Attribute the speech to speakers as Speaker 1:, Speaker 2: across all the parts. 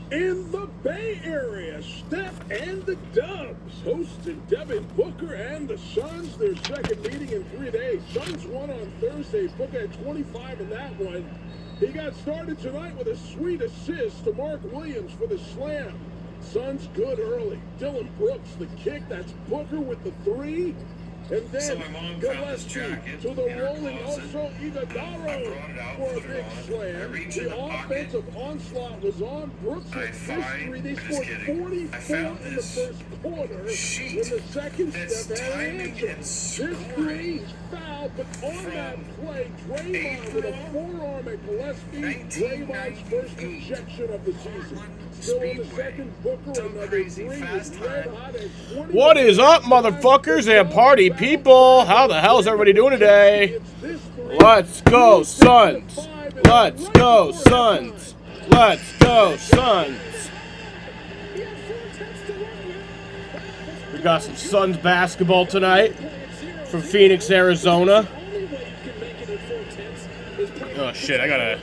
Speaker 1: In the Bay Area, Steph and the Dubs hosted Devin Booker and the Suns, their second meeting in 3 days. Suns won on Thursday. Booker had 25 in that one. He got started tonight with a sweet assist to Mark Williams for the slam. Suns good early. Dylan Brooks, the kick. That's Booker with the three. And then Gillespie to the rolling also Iguodala for a big slam. The offensive onslaught was on. Brooks with this three. They scored 44 in the first quarter. In the second, Steph had an answer. This three is fouled, but on that play, Draymond with a forearm at Gillespie. Draymond's first ejection of the season. Still in the second, Booker another three was red hot at 20.
Speaker 2: What is up, motherfuckers and party people? How the hell is everybody doing today? Let's go, Suns! Let's go, Suns! Let's go, Suns! We got some Suns basketball tonight from Phoenix, Arizona. Oh shit, I gotta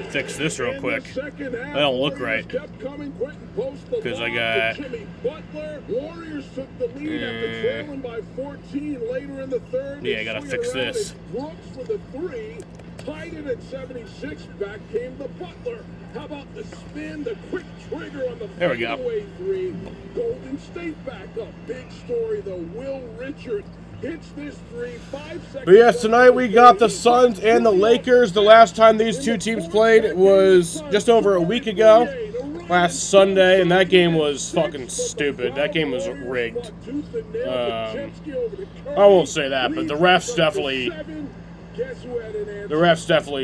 Speaker 2: fix this real quick. That don't look right. Because I got...
Speaker 1: Warriors took the lead after trailing by 14 later in the third.
Speaker 2: Yeah, I gotta fix this.
Speaker 1: Brooks for the three. Tied it at 76. Back came the Butler. How about the spin, the quick trigger on the fadeaway three. Golden State back up. Big story though. Will Richard hits this three. 5 seconds.
Speaker 2: But yes, tonight we got the Suns and the Lakers. The last time these two teams played was just over a week ago. Last Sunday, and that game was fucking stupid. That game was rigged. I won't say that, but the refs definitely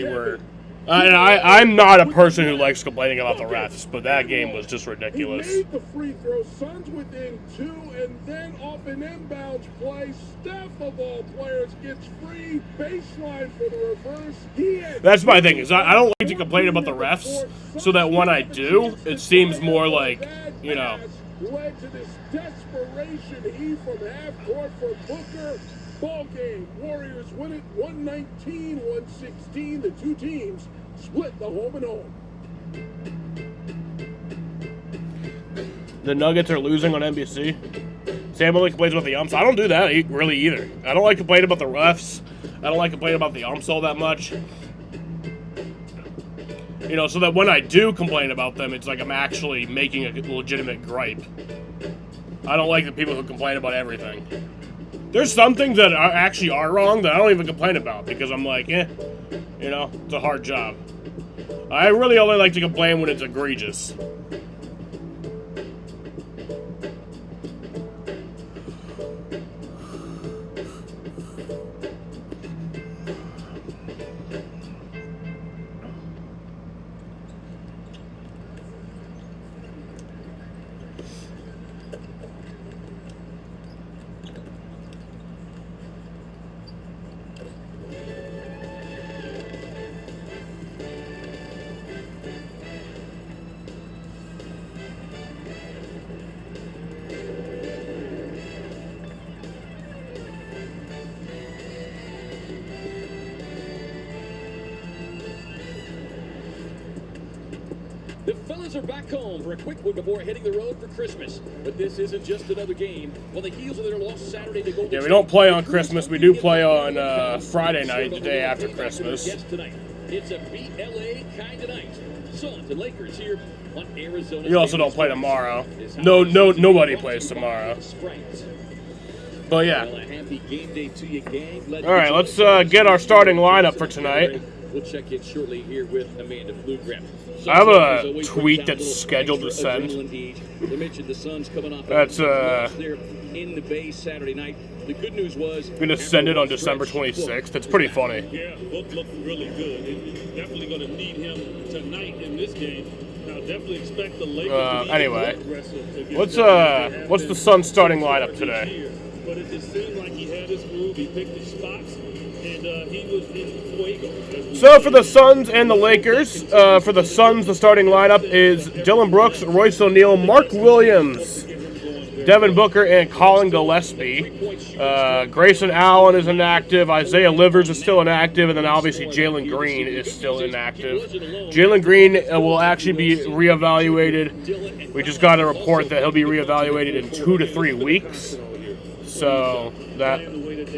Speaker 2: were. I'm not a person who likes complaining about the refs, but that game was just ridiculous.
Speaker 1: He made the free throw. Suns within two, and then off an inbounds play, Steph of all players gets free baseline for the reverse.
Speaker 2: That's my thing, is I don't like to complain about the refs, so that when I do, it seems more like, you know.
Speaker 1: Led to this desperation heave from half court for Booker. Ball game. Warriors win it 119-116. The two teams split the home and home.
Speaker 2: The Nuggets are losing on NBC. Sam only complains about the umps. I don't do that really either. I don't like complaining about the refs. I don't like complaining about the umps all that much. You know, so that when I do complain about them, it's like I'm actually making a legitimate gripe. I don't like the people who complain about everything. There's some things that actually are wrong that I don't even complain about because I'm like, you know, it's a hard job. I really only like to complain when it's egregious.
Speaker 3: The fellas are back home for a quick one before heading the road for Christmas. But this isn't just another game. On the heels of their loss Saturday to Golden State.
Speaker 2: Yeah, we don't play on Christmas. We do play on Friday night, the day after Christmas.
Speaker 3: It's a BLA kind of night. Suns and Lakers here on Arizona.
Speaker 2: You also don't play tomorrow. Nobody plays tomorrow. But yeah. All right, let's get our starting lineup for tonight.
Speaker 3: We'll check in shortly here with Amanda Flugraf.
Speaker 2: I have a tweet that's scheduled to send.
Speaker 3: They mentioned the Suns coming off
Speaker 2: that's
Speaker 3: there in the Bay Saturday night. The good news was
Speaker 2: I'm gonna send it on December 26th. It's pretty funny.
Speaker 4: Yeah, both look really good. And definitely gonna need him tonight in this game. Now definitely expect the Lakers to
Speaker 2: anyway, what's
Speaker 4: what's
Speaker 2: the Suns starting lineup today?
Speaker 4: But it just seemed like he had his move, he picked his spots, and he was in fuego.
Speaker 2: So for the Suns and the Lakers, for the Suns, the starting lineup is Dylan Brooks, Royce O'Neal, Mark Williams, Devin Booker and Colin Gillespie. Grayson Allen is inactive. Isaiah Livers is still inactive. And then obviously Jalen Green is still inactive. Jalen Green will actually be reevaluated. We just got a report that he'll be reevaluated in 2 to 3 weeks. So that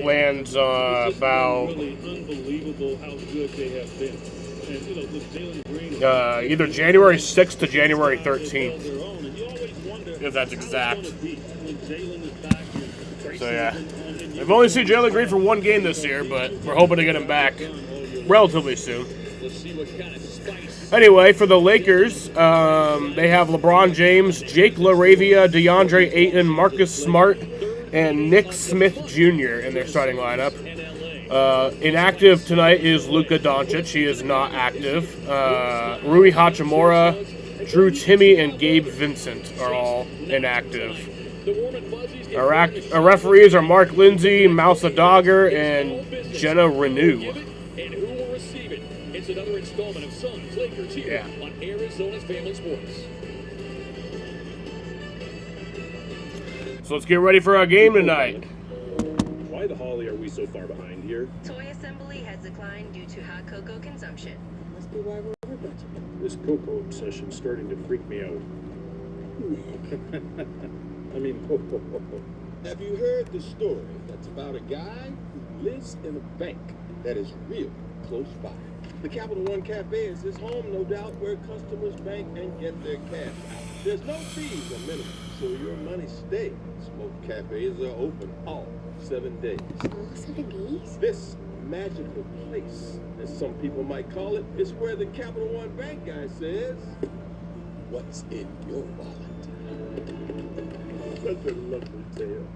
Speaker 2: lands about
Speaker 4: Really unbelievable how good they have been. And, you know, look, Jalen Green,
Speaker 2: either January 6th to January 13th.
Speaker 4: their own, and you always wonder
Speaker 2: If that's exact.
Speaker 4: how it's gonna be when Jalen is back and
Speaker 2: So yeah,
Speaker 4: and
Speaker 2: we've only seen Jalen Green for 1 game this year, but we're hoping to get him back relatively soon.
Speaker 3: Let's see what kind of spice.
Speaker 2: Anyway, for the Lakers, they have LeBron James, Jake LaRavia, DeAndre Ayton, Marcus Smart, and Nick Smith Jr. in their starting lineup. Inactive tonight is Luka Doncic. He is not active. Rui Hachimura, Drew Timme, and Gabe Vincent are all inactive. Our referees are Mark Lindsay, Mousa Dogger, and Jenna Renew.
Speaker 3: And who will receive it? It's another installment of Suns Lakers here on Arizona's Family Sports.
Speaker 2: So let's get ready for our game tonight.
Speaker 5: Why the Holly are we so far behind here?
Speaker 6: Toy assembly has declined due to hot cocoa consumption.
Speaker 5: Must be why we're over budget. This cocoa obsession's starting to freak me out. I mean,
Speaker 1: Have you heard the story that's about a guy who lives in a bank that is real close by? The Capital One Cafe is his home, no doubt, where customers bank and get their cash out. There's no fees or minimum, so your money stays. Smoke cafes are open all 7 days.
Speaker 7: All 7 days?
Speaker 1: This magical place, as some people might call it, is where the Capital One Bank guy says, "What's in your wallet?" Such a lovely tale.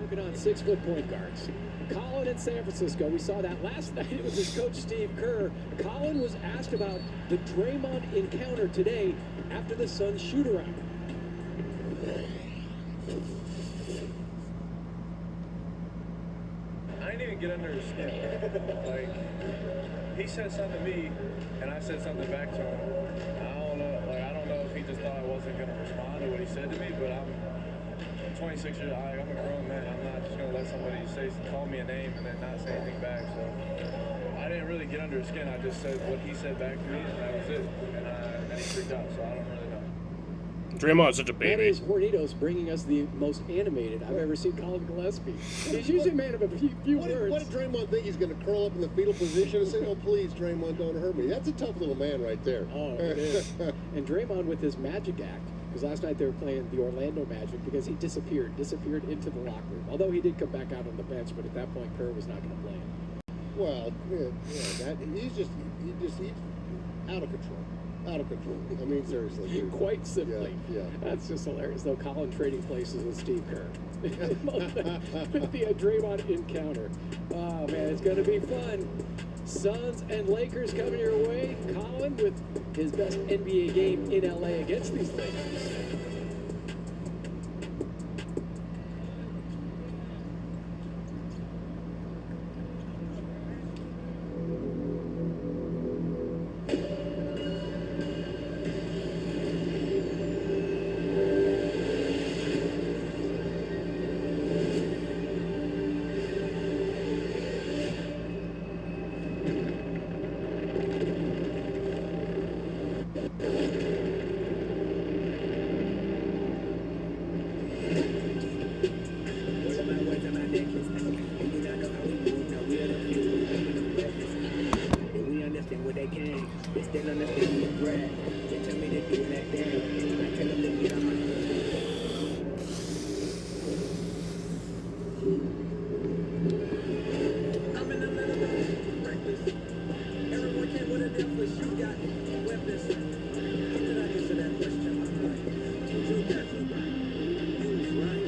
Speaker 3: Working on 6-foot point guards. Colin in San Francisco. We saw that last night. It was his coach, Steve Kerr. Colin was asked about the Draymond encounter today after the Suns shoot-around.
Speaker 8: I didn't even get under his skin. Like, he said something to me, and I said something back to him. I don't know if he just thought I wasn't going to respond to what he said to me, but I'm 26 years old. I'm a grown man. I'm not just going to let somebody call me a name and then not say anything back. So I didn't really get under his skin. I just said what he said back to me, and that was it. And then he freaked out, so I don't really know.
Speaker 2: Draymond's such a
Speaker 3: That
Speaker 2: baby.
Speaker 3: is Hornitos bringing us the most animated I've ever seen Colin Gillespie. He's usually a man of a few words.
Speaker 1: What did Draymond think he's going to curl up in the fetal position and say, "Oh, please, Draymond, don't hurt me"? That's a tough little man right there.
Speaker 3: Oh, it is. And Draymond with his magic act, because last night they were playing the Orlando Magic, because he disappeared into the locker room. Although he did come back out on the bench, but at that point Kerr was not going to play him.
Speaker 1: Well, he's out of control. Out of control. I mean, seriously.
Speaker 3: Quite simply.
Speaker 1: Yeah.
Speaker 3: That's just hilarious, though. Colin trading places with Steve Kerr. With the Draymond encounter. Oh, man, it's going to be fun. Suns and Lakers coming your way. Colin with his best NBA game in LA against these Lakers.
Speaker 7: Then on the thing with Brad. They tell me to do that there. I tell them to get on my I'm in the middle of breakfast. Everyone can what a difference you got. Weapons. How did I answer that question? True, that's right. You was right.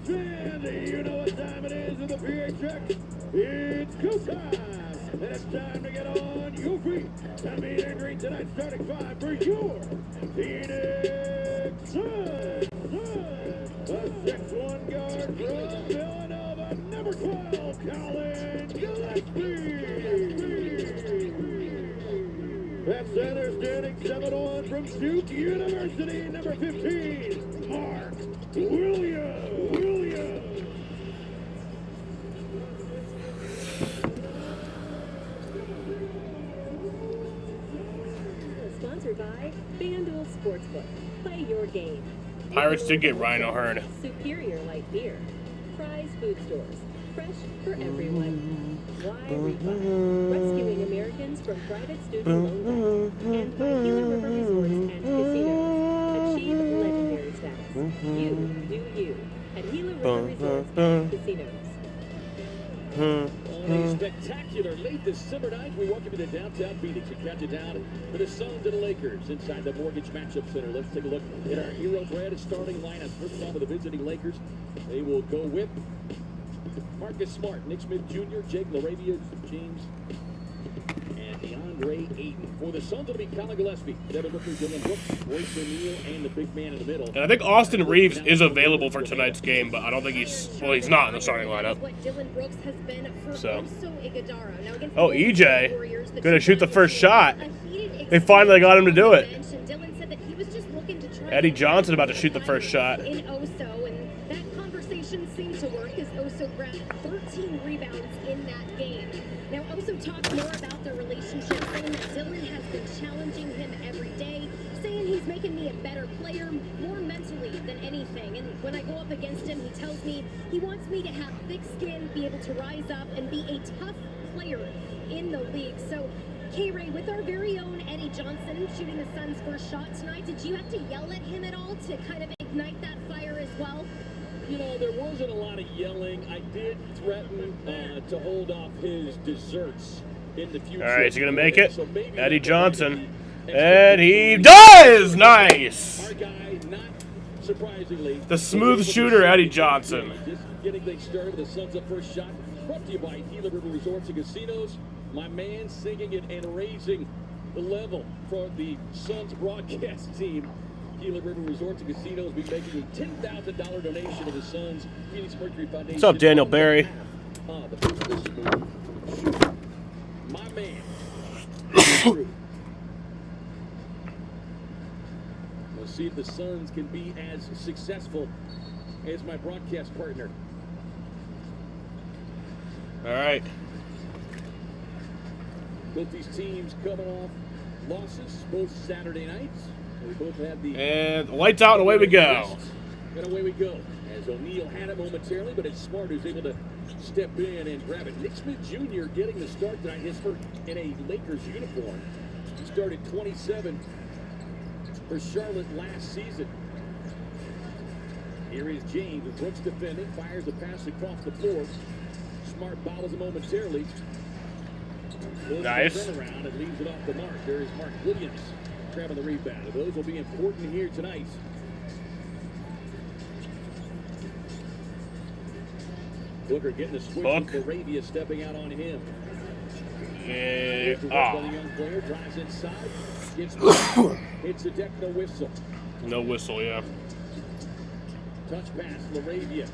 Speaker 1: You know what time it is in the PHX? It's go time! And it's time to get on your feet and meet and greet tonight's starting five for your Phoenix Suns! A 6'1" guard from Villanova, number 12, Colin Gillespie! At center, standing 7'1" from Duke University, number 15, Mark Williams!
Speaker 9: Sponsored by FanDuel Sportsbook. Play your game.
Speaker 2: Pirates did get Ryan O'Hearn.
Speaker 9: Superior light beer. Fry's Food Stores. Fresh for everyone. Why Refi? Rescuing Americans from private student loan debt. And by Gila River Resorts and Casinos. Achieve legendary status. You do you. At Gila River Resorts and Casinos.
Speaker 10: On a spectacular late December night, we welcome you to downtown Phoenix and count you down for the Suns and the Lakers inside the Mortgage Matchup Center. Let's take a look at our Hero Brand starting lineup. First off, with the visiting Lakers, they will go with Marcus Smart, Nick Smith Jr., Jake LaRavia, James, and DeAndre Ayton. For the Suns, it'll be Colin Gillespie, Devin Booker, Dylan Brooks, Royce O'Neal, and the big man in the middle.
Speaker 2: And I think Austin Reeves is available for tonight's game, but I don't think he's not in the starting lineup.
Speaker 11: What Dylan Brooks has been for
Speaker 2: So.
Speaker 11: Iguodala. Now against
Speaker 2: Oh,
Speaker 11: the
Speaker 2: EJ,
Speaker 11: Warriors, the
Speaker 2: gonna shoot the first shot.
Speaker 11: a heated
Speaker 2: They finally got him to do it.
Speaker 11: exchange, and Dylan said that he was just looking to try
Speaker 2: Eddie
Speaker 11: and
Speaker 2: Johnson about to shoot the first shot.
Speaker 11: in Oso, and that conversation seemed to work as Oso grabbed 13 rebounds in that game. Now Oso talked more about their relationship, saying that Dylan has been challenging him every day, saying he's making me a better player, more mentally than anything. And when I go up against him, he tells me he wants me to have thick skin, be able to rise up, and be a tough player in the league. So, K-Ray, with our very own Eddie Johnson shooting the Suns' first shot tonight, did you have to yell at him at all to kind of ignite that fire as well?
Speaker 10: You know, there wasn't a lot of yelling. I did threaten to hold off his desserts in the future.
Speaker 2: All right, is he gonna make it?
Speaker 10: So maybe
Speaker 2: Eddie
Speaker 10: that
Speaker 2: Johnson,
Speaker 10: might be
Speaker 2: and he does. Nice.
Speaker 10: Our guy, not surprisingly,
Speaker 2: The smooth shooter, Eddie Johnson.
Speaker 10: Just getting things started. The Suns up first shot. Brought to you by Gila River Resorts and Casinos. My man singing it and raising the level for the Suns broadcast team. Gila River Resorts and Casinos will be making a $10,000 donation to the Suns Phoenix Mercury Foundation.
Speaker 2: What's up, Daniel Barry?
Speaker 10: The physical smooth shooter. My man. We'll see if the Suns can be as successful as my broadcast partner.
Speaker 2: All right.
Speaker 10: Both these teams coming off losses both Saturday nights. We both had the
Speaker 2: And lights out, and away we go.
Speaker 10: And away we go. As O'Neal had it momentarily, but it's Smart who's able to step in and grab it. Nick Smith Jr. getting the start tonight, his first in a Lakers uniform. He started 27 for Charlotte last season. Here is James with Brooks defending, fires a pass across the floor. Smart bobbles it momentarily.
Speaker 2: Nice.
Speaker 10: Around and leaves it off the mark. There is Mark Williams grabbing the rebound. Those will be important here tonight. Booker getting the switch. LaRavia stepping out on him.
Speaker 2: Yeah.
Speaker 10: The young player drives inside. Gets hits the deck, no whistle.
Speaker 2: No whistle, yeah.
Speaker 10: Touch pass, LaRavia.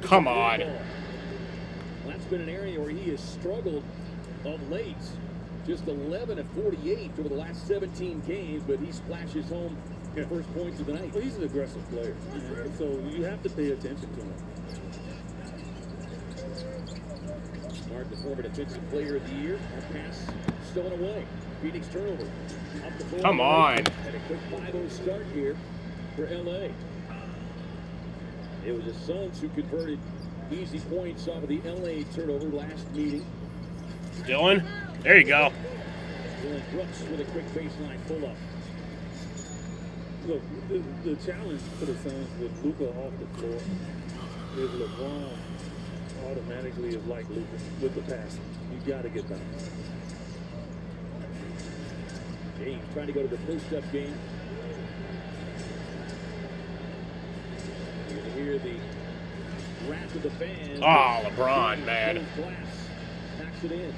Speaker 2: Come on.
Speaker 10: That's been an area where he has struggled of late. Just 11 of 48 over the last 17 games, but he splashes home the first points of the night.
Speaker 4: Well, he's an aggressive player, so you have to pay attention to him.
Speaker 10: Bernard, the former defensive player of the year. That pass stolen away. Phoenix turnover. Up the floor.
Speaker 2: Come on.
Speaker 10: And a quick 5-0 start here for LA. It was the Suns who converted easy points off of the LA turnover last meeting.
Speaker 2: Dylan, there you go.
Speaker 10: Dylan Brooks with a quick baseline pull-up.
Speaker 4: Look, the challenge for the Suns with Luka off the floor is LeBron automatically is like Luka with the passing. You got to get back.
Speaker 10: James trying to go to the post-up game. You're going to hear the wrath of the fans.
Speaker 2: Oh, LeBron, man.
Speaker 10: Glass knocks it in.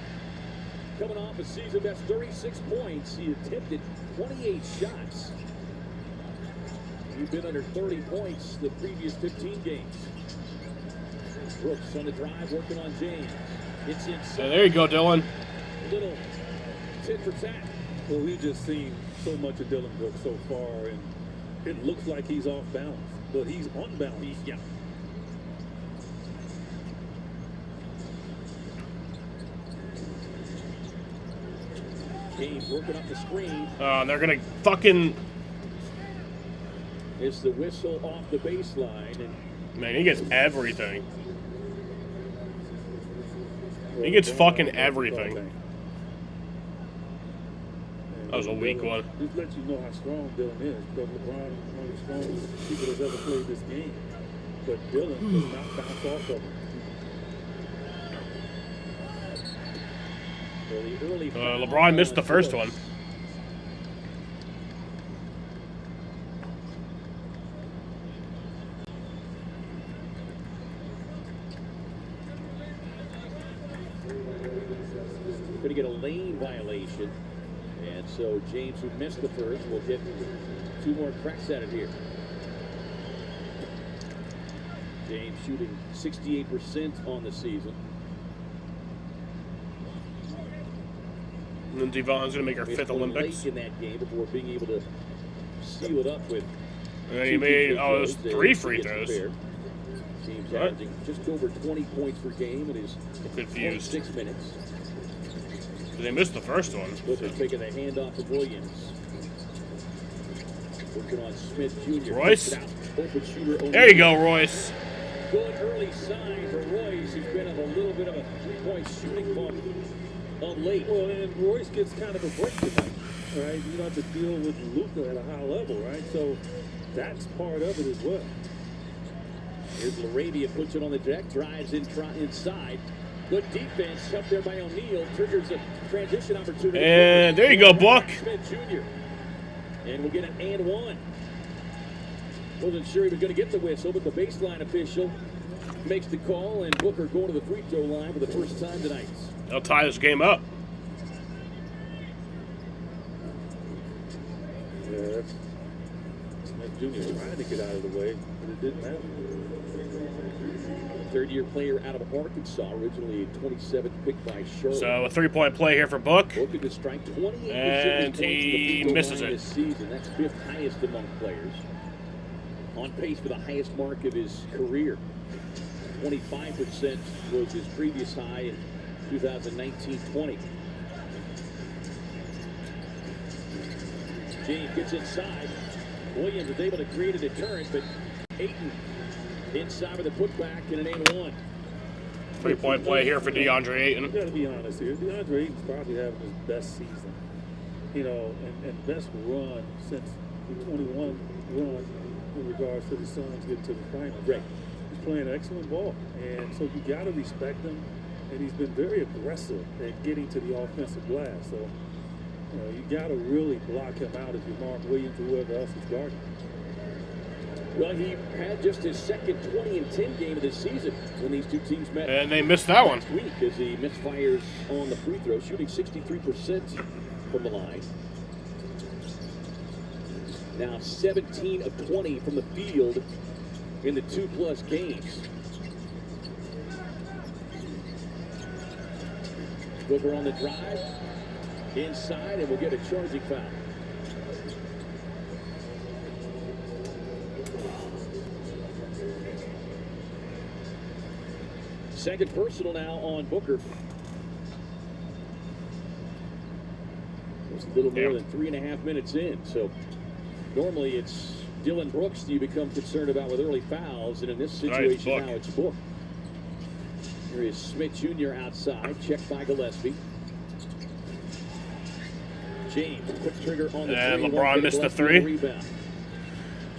Speaker 10: Coming off a season best 36 points, he attempted 28 shots. You've been under 30 points the previous 15 games. Brooks on the drive, working on James. It's inside.
Speaker 2: So there you go, Dylan.
Speaker 10: Little tit for tat.
Speaker 4: Well, we've just seen so much of Dylan Brooks so far, and it looks like he's off balance, but he's on balance.
Speaker 10: Yeah. James working up the screen.
Speaker 2: They're gonna fucking.
Speaker 10: It's the whistle off the baseline, and
Speaker 2: Man, he gets everything. He gets fucking everything. That was a weak one.
Speaker 4: Just let you know how strong Dylan is, because LeBron is one of the strongest people that's ever played this game. But Dylan does not bounce off of him.
Speaker 2: LeBron missed the first one.
Speaker 10: Going to get a lane violation. And so James, who missed the first, will get 2 more cracks at it here. James shooting 68% on the season.
Speaker 2: And then Devon's going to make her 5th Olympics.
Speaker 10: Late in that game before being able to seal it up with.
Speaker 2: And then he made, it was 3 free throws.
Speaker 10: James averaging just over 20 points per game in his 26 minutes.
Speaker 2: They missed the first one.
Speaker 10: Booker taking the handoff of Williams. Working on Smith Jr.
Speaker 2: Royce.
Speaker 10: Open shooter.
Speaker 2: There you go, Royce.
Speaker 10: Good early sign for Royce, who's been on a little bit of a 3-point shooting bump of late.
Speaker 4: Well, and Royce gets kind of a break tonight, right? You don't have to deal with Luka at a high level, right? So that's part of it as well.
Speaker 10: Here's LaRavia, puts it on the deck, drives inside. Good defense up there by O'Neal. Triggers a transition opportunity.
Speaker 2: And there you go, Buck.
Speaker 10: Smith Jr. And we'll get an and one. Wasn't sure he was going to get the whistle, but the baseline official makes the call, and Booker going to the free throw line for the first time tonight.
Speaker 2: They'll tie this game up.
Speaker 4: Yeah, that's Smith Jr. trying to get out of the way, but it didn't happen.
Speaker 10: Third-year player out of Arkansas, originally a 27th pick by Charlotte.
Speaker 2: So a 3-point play here for Book.
Speaker 10: Booker to strike 28%
Speaker 2: And he misses it.
Speaker 10: this season. That's 5th highest among players. On pace for the highest mark of his career. 25% was his previous high in 2019-20. James gets inside. Williams is able to create a deterrent, but Ayton inside with a putback and an 8-1.
Speaker 2: 3-point play here for DeAndre Ayton.
Speaker 4: You got to be honest here. DeAndre Ayton's probably having his best season, you know, and best run since the 21 run in regards to the Suns getting to the finals.
Speaker 10: Right.
Speaker 4: He's playing excellent ball, and so you got to respect him. And he's been very aggressive at getting to the offensive glass. So, you know, you got to really block him out if you're Mark Williams or whoever else is guarding.
Speaker 10: Well, he had just his second 20-10 game of the season when these two teams met.
Speaker 2: And they missed that one.
Speaker 10: Last week as he misfires on the free throw, shooting 63% from the line. Now 17 of 20 from the field in the 2+ games. Booker on the drive, inside, and we'll get a charging foul. Second personal now on Booker. It's a little more than 3.5 minutes in. So normally it's Dylan Brooks you become concerned about with early fouls, and in this situation now it's Book. Here is Smith Jr. outside, checked by Gillespie. James, quick trigger on the
Speaker 2: and
Speaker 10: three.
Speaker 2: LeBron missed the three.
Speaker 10: Rebound.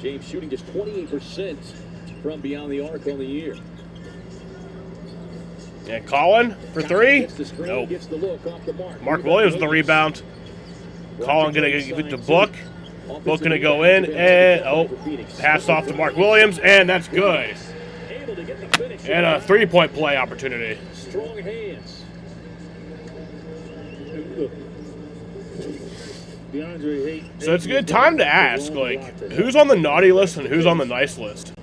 Speaker 10: James shooting just 28% from beyond the arc on the year.
Speaker 2: And Colin for three. Nope.
Speaker 10: Gets the look off the mark.
Speaker 2: Mark Williams with the rebound. Colin gonna give it to Book. Book gonna go in and pass off to Mark Williams, and that's good. And a three-point play opportunity.
Speaker 10: Strong hands.
Speaker 4: DeAndre Ayton.
Speaker 2: So it's a good time to ask, like, who's on the naughty list and who's on the nice list?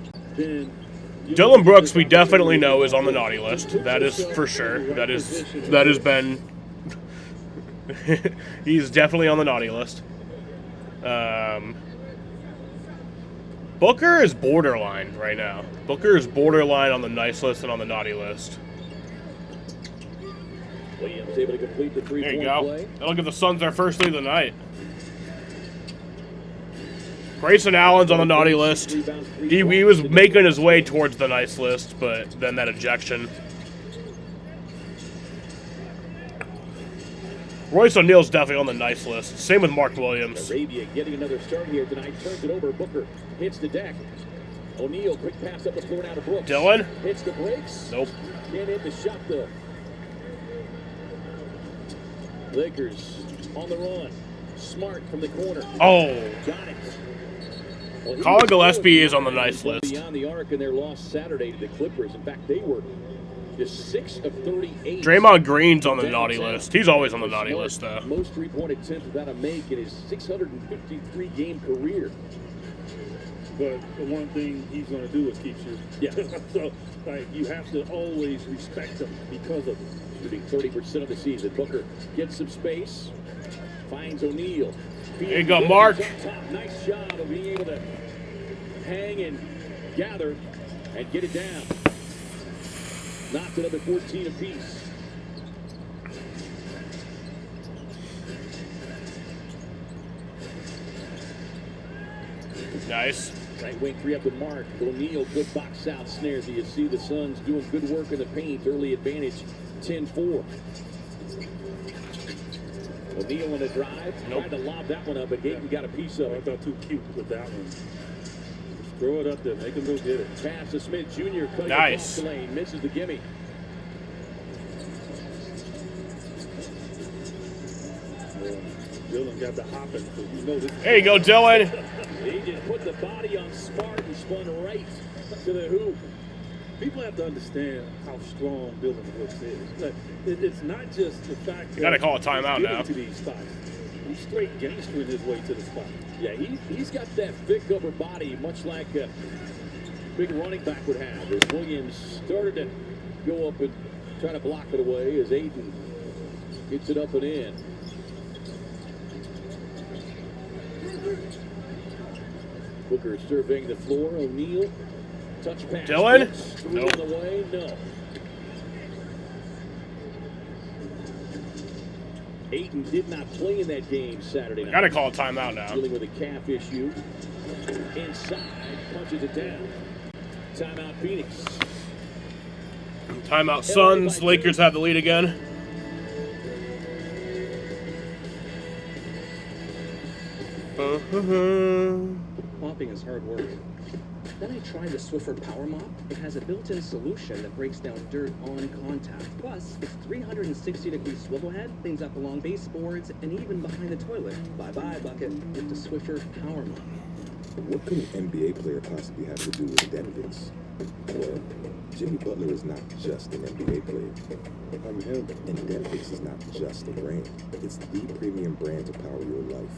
Speaker 2: Dylan Brooks, we definitely know, is on the naughty list. That is for sure. That has been. He's definitely on the naughty list. Booker is borderline right now. Booker is borderline on the nice list and on the naughty list.
Speaker 10: Williams able to complete the
Speaker 2: There
Speaker 10: three-point
Speaker 2: you go.
Speaker 10: play.
Speaker 2: That'll give the Suns their first lead of the night. Grayson Allen's on the naughty list. He was making his way towards the nice list, but then that ejection. Royce O'Neal's definitely on the nice list. Same with Mark Williams.
Speaker 10: Arabia getting another start here tonight. Turns it over. Booker hits the deck. O'Neal, quick pass up the floor now to Brooks.
Speaker 2: Dylan?
Speaker 10: Hits the brakes.
Speaker 2: Nope.
Speaker 10: Can't hit the shot, though. Lakers on the run. Smart from the corner.
Speaker 2: Oh.
Speaker 10: Got it. Well,
Speaker 2: Colin Gillespie is on the nice list.
Speaker 10: Beyond the arc in their loss Saturday to the Clippers. In fact, they were just 6 of 38.
Speaker 2: Draymond Green's on the naughty list. He's always on the naughty list, though.
Speaker 10: Most three-point attempts without a make in his 653-game career.
Speaker 4: But the one thing he's going to do is keep shooting.
Speaker 10: Yeah.
Speaker 4: So, like, you have to always respect him because of it.
Speaker 10: Shooting 30% of the season. Booker gets some space. Finds O'Neal.
Speaker 2: There you go, Mark.
Speaker 10: Nice job of being able to hang and gather and get it down. Knocked another 14 apiece.
Speaker 2: Nice.
Speaker 10: Right wing three up the mark. O'Neal, good box out snare. So you see the Suns doing good work in the paint. Early advantage, 10-4. O'Neal in a drive.
Speaker 2: Nope.
Speaker 10: Tried to lob that one up, but Gayton got a piece of
Speaker 4: I
Speaker 10: it.
Speaker 4: thought too cute with that one. Just throw it up there. Make him go get it.
Speaker 10: Pass to Smith Jr. Cutting
Speaker 2: Nice.
Speaker 10: across the lane. Misses the gimme.
Speaker 4: Dylan got the hopping, so you know this.
Speaker 2: There you go, Dylan.
Speaker 10: He just put the body on Smart and spun right to the hoop.
Speaker 4: People have to understand how strong Dylan Brooks is. Like, it's not just the fact that
Speaker 2: You gotta call a timeout
Speaker 4: he's getting
Speaker 2: now.
Speaker 4: to these spots. He's straight gangstering his way to the spot.
Speaker 10: Yeah, he's got that thick upper body, much like a big running back would have. As Williams started to go up and try to block it away, as Ayton gets it up and in. Booker surveying the floor. O'Neal, touch pass.
Speaker 2: Dylan?
Speaker 10: Three
Speaker 2: Nope.
Speaker 10: on the way. No. Ayton did not play in that game Saturday night.
Speaker 2: Gotta call a timeout now.
Speaker 10: Dealing with a calf issue. Inside, punches it down. Timeout, Phoenix.
Speaker 2: Timeout, Suns. Lakers have the lead again.
Speaker 12: Mopping is hard work. Then I tried the Swiffer Power Mop. It has a built-in solution that breaks down dirt on contact. Plus, its 360-degree swivel head cleans up along baseboards and even behind the toilet. Bye-bye, bucket, with the Swiffer Power Mop.
Speaker 13: What could an NBA player possibly have to do with Denvix? Well, Jimmy Butler is not just an NBA player. I'm him. And Denvix is not just a brand. It's the premium brand to power your life.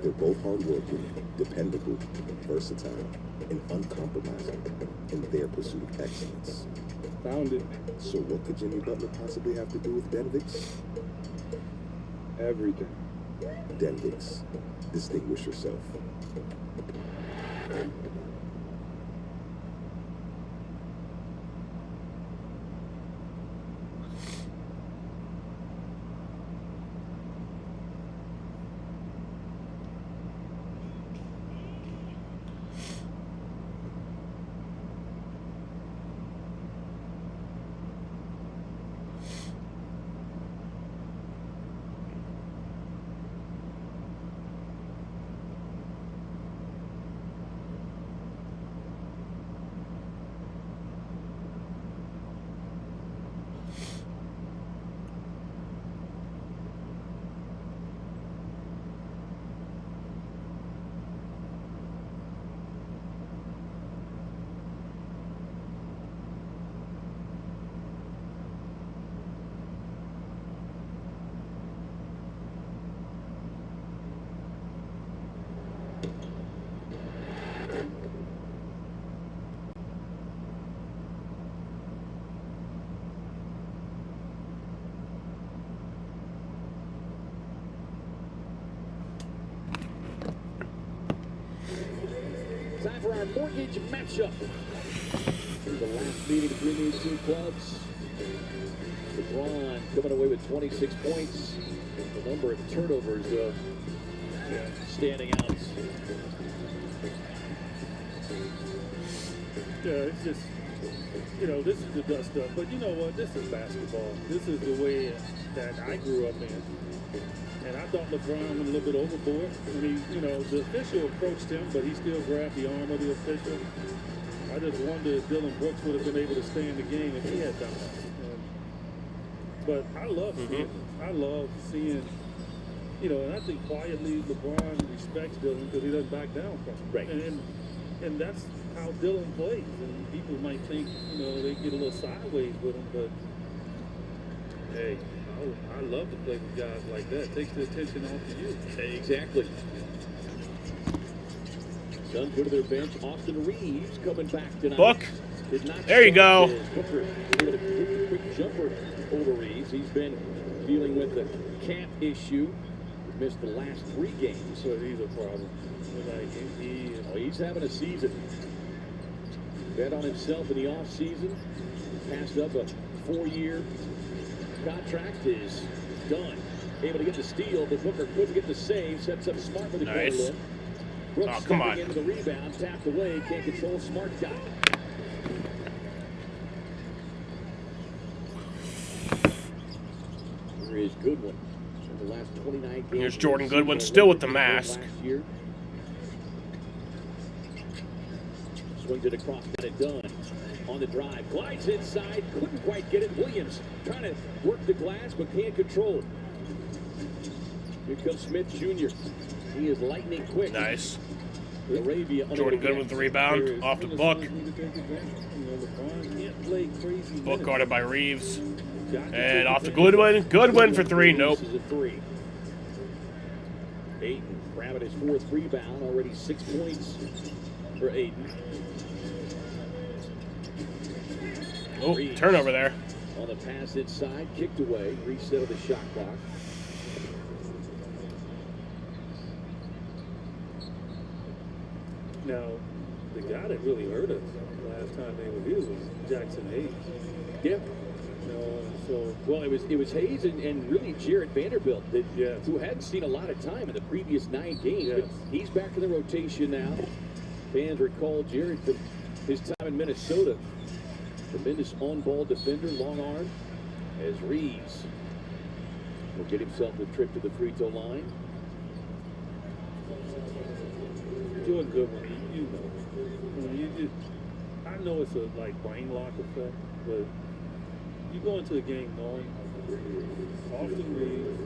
Speaker 13: They're both hardworking, dependable, versatile, and uncompromising in their pursuit of excellence. Found it. So what could Jimmy Butler possibly have to do with Denvix? Everything. Denvix. Distinguish yourself.
Speaker 10: Thank you. our mortgage matchup. Here's the last meeting between these two clubs. LeBron coming away with 26 points. The number of turnovers, though, standing out.
Speaker 4: Yeah, it's just, this is the dust up. But you know what? This is basketball. This is the way that I grew up in. And I thought LeBron went a little bit overboard. When he, the official approached him, but he still grabbed the arm of the official. I just wonder if Dylan Brooks would have been able to stay in the game if he had done that. But I love seeing it. I love seeing, and I think quietly LeBron respects Dylan because he doesn't back down from him.
Speaker 10: Right.
Speaker 4: And that's how Dylan plays. And people might think, they get a little sideways with him, but hey, I love to play with guys like that. It takes the attention off of you.
Speaker 10: Exactly. Suns go to their bench. Austin Reeves coming back tonight.
Speaker 2: Book. There you go.
Speaker 10: Booker able to quick jumper over Reeves. He's been dealing with the calf issue. Missed the last 3 games.
Speaker 4: So he's a problem.
Speaker 10: He's having a season. Bet on himself in the offseason. Passed up a 4-year contract. Is done. Able to get the steal, but Booker couldn't get the save. Sets up Smart with the corner look. Brooks
Speaker 2: come on.
Speaker 10: into the rebound. Tapped away. Can't control. Smart got it. Here is Goodwin. In the last 29 games.
Speaker 2: Here's Jordan Goodwin still with the mask.
Speaker 10: Last year. Swings it across, got it done. On the drive, glides inside, couldn't quite get it. Williams trying to work the glass, but can't control it. Here comes Smith Jr. He is lightning quick.
Speaker 2: Nice.
Speaker 10: Arabia
Speaker 2: Jordan Goodwin with the rebound. Off the Book. Book guarded by Reeves. And off to Goodwin. Goodwin for 3. Nope.
Speaker 10: This is a 3. Ayton grabbing his 4th rebound. Already 6 points for Ayton.
Speaker 2: Oh, turnover there.
Speaker 10: On the pass inside, kicked away, reset of the shot clock.
Speaker 4: Now, the guy that really hurt us last time they were here was Jackson Hayes.
Speaker 10: Yeah.
Speaker 4: So
Speaker 10: well, it was Hayes and really Jared Vanderbilt that who hadn't seen a lot of time in the previous 9 games.
Speaker 4: Yes.
Speaker 10: But he's back in the rotation now. Fans recall Jared from his time in Minnesota. Tremendous on-ball defender, long arm, as Reeves will get himself a trip to the free throw line.
Speaker 4: Jordan Goodwin, I know it's a brain lock effect, but you go into the game knowing Austin Reeves,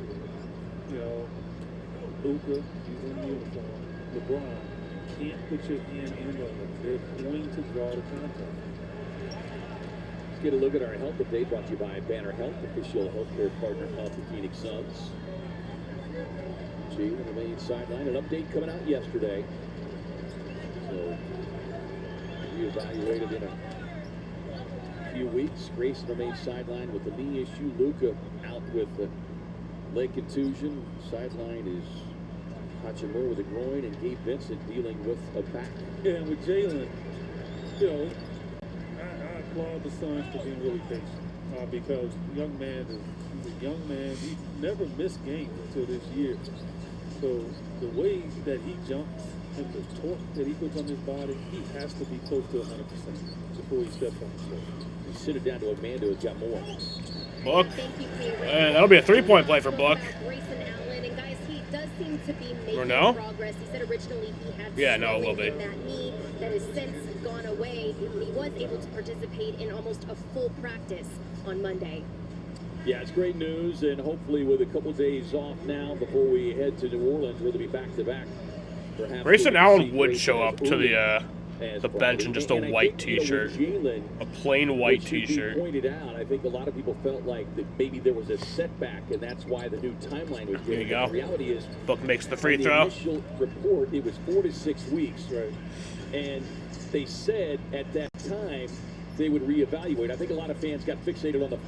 Speaker 4: Luka, he's in uniform, LeBron, you can't put your hand in on them. They're going to draw the contact.
Speaker 10: Let's get a look at our health update brought to you by Banner Health, official healthcare partner of the Phoenix Suns. Jalen remains sideline. An update coming out yesterday. So, reevaluated in a few weeks. Grayson remains sideline with the knee issue. Luka out with the leg contusion. Sideline is Hachimura with a groin, and Gabe Vincent dealing with a back.
Speaker 4: Yeah, and with Jalen, I applaud the Suns for being really patient because he's a young man. He never missed games until this year. So the way that he jumps and the torque that he puts on his body, he has to be close to 100% before he steps on the floor.
Speaker 10: He's sent it down to Amanda, who's got more.
Speaker 2: Book. And that'll be a 3-point play for Book.
Speaker 11: Grayson Allen, and guys, he does seem to be making
Speaker 2: no?
Speaker 11: progress. He said originally he had
Speaker 2: it will be.
Speaker 11: in that knee that has since gone away. He was able to participate in almost a full practice on Monday.
Speaker 10: Yeah, it's great news, and hopefully with a couple days off now before we head to New Orleans, where they'll be back-to-back.
Speaker 2: Grayson Allen would show up to the bench in just a white T-shirt, a plain white T-shirt.
Speaker 10: Pointed out, I think a lot of people felt like that maybe there was a setback, and that's why the new timeline was given.
Speaker 2: Here you go.
Speaker 10: The reality is,
Speaker 2: Book makes the free
Speaker 10: the
Speaker 2: throw.
Speaker 10: initial report, it was 4 to 6 weeks, right? And they said at that time they would reevaluate. I think a lot of fans got fixated on the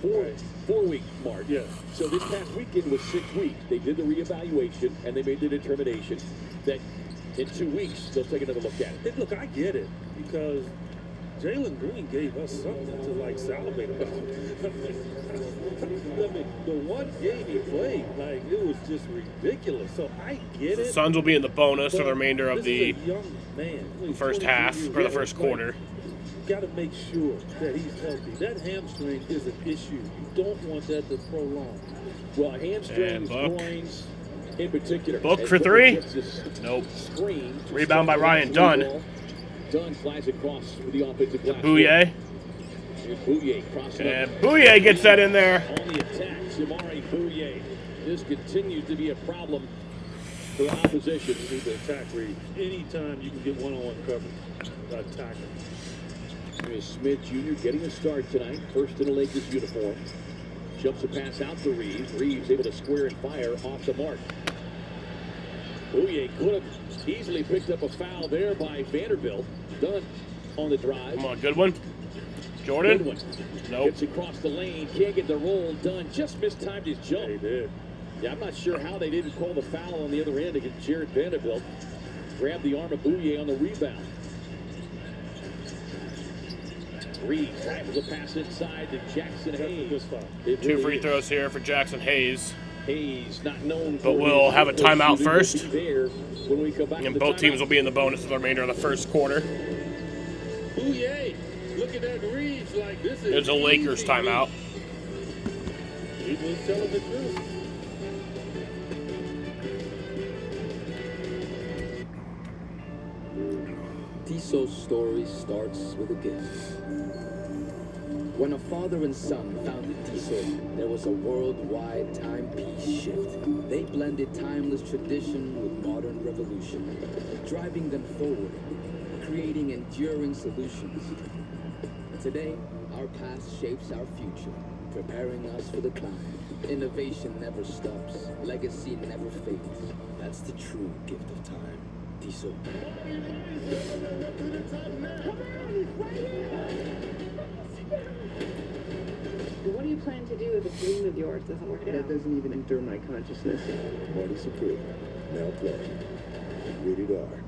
Speaker 10: four-week mark.
Speaker 4: Yeah.
Speaker 10: So this past weekend was 6 weeks. They did the reevaluation, and they made the determination that In 2 weeks, they'll take another look at it.
Speaker 4: Hey, look, I get it because Jalen Green gave us something to like salivate about. I mean, the one game he played, like it was just ridiculous. So I get
Speaker 2: The
Speaker 4: it.
Speaker 2: Suns will be in the bonus for the
Speaker 4: but
Speaker 2: remainder of
Speaker 4: this
Speaker 2: the
Speaker 4: is a young man. He's
Speaker 2: first
Speaker 4: 22
Speaker 2: half
Speaker 4: years
Speaker 2: or the
Speaker 4: old.
Speaker 2: first
Speaker 4: Like,
Speaker 2: quarter.
Speaker 4: you got to make sure that he's healthy. That hamstring is an issue. You don't want that to prolong.
Speaker 10: Well, hamstrings,
Speaker 2: And Book.
Speaker 10: groins, in particular.
Speaker 2: Book
Speaker 10: As
Speaker 2: for
Speaker 10: Booker
Speaker 2: three?
Speaker 10: gets this
Speaker 2: Nope.
Speaker 10: screen to
Speaker 2: Rebound by
Speaker 10: start the
Speaker 2: Ryan
Speaker 10: three
Speaker 2: Dunn.
Speaker 10: ball. Dunn flies across with the offensive glass.
Speaker 2: Bouye.
Speaker 10: Here's Bouye crossing
Speaker 2: And
Speaker 10: up.
Speaker 2: Bouye gets that in there.
Speaker 10: On the attack, Jamari Bouye. This continues to be a problem for the opposition.
Speaker 4: You need to attack Reed. Anytime you can get one-on-one coverage, attack him.
Speaker 10: Here's Smith Jr. getting a start tonight. First in a Lakers uniform. Jumps a pass out to Reeves. Reeves able to square and fire off the mark. Bouye could have easily picked up a foul there by Vanderbilt. Dunn on the drive.
Speaker 2: Come on, good one. Jordan.
Speaker 10: Good one.
Speaker 2: Nope.
Speaker 10: Gets across the lane. Can't get the roll done. Just mistimed his jump.
Speaker 4: They did.
Speaker 10: Yeah, I'm not sure how they didn't call the foul on the other end against Jared Vanderbilt. Grabbed the arm of Bouye on the rebound. Reeves tackles a pass inside to Jackson Hayes. It
Speaker 2: Two
Speaker 10: really
Speaker 2: free
Speaker 10: is.
Speaker 2: throws here for Jackson Hayes.
Speaker 10: Hayes not known
Speaker 2: But
Speaker 10: for
Speaker 2: we'll
Speaker 10: his
Speaker 2: have a
Speaker 10: free throw
Speaker 2: timeout
Speaker 10: shooting.
Speaker 2: first.
Speaker 10: He'll be there when we come back
Speaker 2: And
Speaker 10: from the
Speaker 2: both teams
Speaker 10: timeout.
Speaker 2: will be in the bonus for the remainder of the first quarter.
Speaker 4: Bouye, look at that Reeves. Like this is.
Speaker 2: There's a Lakers
Speaker 4: easy.
Speaker 2: timeout.
Speaker 4: He was telling the truth.
Speaker 14: Tiso's story starts with a gift. When a father and son founded Tiso, there was a worldwide timepiece shift. They blended timeless tradition with modern revolution, driving them forward, creating enduring solutions. Today, our past shapes our future, preparing us for the climb. Innovation never stops, legacy never fades. That's the true gift of time. Tiso.
Speaker 9: What do you plan to do if a dream of yours doesn't work out?
Speaker 12: That doesn't even enter my consciousness.
Speaker 13: Marty Supreme, now playing. Rated R.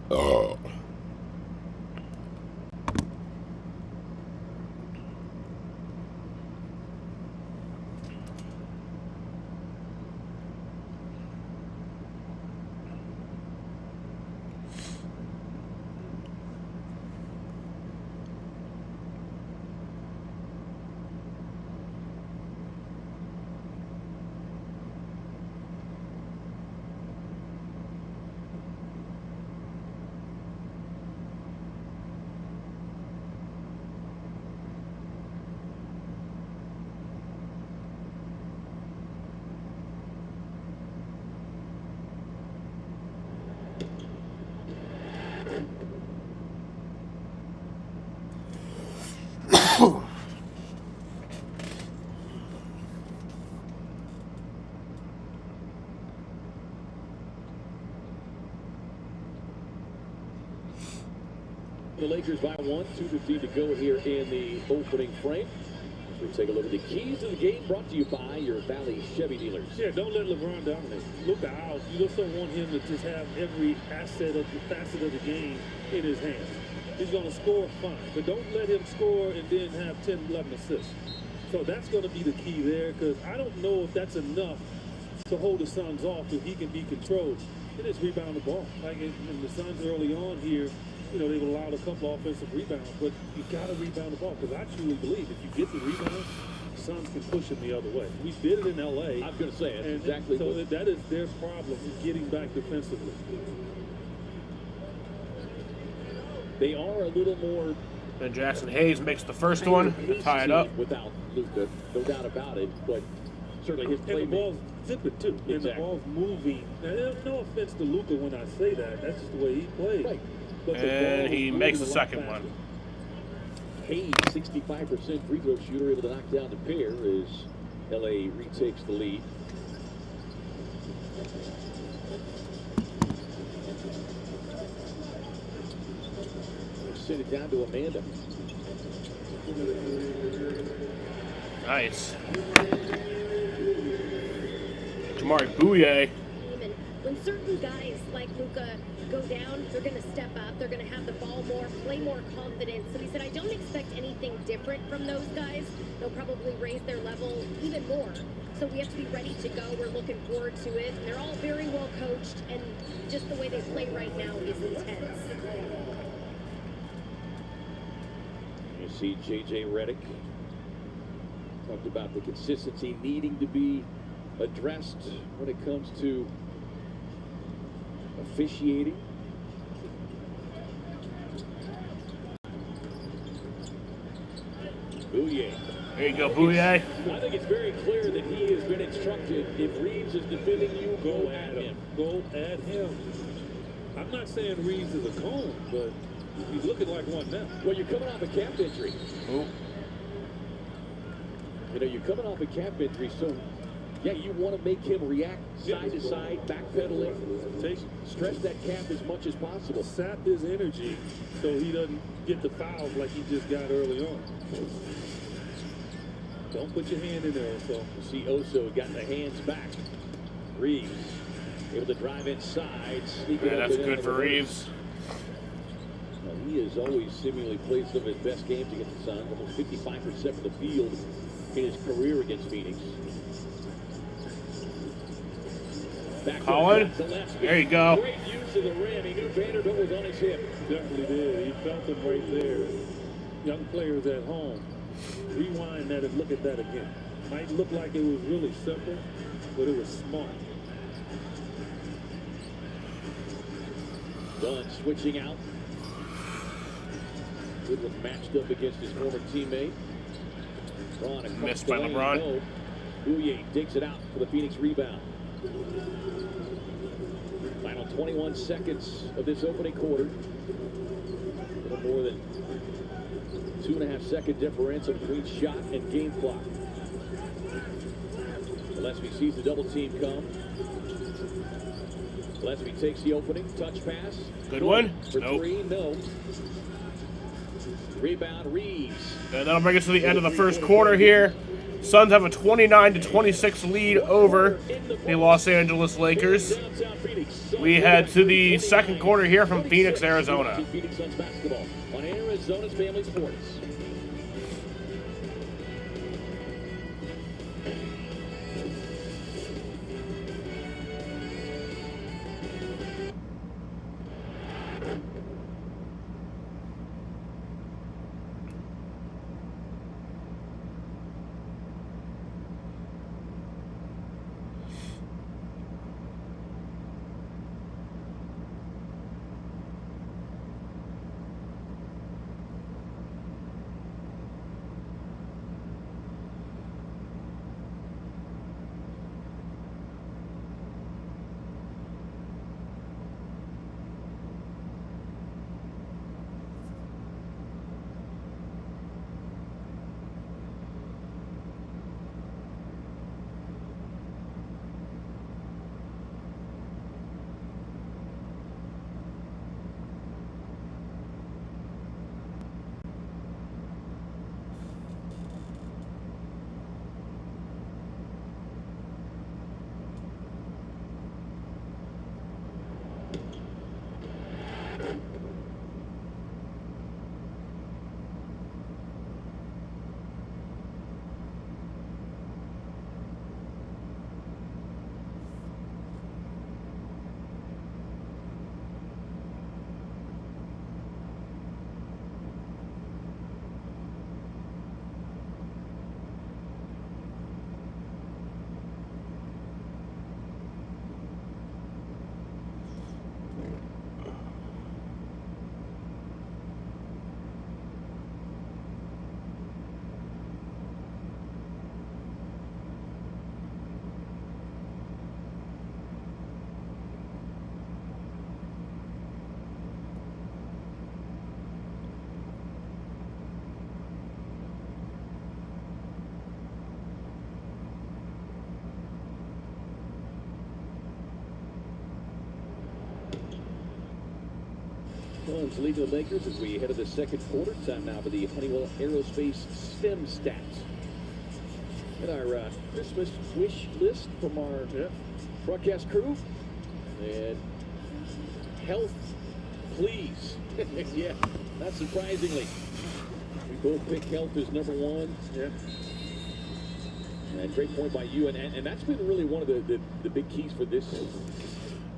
Speaker 2: Oh.
Speaker 10: The Lakers by one, 2:15 to go here in the opening frame. We'll take a look at the keys to the game brought to you by your Valley Chevy dealers.
Speaker 4: Yeah, don't let LeBron dominate. Look out. You just don't want him to just have every facet of the game in his hands. He's going to score fine, but don't let him score and then have 10, 11 assists. So that's going to be the key there because I don't know if that's enough to hold the Suns off if he can be controlled. It is rebound the ball. Like in the Suns early on here, you know, they've allowed a couple offensive rebounds, but you got to rebound the ball because I truly believe if you get the rebound, the Suns can push it the other way. We did it in L.A.
Speaker 10: I was going to say, that's
Speaker 4: and
Speaker 10: exactly
Speaker 4: so
Speaker 10: what...
Speaker 4: that is their problem, getting back defensively.
Speaker 10: They are a little more...
Speaker 2: And Jackson Hayes makes the first one to tie it up.
Speaker 10: Without Luka, no doubt about it, but certainly his play...
Speaker 4: And the ball's zipping too, and the
Speaker 10: Exactly.
Speaker 4: ball's moving. Now, no offense to Luka when I say that, that's just the way he plays.
Speaker 10: Right.
Speaker 4: But the
Speaker 2: And
Speaker 4: ball
Speaker 2: he
Speaker 4: is
Speaker 2: makes the
Speaker 4: moving a lot
Speaker 2: second
Speaker 4: faster.
Speaker 2: one.
Speaker 10: Hayes, 65% free throw shooter, able to knock down the pair as L.A. retakes the lead. send it down to Amanda.
Speaker 2: Nice. Jamari Bouye.
Speaker 11: When certain guys like Luka go down, they're going to step up. They're going to have the ball more, play more confident. So he said, I don't expect anything different from those guys. They'll probably raise their level even more. So we have to be ready to go. We're looking forward to it. And they're all very well coached, and just the way they play right now is intense.
Speaker 10: You see J.J. Redick talked about the consistency needing to be addressed when it comes to officiating. Bouye.
Speaker 2: There you go, Bouye.
Speaker 10: I think it's very clear that he has been instructed, if Reeves is defending you, go at him.
Speaker 4: Go at him. I'm not saying Reeves is a cone, but he's looking like one now.
Speaker 10: Well, you're coming off a calf injury.
Speaker 2: Oh.
Speaker 10: You know, you're coming off a calf injury, so yeah, you want to make him react side to side, backpedaling, stretch that calf as much as possible.
Speaker 4: Sap his energy so he doesn't get the fouls like he just got early on. Don't put your hand in there, so.
Speaker 10: See Oso got the hands back. Reeves able to drive inside.
Speaker 2: Yeah, that's good for Reeves.
Speaker 10: Well, he has always seemingly played some of his best games against the Suns, almost 55% of the field in his career against Phoenix.
Speaker 2: Colin, there you go.
Speaker 10: Great use of the rim. He knew Vanderbilt was on his hip.
Speaker 4: Definitely did. He felt him right there. Young players at home, rewind that and look at that again. Might look like it was really simple, but it was smart.
Speaker 10: Dunn switching out. Goodwin matched up against his former teammate.
Speaker 2: Missed by LeBron.
Speaker 10: Bouye digs it out for the Phoenix rebound. Final 21 seconds of this opening quarter. A little more than 2.5 second differential between shot and game clock. Gillespie sees the double team come. Gillespie takes the opening, touch pass.
Speaker 2: Good one.
Speaker 10: For
Speaker 2: Nope.
Speaker 10: three, no. Rebound, Reeves.
Speaker 2: And that'll bring us to the end of the first quarter here. Suns have a 29-26 lead over the Los Angeles Lakers. We head to the second quarter here from Phoenix, Arizona.
Speaker 10: Phoenix Suns basketball on Arizona's Family Sports. Suns lead the Lakers as we head to the second quarter. Time now for the Honeywell Aerospace STEM stats. And our Christmas wish list from our broadcast crew. And health, please. Yeah, not surprisingly. We both pick health as number one.
Speaker 4: Yeah.
Speaker 10: And great point by you. And that's been really one of the big keys for this.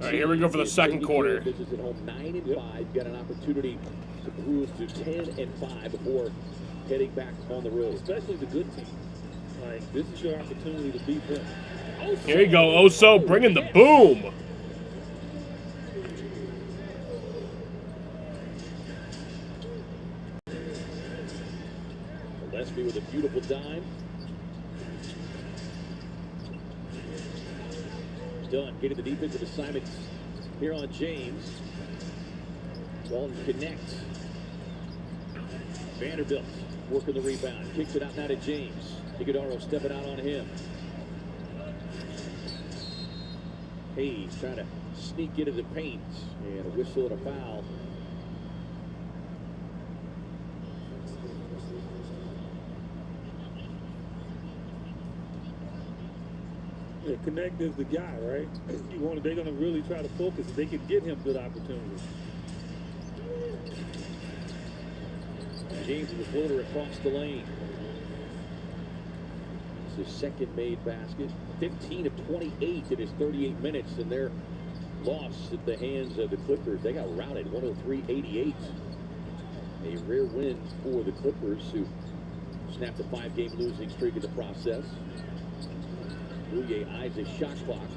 Speaker 2: All right, here we go for the second quarter.
Speaker 10: This is at home 9-5. You've got an opportunity to cruise to 10-5 before heading back on the road.
Speaker 4: Especially the good team. Like, this is your opportunity to beat them.
Speaker 2: Here you go, Oso bringing the boom.
Speaker 10: Gillespie with a beautiful dime. Dunn getting the defensive assignments here on James. Walton connects. Vanderbilt working the rebound. Kicks it out now to James. Iguodaro stepping out on him. Hayes trying to sneak into the paint. And a whistle and a foul.
Speaker 4: Yeah, Connect is the guy, right? They're going to really try to focus. They can get him good opportunities.
Speaker 10: James with the floater across the lane. It's his second made basket. 15 of 28 in his 38 minutes, and their loss at the hands of the Clippers. They got routed 103-88. A rare win for the Clippers, who snapped a 5-game losing streak in the process. Bouye eyes his shot clock.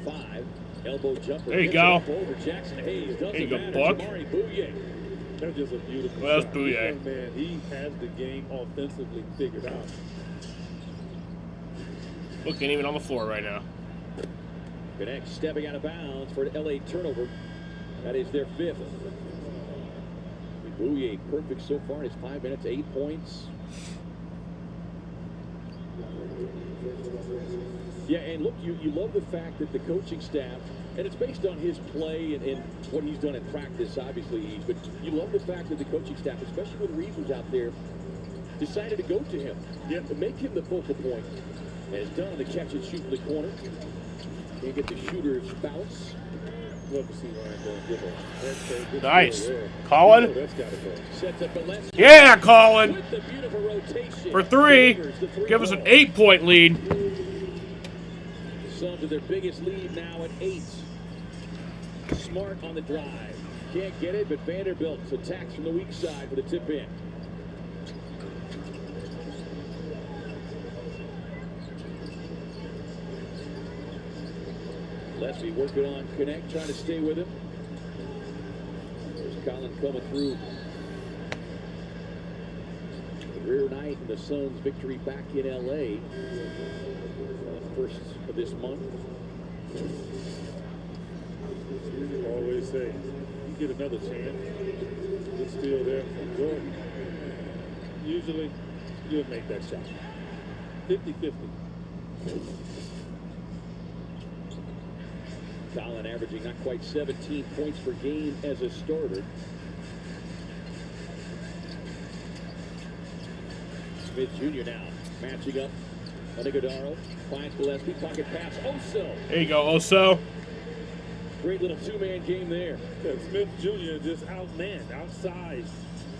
Speaker 10: 5. Elbow jumper.
Speaker 2: There you go.
Speaker 10: Over Jackson Hayes.
Speaker 2: There you
Speaker 10: Doesn't
Speaker 2: go,
Speaker 10: matter.
Speaker 2: Buck.
Speaker 10: Jamari Bouye.
Speaker 4: That's just a beautiful
Speaker 2: Well, that's
Speaker 4: shot.
Speaker 2: Bouye.
Speaker 4: This young man, he has the game offensively figured out.
Speaker 2: Looking even on the floor right now.
Speaker 10: Connect stepping out of bounds for an LA turnover. That is their 5th. Bouye perfect so far in his 5 minutes, 8 points. Yeah, and look, you love the fact that the coaching staff, and it's based on his play and what he's done in practice, obviously, but you love the fact that the coaching staff, especially when Reeves was out there, decided to go to him. Yeah, to make him the focal point. And it's done on the catch and shoot in the corner. Can't get the shooter's bounce.
Speaker 4: Love to see Ryan going good.
Speaker 2: Nice. Colin?
Speaker 4: That's got to go.
Speaker 10: Sets up Gillespie.
Speaker 2: Yeah, Colin.
Speaker 10: With the beautiful rotation.
Speaker 2: For 3. Give us an 8-point lead.
Speaker 10: Suns to their biggest lead now at 8. Smart on the drive. Can't get it, but Vanderbilt attacks from the weak side for the tip in. Gillespie working on Connect, trying to stay with him. There's Colin coming through. Career night in the Suns' victory back in L.A. First of this month.
Speaker 4: I always say, you get another chance. It's still there from Jordan. Usually, you'll make that shot. 50-50.
Speaker 10: Colin averaging not quite 17 points per game as a starter. Smith Jr. now matching up. Iguodaro finds Gillespie, pocket pass. Oso.
Speaker 2: There you go, Oso.
Speaker 10: Great little two-man game there.
Speaker 4: Yeah, Smith Jr. just outmanned, outsized.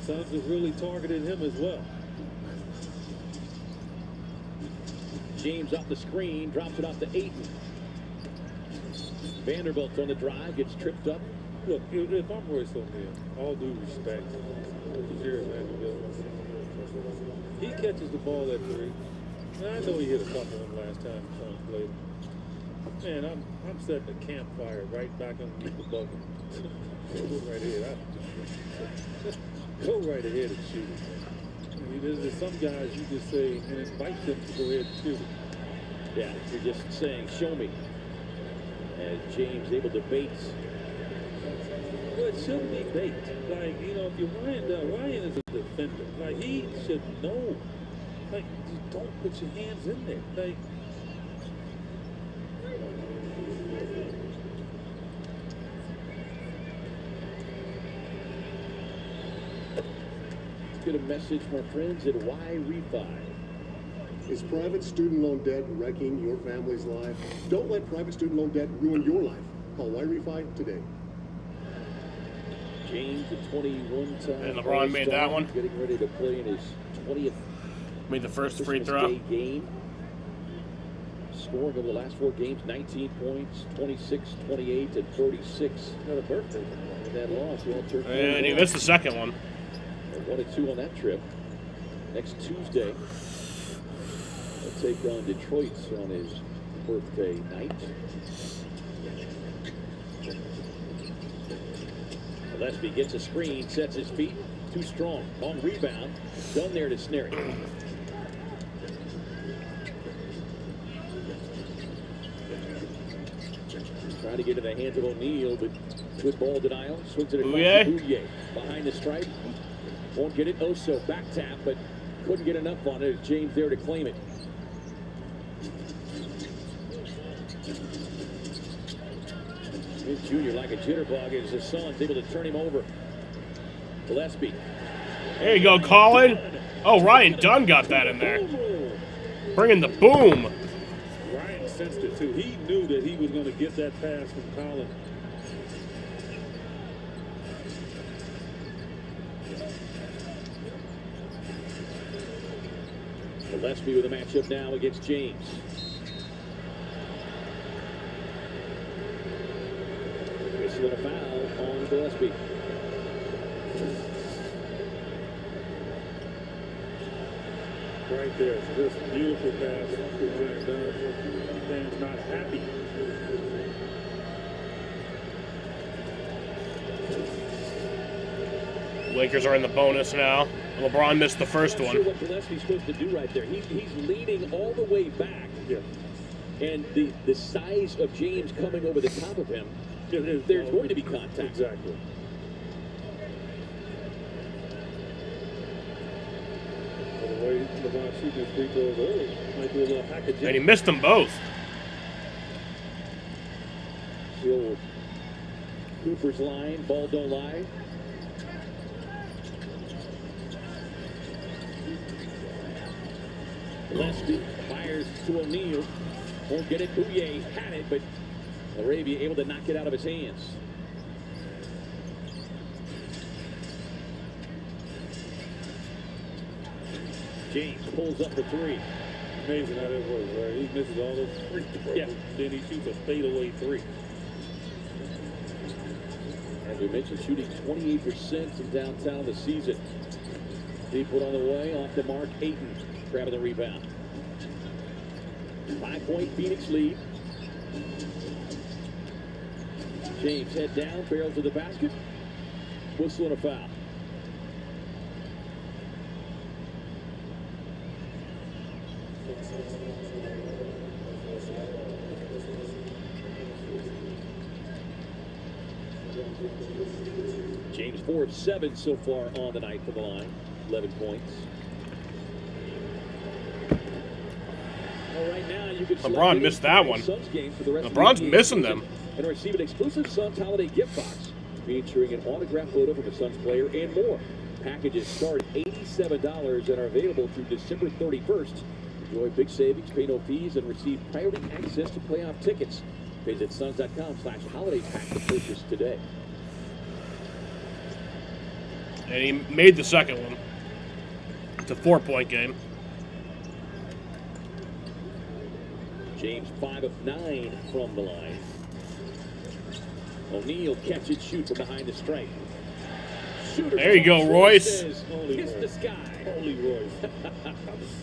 Speaker 4: Suns have really targeted him as well.
Speaker 10: James off the screen, drops it off to Ayton. Vanderbilt on the drive, gets tripped up.
Speaker 4: Look, if I'm Royce O'Neal, all due respect to Jared Vanderbilt, he catches the ball at 3. And I know he hit a couple of them last time Suns played. Man, I'm setting a campfire right back underneath the bucket. Go right ahead. Go right ahead and shoot it. I mean, there's some guys you just say and invite them to go ahead and shoot it.
Speaker 10: Yeah, you're just saying, show me. As James able to bait.
Speaker 4: Well, it shouldn't be bait. Like, you know, if you're Ryan is a defender. Like, he should know. Like, just don't put your hands in there. Like,
Speaker 10: get a message from our friends at Y Refi.
Speaker 15: Is private student loan debt wrecking your family's life? Don't let private student loan debt ruin your life. Call Y Refi today.
Speaker 10: James, the 21-time.
Speaker 2: And LeBron made that one.
Speaker 10: Getting ready to play in his 20th.
Speaker 2: Made the first free
Speaker 10: Christmas
Speaker 2: throw.
Speaker 10: Day game. Scoring over the last 4 games, 19 points, 26, 28, and 36.
Speaker 4: Not a birthday.
Speaker 10: And that loss, well, turned
Speaker 2: And he missed the second one.
Speaker 10: 1-2 on that trip. Next Tuesday, they'll take on Detroit on his birthday night. Gillespie gets a screen, sets his feet, too strong. Long rebound, done there to snare it. Trying to get in the hands of O'Neal, but good ball denial. Swings it across to Bouye. Behind the stripe. Won't get it. Oso back tap, but couldn't get enough on it. James there to claim it. Smith Jr. like a jitterbug as his son's able to turn him over. Gillespie.
Speaker 2: There you go, Colin. Oh, Ryan Dunn got that in there. Bringing the boom.
Speaker 4: Ryan sensed it too. He knew that he was going to get that pass from Colin.
Speaker 10: Gillespie with a matchup now against James. Whistle and a foul on Gillespie.
Speaker 4: Right there. Just beautiful pass to Ryan Dunn. Fans not happy.
Speaker 2: Lakers are in the bonus now. LeBron missed the first
Speaker 10: I'm not
Speaker 2: one.
Speaker 10: sure what Gillespie's supposed to do right there. He's leaning all the way back.
Speaker 4: Yeah.
Speaker 10: And the size of James coming over the top of him, there's going to be contact.
Speaker 4: Exactly. Well, the way LeBron shooting his free throws early might do a little hack of
Speaker 2: And he missed them both.
Speaker 10: Still Cooper's line, ball don't lie. Gillespie fires to O'Neal. Won't get it. Bouye had it, but Arabia able to knock it out of his hands. James pulls up the three.
Speaker 4: Amazing how that works, right? He misses all those free throws.
Speaker 10: Yeah.
Speaker 4: Then he shoots a fadeaway three.
Speaker 10: As we mentioned, shooting 28% from downtown this season. He put on the way, off the mark, Ayton grabbing the rebound. 5-point Phoenix lead. James head down, barrel to the basket. Whistle and a foul. James 4 of 7 so far on the night from the line. 11 points. Well, right now you can
Speaker 2: LeBron missed that one. LeBron's missing them.
Speaker 10: And receive an exclusive Suns holiday gift box featuring an autographed photo from a Suns player and more. Packages start $87 and are available through December 31st. Enjoy big savings, pay no fees, and receive priority access to playoff tickets. Visit suns.com/holiday pack to purchase today.
Speaker 2: And he made the second one. It's a 4-point game.
Speaker 10: James 5 of 9 from the line. O'Neal catch and shoot from behind the stripe. Shooter
Speaker 2: There you go, Royce.
Speaker 10: says, kiss the sky.
Speaker 4: Holy Royce. I'm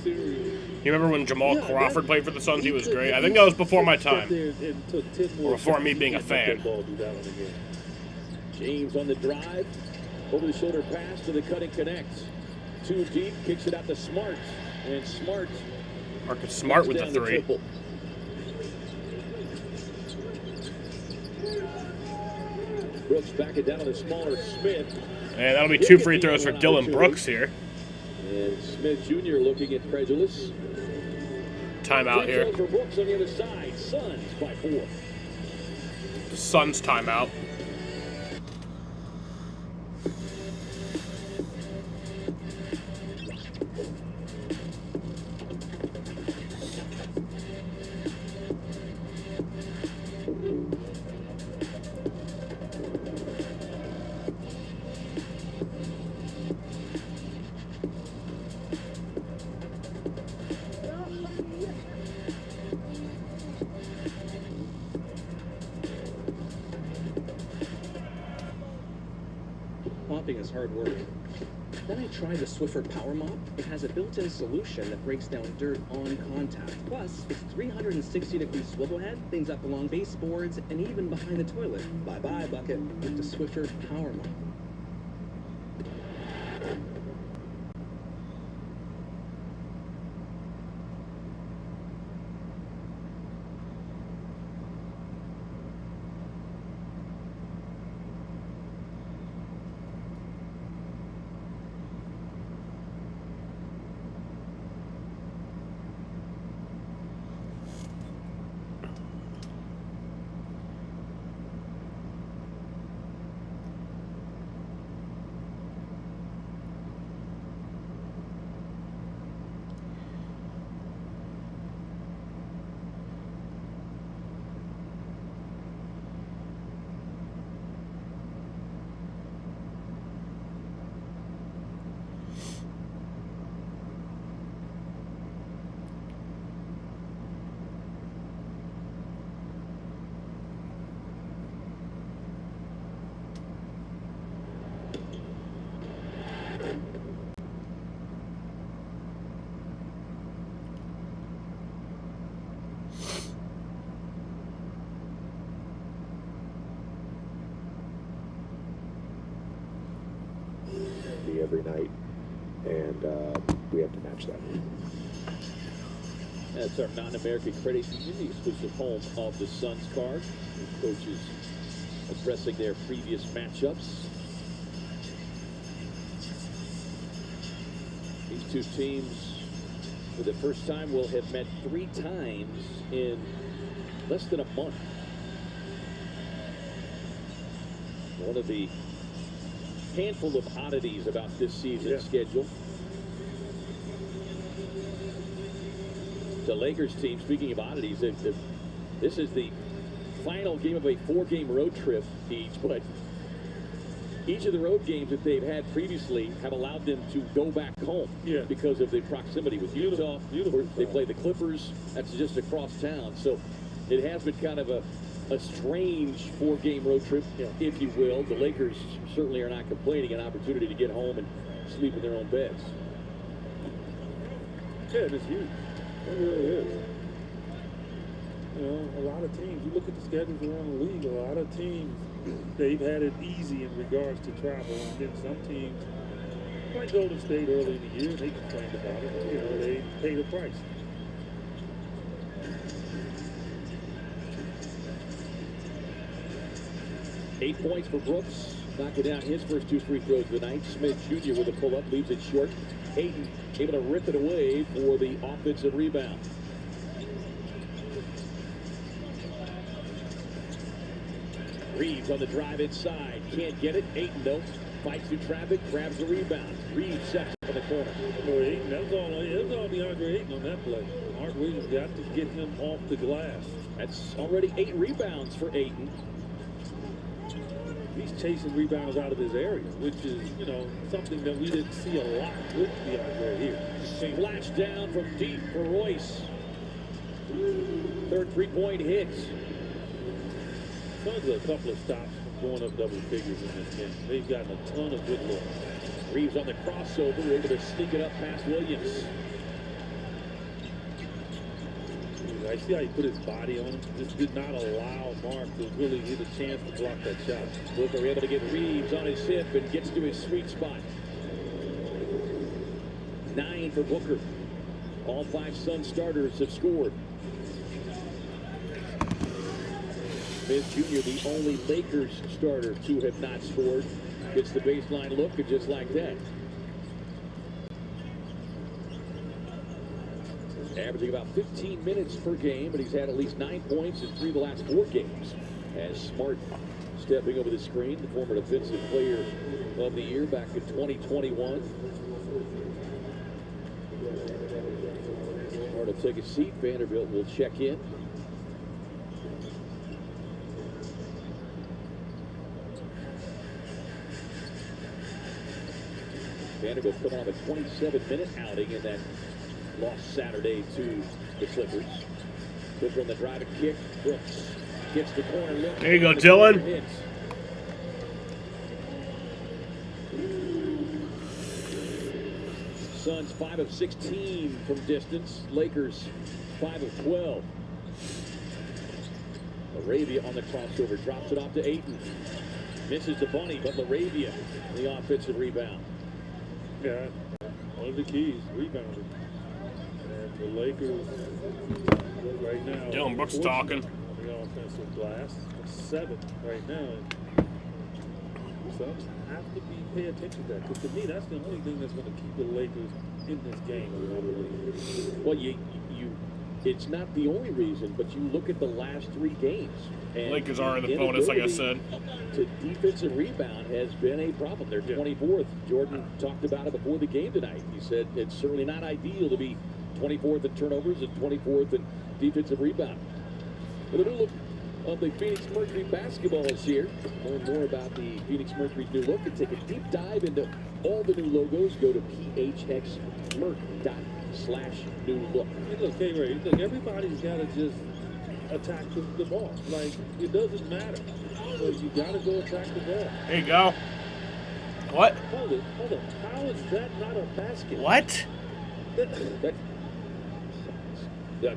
Speaker 4: serious.
Speaker 2: You remember when Jamal Crawford played for the Suns? He was great. I think that was before my time. Or before me being a fan.
Speaker 10: James on the drive. Over the shoulder pass to the cutting connects. Too deep, kicks it out to Smart. And Smart.
Speaker 2: Marcus Smart with the
Speaker 10: down
Speaker 2: three.
Speaker 10: triple. Brooks back it down to the smaller Smith.
Speaker 2: And that'll be 2 free throws for Dylan Brooks here.
Speaker 10: And Smith Jr. looking at credulous.
Speaker 2: Timeout here.
Speaker 10: For Brooks on the other side. Suns by 4.
Speaker 2: The Suns timeout.
Speaker 12: hard work. Then I tried the Swiffer Power Mop. It has a built-in solution that breaks down dirt on contact. Plus, its 360-degree swivel head cleans up along baseboards and even behind the toilet. Bye-bye, bucket, with the Swiffer Power Mop.
Speaker 5: Every night, and we have to match that.
Speaker 10: That's our non-American Credit Union, the exclusive home of the Suns card. The coaches addressing their previous matchups. These two teams, for the first time, will have met 3 times in less than a month. One of the handful of oddities about this season's schedule. The Lakers team, speaking of oddities, this is the final game of a 4-game road trip each, but each of the road games that they've had previously have allowed them to go back home because of the proximity with Utah. They play the Clippers. That's just across town. So it has been kind of a strange 4-game road trip, if you will. The Lakers certainly are not complaining, an opportunity to get home and sleep in their own beds.
Speaker 4: Yeah, it's huge. It really is. You know, a lot of teams, you look at the schedules around the league, a lot of teams, they've had it easy in regards to travel. And then some teams, like Golden State early in the year, they complained about it. You know, they pay the price.
Speaker 10: Eight points for Brooks, knocking down his first 2 free throws of the night. Smith Jr. with a pull-up, leaves it short. Ayton able to rip it away for the offensive rebound. Reeves on the drive inside, can't get it. Ayton though, fights through traffic, grabs the rebound. Reeves sets up in the corner.
Speaker 4: Boy, Ayton, that was all DeAndre Ayton on that play. Mark Williams got to get him off the glass.
Speaker 10: That's already 8 rebounds for Ayton.
Speaker 4: He's chasing rebounds out of his area, which is, you know, something that we didn't see a lot with DeAndre here.
Speaker 10: Splash down from deep for Royce. Third 3-point hit.
Speaker 4: Suns are a couple of stops from going up double figures in this game. They've gotten a ton of good looks.
Speaker 10: Reeves on the crossover, able to sneak it up past Williams.
Speaker 4: I see how he put his body on him. Just did not allow Mark to really get a chance to block that shot.
Speaker 10: Booker able to get Reeves on his hip and gets to his sweet spot. 9 for Booker. All 5 Sun starters have scored. Smith Jr., the only Lakers starter to have not scored. Gets the baseline look, and just like that. Averaging about 15 minutes per game, but he's had at least 9 points in 3 of the last 4 games. As Smart stepping over the screen, the former Defensive Player of the Year back in 2021. Smart will take a seat. Vanderbilt will check in. Vanderbilt coming on a 27-minute outing in that loss Saturday to the Clippers. Booker on the drive and kick. Brooks gets the corner look.
Speaker 2: There you go, Dylan.
Speaker 10: Suns 5 of 16 from distance. Lakers 5 of 12. Laravia on the crossover, drops it off to Ayton. Misses the bunny, but Laravia, the offensive rebound.
Speaker 4: Yeah, one of the keys, rebounding. And the Lakers, right now,
Speaker 2: Dylan Brooks talking.
Speaker 4: On the offensive glass, 7 right now. And Suns have to pay attention to that, because to me, that's the only thing that's going to keep the Lakers in this game, I believe.
Speaker 10: Well, it's not the only reason, but you look at the last 3 games. And
Speaker 2: Lakers are in the bonus, like I said.
Speaker 10: To defensive rebound has been a problem. They're 24th. Jordan talked about it before the game tonight. He said it's certainly not ideal to be 24th in turnovers and 24th in defensive rebound. But the new look of the Phoenix Mercury basketball is here. Learn more about the Phoenix Mercury's new look and take a deep dive into all the new logos. Go to phxmerc.com/new look.
Speaker 4: Look, K-Ray, look, everybody's got to just attack the ball. Like, it doesn't matter. So you got to go attack the ball.
Speaker 2: There you go. What?
Speaker 4: Hold it. How is that not a basket?
Speaker 2: What?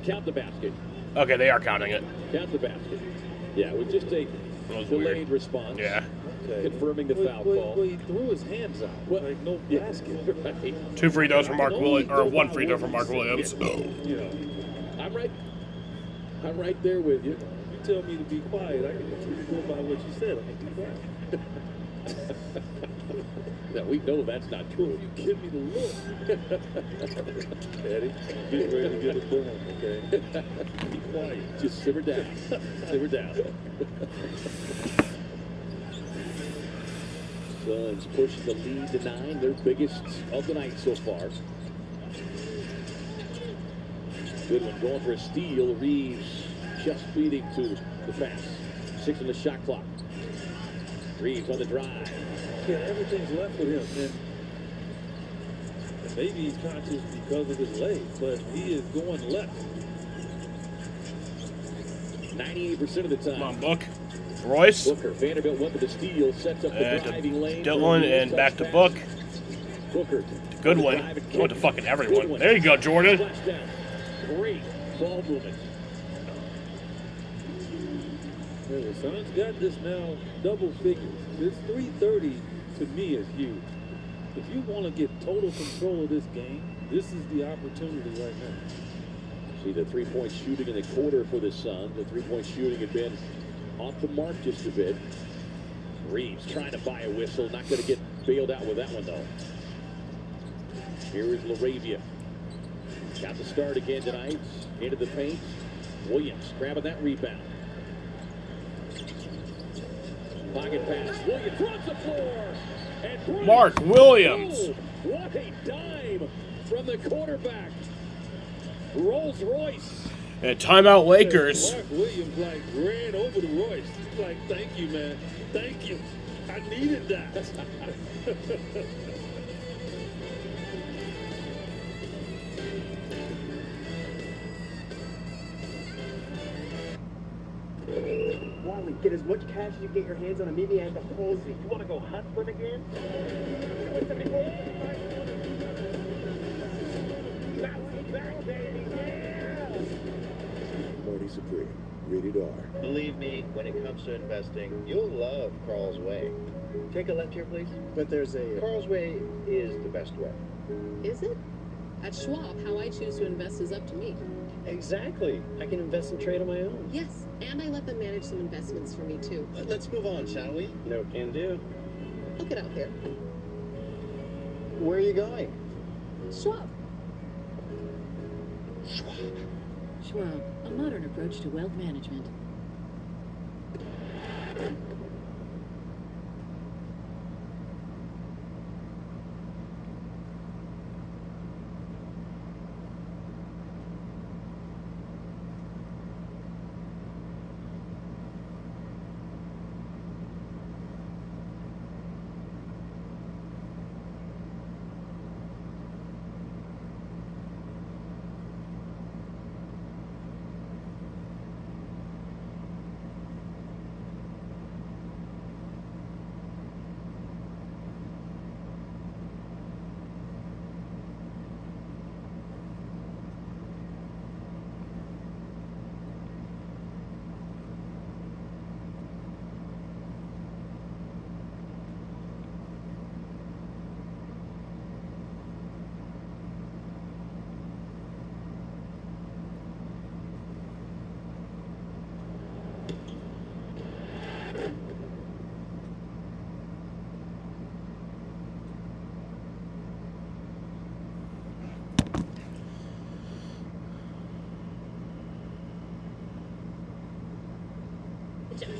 Speaker 10: Count the basket.
Speaker 2: Okay, they are counting it.
Speaker 10: Count the basket. Yeah, it was just a delayed response.
Speaker 2: Yeah.
Speaker 4: Okay.
Speaker 10: Confirming the foul call.
Speaker 4: Well, he threw his hands out. Like, no basket.
Speaker 10: Right.
Speaker 2: 2 free throws from Mark Williams, or 1 free throw from Mark Williams.
Speaker 4: You know,
Speaker 10: I'm right there with you.
Speaker 4: You tell me to be quiet, I can go by what you said. I can be quiet.
Speaker 10: Now, we know that's not true.
Speaker 4: You give me the look. Eddie, get ready to get it done, okay? Be quiet.
Speaker 10: Just simmer down. Simmer down. Suns pushing the lead to 9, their biggest of the night so far. Good one, going for a steal. Reeves just beating to the pass. 6 on the shot clock. Reeves on the drive.
Speaker 4: Yeah, everything's left with him. And maybe he's conscious because of his legs, but he is going left.
Speaker 10: 98% of the time.
Speaker 2: Come on, Book. Royce.
Speaker 10: Booker, Vanderbilt went for the steal, sets up the driving lane.
Speaker 2: Dylan and back to Book.
Speaker 10: Booker.
Speaker 2: Good one. Went to fucking everyone. There you go, Jordan.
Speaker 10: Great ball movement.
Speaker 4: Yeah, the Suns got this now double figures. This 330 to me is huge. If you want to get total control of this game, this is the opportunity right now.
Speaker 10: See the three-point shooting in the quarter for the Suns. The three-point shooting had been off the mark just a bit. Reeves trying to buy a whistle. Not going to get bailed out with that one, though. Here is Laravia. Got the start again tonight. Into the paint. Williams grabbing that rebound. Pocket pass. Williams runs the floor. And
Speaker 2: Mark Williams.
Speaker 10: Oh, what a dime from the quarterback. Rolls Royce.
Speaker 2: And timeout Lakers.
Speaker 4: Mark Williams like ran over to Royce. He's like, thank you, man. Thank you. I needed that.
Speaker 16: Wally, get as much cash as you get your hands on and meet me at the Halsey. You want to go hustling again?
Speaker 13: Morty Supreme, rated R.
Speaker 17: Believe me, when it comes to investing, you'll love Carl's Way. Take a left here, please.
Speaker 16: But there's a...
Speaker 17: Carl's Way is the best way.
Speaker 18: Is it? At Schwab, how I choose to invest is up to me.
Speaker 16: Exactly. I can invest and trade on my own.
Speaker 18: Yes, and I let them manage some investments for me, too.
Speaker 17: Let's move on, shall we?
Speaker 16: No can do.
Speaker 18: I'll get out there.
Speaker 16: Where are you going?
Speaker 18: Schwab.
Speaker 9: Schwab, a modern approach to wealth management.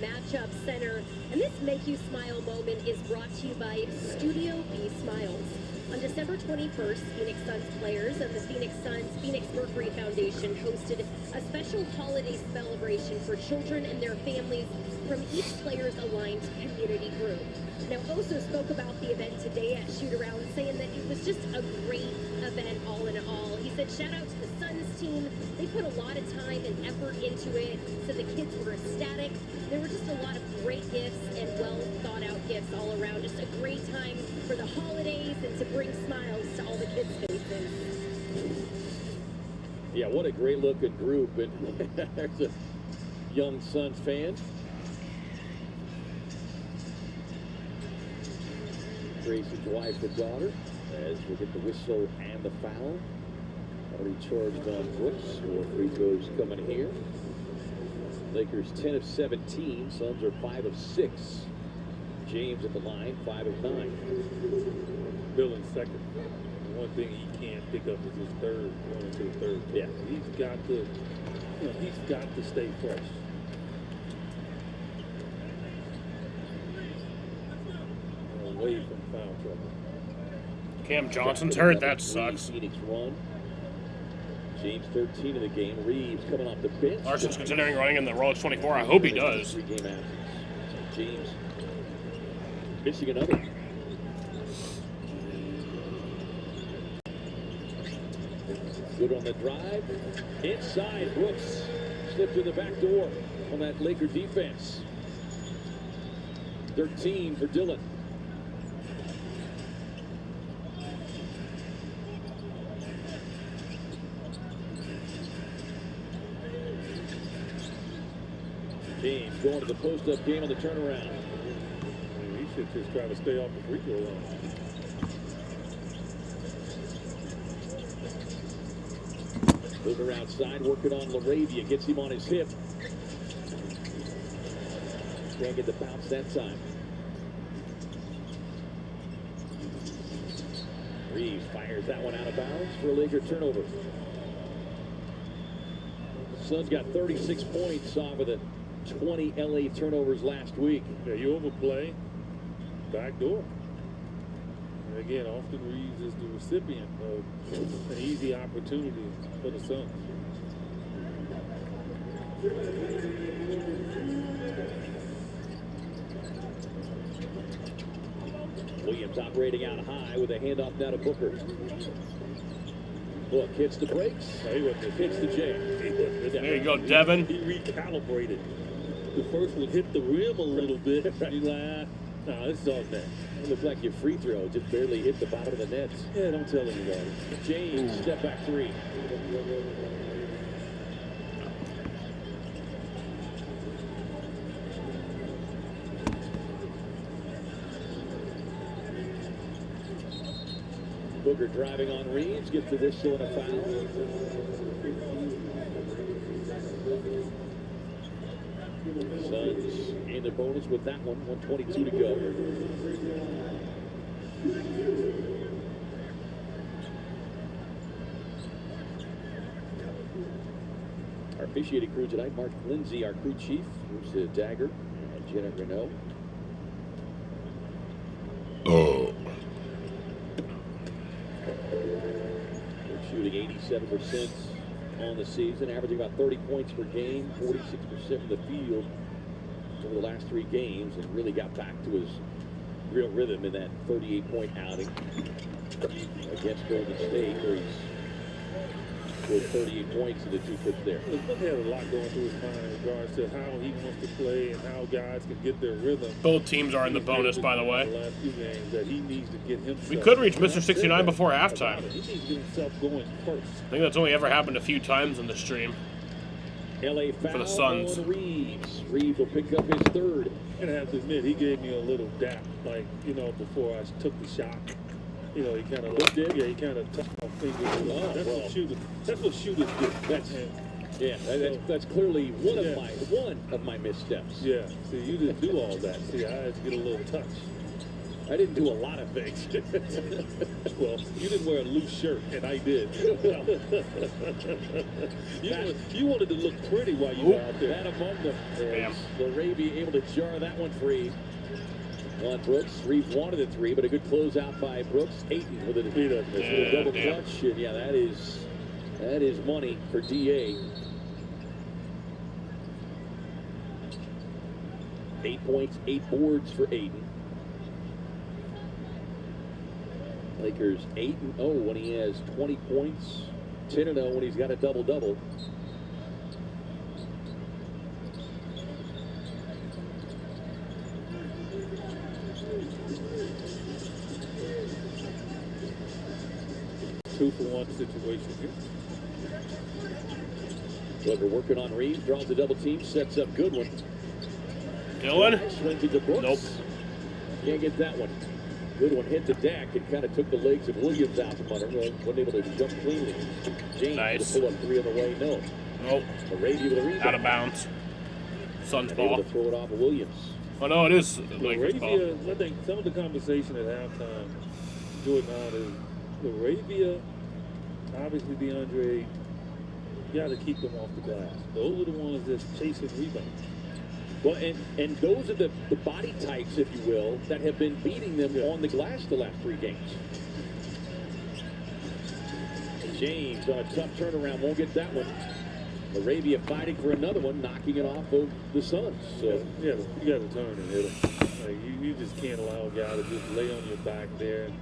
Speaker 9: Matchup Center. And this Make You Smile moment is brought to you by Studio B Smiles. On December 21st, Phoenix Suns players and the Phoenix Suns Phoenix Mercury Foundation hosted a special holiday celebration for children and their families from each player's aligned community group. Now, Oso spoke about the event today at Shoot-Around, saying that it was just a great event all in all. He said, shout out to the Suns team. They put a lot of time and effort into it, so the kids were ecstatic. There were just a lot of great gifts and well thought out gifts all around. Just a great time for the holidays and to bring smiles to all the kids' faces.
Speaker 10: Yeah, what a great looking group. And there's a young Suns fan. Grace's wife and daughter, as we get the whistle and the foul. Already charged on Brooks. 4 free throws coming here. Lakers 10 of 17. Suns are 5 of 6. James at the line, 5 of 9.
Speaker 4: Bill in second. One thing he can't pick up is his third, going into the third.
Speaker 10: Yeah.
Speaker 4: He's got to stay fresh. Away from foul trouble.
Speaker 2: Cam Johnson's hurt. That sucks.
Speaker 10: Phoenix run. James 13 of the game. Reeves coming off the bench.
Speaker 2: Larson's considering running in the Rolex 24. I hope he does.
Speaker 10: 3-game absence. James missing another. Good on the drive. Inside, Brooks slipped to the back door on that Laker defense. 13 for Dillon. James going to the post-up game on the turnaround.
Speaker 4: He should just try to stay off the free throw line.
Speaker 10: Luger outside, working on LaRavia. Gets him on his hip. Can't get the bounce that time. Reeves fires that one out of bounds for a Laker turnover. Suns got 36 points off of the 20 LA turnovers last week.
Speaker 4: Yeah, you overplay, back door. And again, often Reeves is the recipient of an easy opportunity for the Suns.
Speaker 10: Williams operating out high with a handoff now to Booker. Book hits the brakes. Hits the jam.
Speaker 2: There you go, Devin.
Speaker 4: He recalibrated. The first one hit the rim a little bit. He's like, nah, this is all net.
Speaker 10: It looked like your free throw just barely hit the bottom of the net.
Speaker 4: Yeah, don't tell anybody.
Speaker 10: James, step back 3. Booker driving on Reeves, gets the whistle and a foul. Suns in the bonus with that one, 1:22 to go. Our officiating crew tonight, Mark Lindsay, our crew chief, Bruce Dagger, and Jenna Renault.
Speaker 2: Oh.
Speaker 10: We're shooting 87% on the season, averaging about 30 points per game, 46% from the field over the last 3 games, and really got back to his real rhythm in that 38-point outing against Golden State, where he's scored 38 points in the 2 trips there.
Speaker 4: Look, had a lot going through his mind in regards to how he wants to play and how guys can get their rhythm.
Speaker 2: Both teams are in the bonus, by the way.
Speaker 4: The last 2 games that he needs to get himself.
Speaker 2: We could reach Mr. 69 before halftime.
Speaker 4: He needs to get himself going first.
Speaker 2: I think that's only ever happened a few times in the stream.
Speaker 10: LA foul
Speaker 2: for the Suns.
Speaker 10: On Reeves. Reeves will pick up his 3rd.
Speaker 4: And I have to admit, he gave me a little dap, like, before I took the shot. He kind of he kind of touched my finger. That's what shooters do.
Speaker 10: That's clearly one of my missteps.
Speaker 4: Yeah. See, you didn't do all that. See, I had to get a little touch.
Speaker 10: I didn't do a lot of things.
Speaker 4: Well, you didn't wear a loose shirt, and I did. you wanted to look pretty while you were out there.
Speaker 10: That among them.
Speaker 2: Bam.
Speaker 10: LaRavia able to jar that one free. On Brooks, Reeves wanted a three, but a good closeout by Brooks. Ayton with a double clutch. And yeah, that is money for DA. 8 points, 8 boards for Ayton. Lakers 8-0 when he has 20 points, 10-0 when he's got a double-double.
Speaker 4: Two-for-one situation here.
Speaker 10: Booker working on Reeves, draws the double team, sets up Goodwin.
Speaker 2: Dylan?
Speaker 10: Swings it to Brooks.
Speaker 2: Nope.
Speaker 10: Can't get that one. Goodwin hit the deck and kind of took the legs of Williams out from under him. Wasn't able to jump cleanly. James
Speaker 2: Nice.
Speaker 10: to pull up three on the way. No.
Speaker 2: Nope.
Speaker 10: Arabia with a rebound.
Speaker 2: Out of bounds. Suns
Speaker 10: Able
Speaker 2: ball.
Speaker 10: to throw it off of Williams.
Speaker 2: Oh no, it is Lakers ball.
Speaker 4: Arabia, I think some of the conversation at halftime going on is Arabia, obviously DeAndre, you got to keep them off the glass. Those are the ones that's chasing rebounds.
Speaker 10: Well, and those are the body types, if you will, that have been beating them on the glass the last 3 games. James on a tough turnaround, won't get that one. Arabia fighting for another one, knocking it off of the Suns. So
Speaker 4: yeah, you got to turn and hit him. Like, you just can't allow a guy to just lay on your back there. And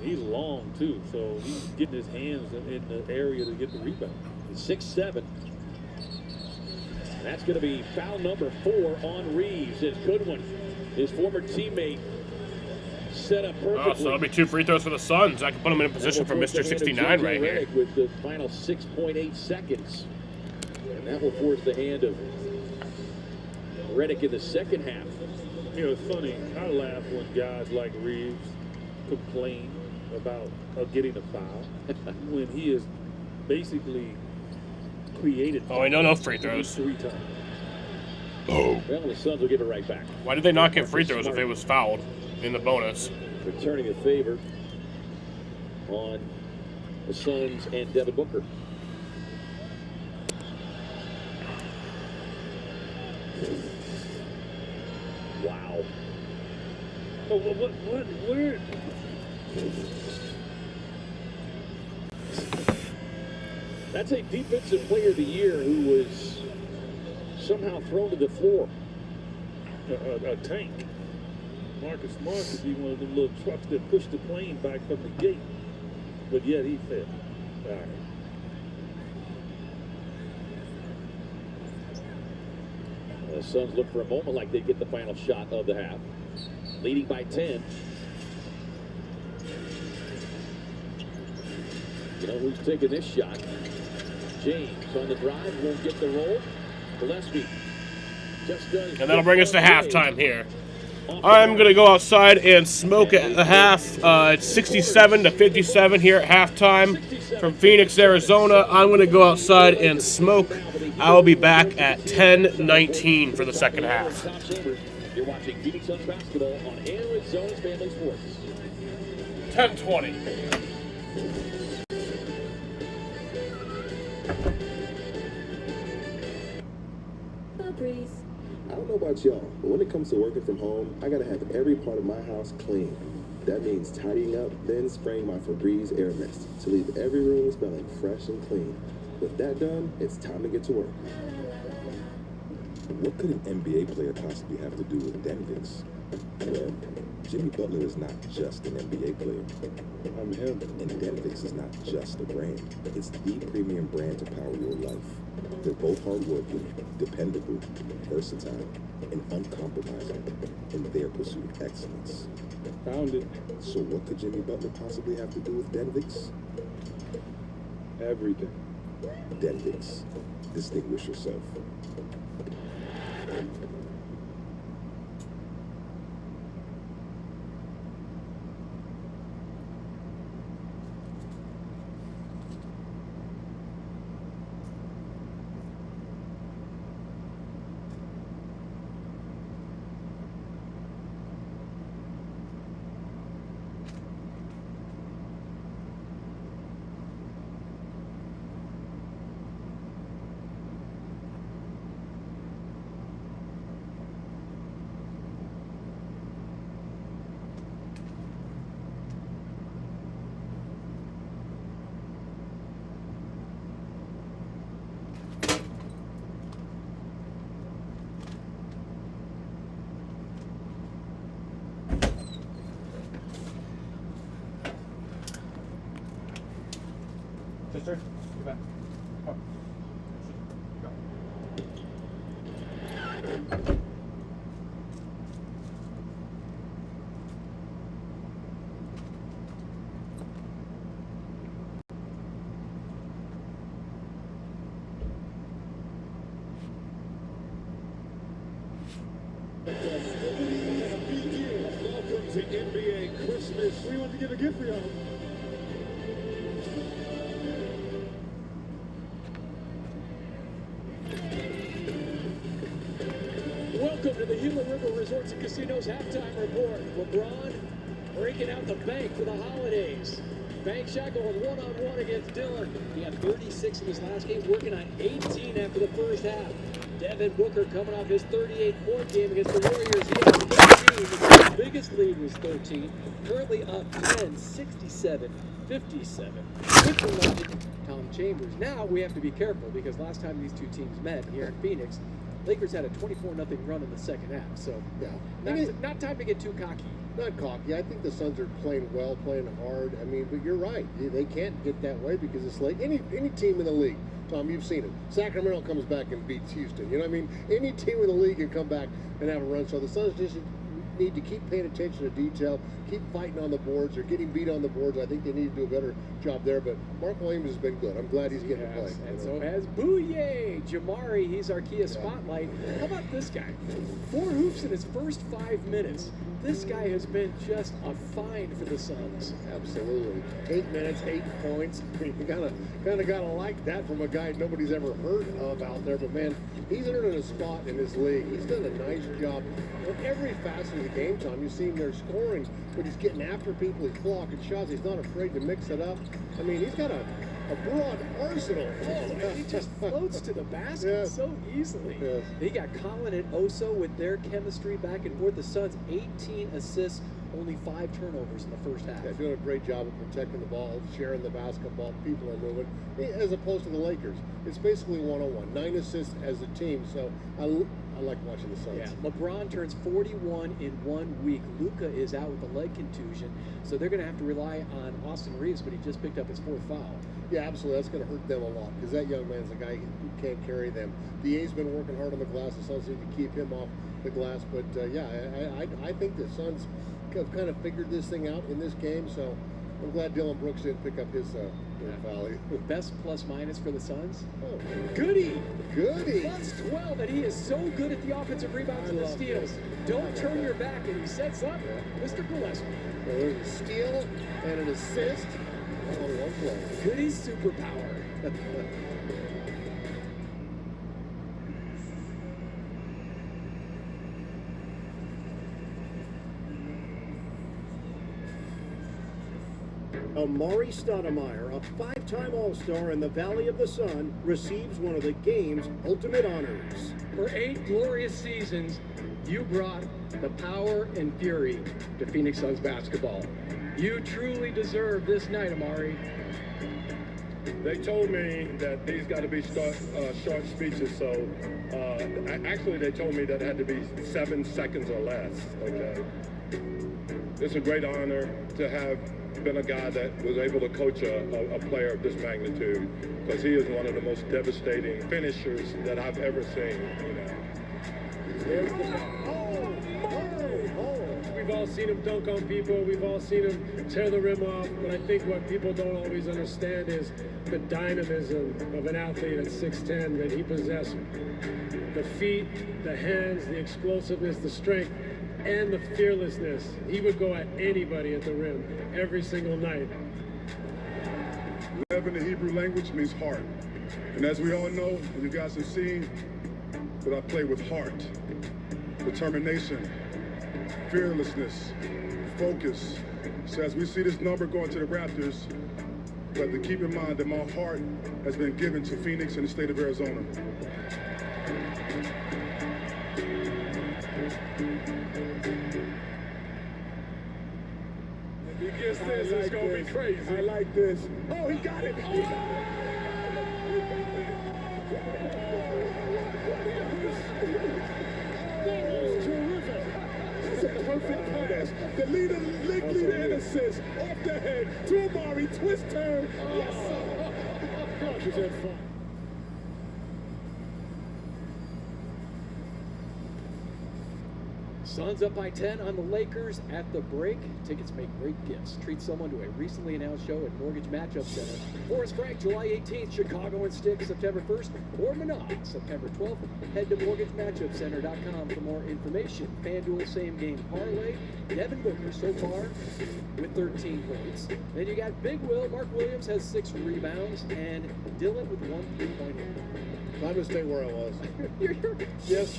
Speaker 4: he's long too, so he's getting his hands in the area to get the rebound.
Speaker 10: 6-7. That's going to be foul number 4 on Reeves. It's Goodwin, his former teammate, set up perfectly.
Speaker 2: Oh, so that'll be 2 free throws for the Suns. I can put them in a position for Mr. 69 right here.
Speaker 10: With the final 6.8 seconds. And that will force the hand of Redick in the second half.
Speaker 4: You know, it's funny. I laugh when guys like Reeves complain about getting a foul when he is basically created.
Speaker 2: Oh, wait, no free throws.
Speaker 4: 3 times.
Speaker 2: Oh.
Speaker 10: Well, the Suns will get it right back.
Speaker 2: Why did they not get free throws if it was fouled in the bonus?
Speaker 10: Returning a favor on the Suns and Devin Booker. Wow.
Speaker 4: Oh, where?
Speaker 10: That's a defensive player of the year who was somehow thrown to the floor.
Speaker 4: A tank. Marcus Smart could be one of them little trucks that push the plane back from the gate. But yet he fell. All right.
Speaker 10: The Suns look for a moment like they get the final shot of the half. Leading by 10. You know who's taking this shot? James on the drive, won't get the roll. Gillespie just does.
Speaker 2: And that'll bring us to halftime here. I'm going to go outside and smoke at the half. It's 67 to 57 here at halftime from Phoenix, Arizona. I'm going to go outside and smoke. I will be back at 10:19 for the second half.
Speaker 10: You're watching Phoenix Suns basketball on Arizona's Family Sports.
Speaker 2: 10:20.
Speaker 13: I don't know about y'all, but when it comes to working from home, I gotta have every part of my house clean. That means tidying up, then spraying my Febreze Air Mist to leave every room smelling fresh and clean. With that done, it's time to get to work. What could an NBA player possibly have to do with Denvix? Well, Jimmy Butler is not just an NBA player. I'm him. And Denvix is not just a brand. It's the premium brand to power your life. They're both hardworking, dependable, versatile, and uncompromising in their pursuit of excellence. Found it. So what could Jimmy Butler possibly have to do with Denvix? Everything. Denvix. Distinguish yourself.
Speaker 19: Sister, get back. Come.
Speaker 1: Welcome to NBA Christmas. We want to give a gift for y'all.
Speaker 3: Welcome to the Gila River Resorts and Casinos halftime report. LeBron breaking out the bank for the holidays. Bank shackled one-on-one against Dillon. He had 36 in his last game, working on 18 after the first half. Devin Booker coming off his 38-point game against the Warriors. He had 15. His biggest lead was 13. Currently up 10, 67, 57. With the legend, Tom Chambers. Now we have to be careful because last time these two teams met here in Phoenix, Lakers had a 24-0 run in the second half. So
Speaker 15: yeah,
Speaker 3: not time to get too cocky.
Speaker 15: Not cocky. I think the Suns are playing well, playing hard. I mean, but you're right. They can't get that way because it's like any team in the league. Tom, you've seen it. Sacramento comes back and beats Houston. You know what I mean? Any team in the league can come back and have a run. So the Suns just need to keep paying attention to detail, keep fighting on the boards. They're getting beat on the boards. I think they need to do a better job there. But Mark Williams has been good. I'm glad he's getting to play.
Speaker 3: And so has Bouye. Jamari, he's our Kia Spotlight. How about this guy? 4 hoops in his first 5 minutes. This guy has been just a find for the Suns.
Speaker 15: Absolutely. 8 minutes, 8 points. You kind of gotta like that from a guy nobody's ever heard of out there. But man, he's entered a spot in this league. He's done a nice job on every facet of the game, Tom. You see him there scoring, but he's getting after people. He's blocking shots. He's not afraid to mix it up. I mean, he's got a broad arsenal.
Speaker 3: Oh, and he just floats to the basket so easily.
Speaker 15: Yes.
Speaker 3: He got Colin and Oso with their chemistry back and forth. The Suns, 18 assists, only 5 turnovers in the first half.
Speaker 15: Yeah, doing a great job of protecting the ball, sharing the basketball. People are moving, as opposed to the Lakers. It's basically one-on-one. 9 assists as a team, so I like watching the Suns.
Speaker 3: Yeah, LeBron turns 41 in 1 week. Luka is out with a leg contusion, so they're going to have to rely on Austin Reeves, but he just picked up his 4th foul.
Speaker 15: Yeah, absolutely. That's going to hurt them a lot because that young man's a guy who can't carry them. DA's been working hard on the glass. The Suns need to keep him off the glass. But, I think the Suns have kind of figured this thing out in this game. So I'm glad Dylan Brooks didn't pick up his foul.
Speaker 3: Best plus minus for the Suns?
Speaker 15: Oh.
Speaker 3: Goody!
Speaker 15: Goody!
Speaker 3: Plus 12, and he is so good at the offensive rebounds and the steals. Don't turn your back, and he sets up Mr. Gillespie.
Speaker 15: So there's a steal and an assist. Oh, one play.
Speaker 3: Goody's superpower.
Speaker 20: Amari Stoudemire, a 5-time All-Star in the Valley of the Sun, receives one of the game's ultimate honors.
Speaker 21: For 8 glorious seasons, you brought the power and fury to Phoenix Suns basketball. You truly deserve this night, Amari.
Speaker 22: They told me that these got to be short speeches, so actually they told me that it had to be 7 seconds or less, okay? It's a great honor to have been a guy that was able to coach a player of this magnitude, because he is one of the most devastating finishers that I've ever seen, you know.
Speaker 21: We've all seen him dunk on people. We've all seen him tear the rim off. But I think what people don't always understand is the dynamism of an athlete at 6'10" that he possessed. The feet, the hands, the explosiveness, the strength, and the fearlessness. He would go at anybody at the rim every single night.
Speaker 22: Lev in the Hebrew language means heart. And as we all know, and you guys have seen, that I play with heart, determination, fearlessness, focus. So as we see this number going to the Raptors, we have to keep in mind that my heart has been given to Phoenix and the state of Arizona.
Speaker 1: If he gets this, it's going to be crazy.
Speaker 22: I like this. Oh, he got it. He got it. That's a perfect pass. The league leader in assists. Off the head to Amari. Twist turn. Yes, sir.
Speaker 1: Dodgers at 5.
Speaker 3: Suns up by 10 on the Lakers at the break. Tickets make great gifts. Treat someone to a recently announced show at Mortgage Matchup Center. Forest Frank, July 18th. Chicago and Styx, September 1st. Or Menard, September 12th. Head to MortgageMatchupCenter.com for more information. FanDuel same game parlay. Devin Booker so far with 13 points. Then you got Big Will. Mark Williams has 6 rebounds. And Dylan with 1 3-pointer.
Speaker 15: I'm gonna stay where I was. Yes,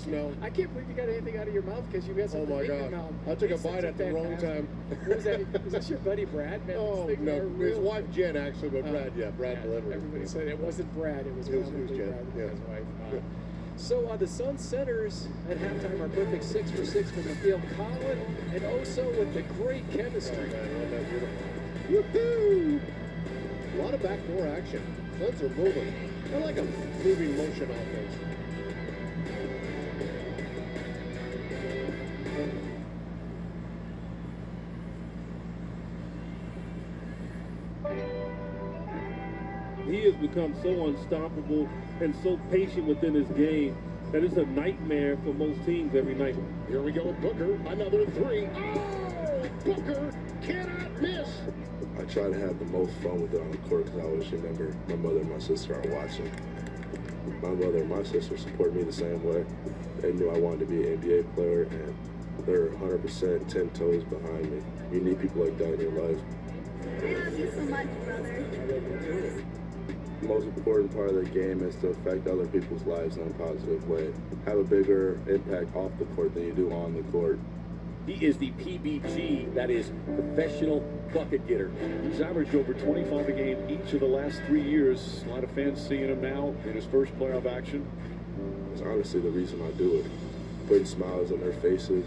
Speaker 15: no.
Speaker 3: I can't believe you got anything out of your mouth because you got something in your mouth.
Speaker 15: I took a bite at the wrong time.
Speaker 3: Who was that? Was that your buddy Brad? Man,
Speaker 15: Oh, no. His wife Jen, actually, but Brad, Brad delivered.
Speaker 3: Everybody said it wasn't Brad. It was
Speaker 15: Jen,
Speaker 3: Brad's wife. So the Sun centers at halftime are perfect 6 for 6 from the field. Colin and Oso with the great chemistry.
Speaker 15: Woohoo! A lot of backdoor action. Suns are moving. I like a moving motion offense.
Speaker 4: He has become so unstoppable and so patient within his game that it's a nightmare for most teams every night.
Speaker 1: Here we go with Booker. Another 3. Oh! Booker cannot miss.
Speaker 13: I try to have the most fun with it on the court because I always remember my mother and my sister are watching. My mother and my sister support me the same way. They knew I wanted to be an NBA player, and they're 100% 10 toes behind me. You need people like that in your life.
Speaker 11: I love you so much, brother.
Speaker 13: The most important part of the game is to affect other people's lives in a positive way. Have a bigger impact off the court than you do on the court.
Speaker 10: He is the PBG, that is professional bucket getter.
Speaker 5: He's averaged over 25 a game each of the last 3 years. A lot of fans seeing him now in his first playoff action.
Speaker 13: It's honestly the reason I do it. Putting smiles on their faces.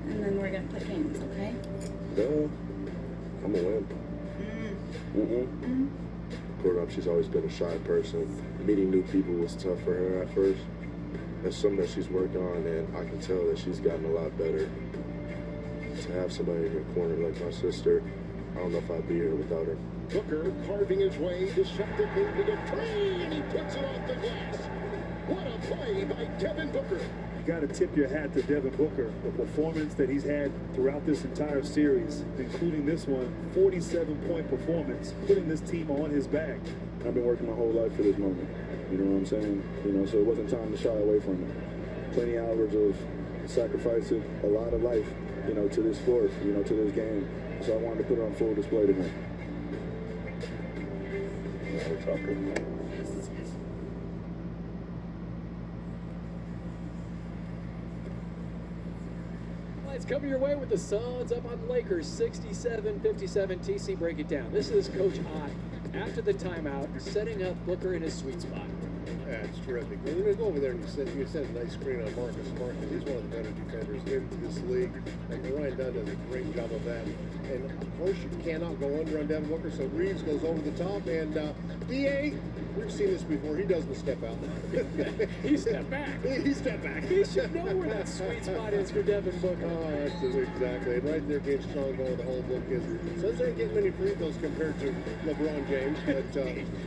Speaker 6: And then we're gonna play games, okay?
Speaker 13: No, I'm a win. Growing up, she's always been a shy person. Meeting new people was tough for her at first. That's something that she's working on, and I can tell that she's gotten a lot better. To have somebody in your corner like my sister, I don't know if I'd be here without her.
Speaker 1: Booker carving his way deceptively to the 3, and he puts it off the glass. What a play by Devin Booker.
Speaker 4: You got to tip your hat to Devin Booker. The performance that he's had throughout this entire series, including this one, 47-point performance, putting this team on his back.
Speaker 5: I've been working my whole life for this moment. You know what I'm saying? You know, so it wasn't time to shy away from it. Plenty of hours of sacrificing a lot of life, you know, to this sport, you know, to this game. So I wanted to put it on full display tonight.
Speaker 3: It's coming your way with the Suns up on the Lakers, 67-57. TC, break it down. This is Coach Ott after the timeout, setting up Booker in his sweet spot.
Speaker 15: Yeah, it's terrific. When you go over there and you set a nice screen on Marcus Smart, because he's one of the better defenders in this league. And Ryan Dunn does a great job of that. And of course, you cannot go under on Devin Booker, so Reeves goes over the top. And DA, we've seen this before. He doesn't step out.
Speaker 3: He stepped back.
Speaker 15: He stepped back.
Speaker 3: He should know where that sweet spot is for Devin Booker.
Speaker 15: Oh, that's exactly. And right there, game strong goal. The whole book is. Suns aren't getting many free throws compared to LeBron James, but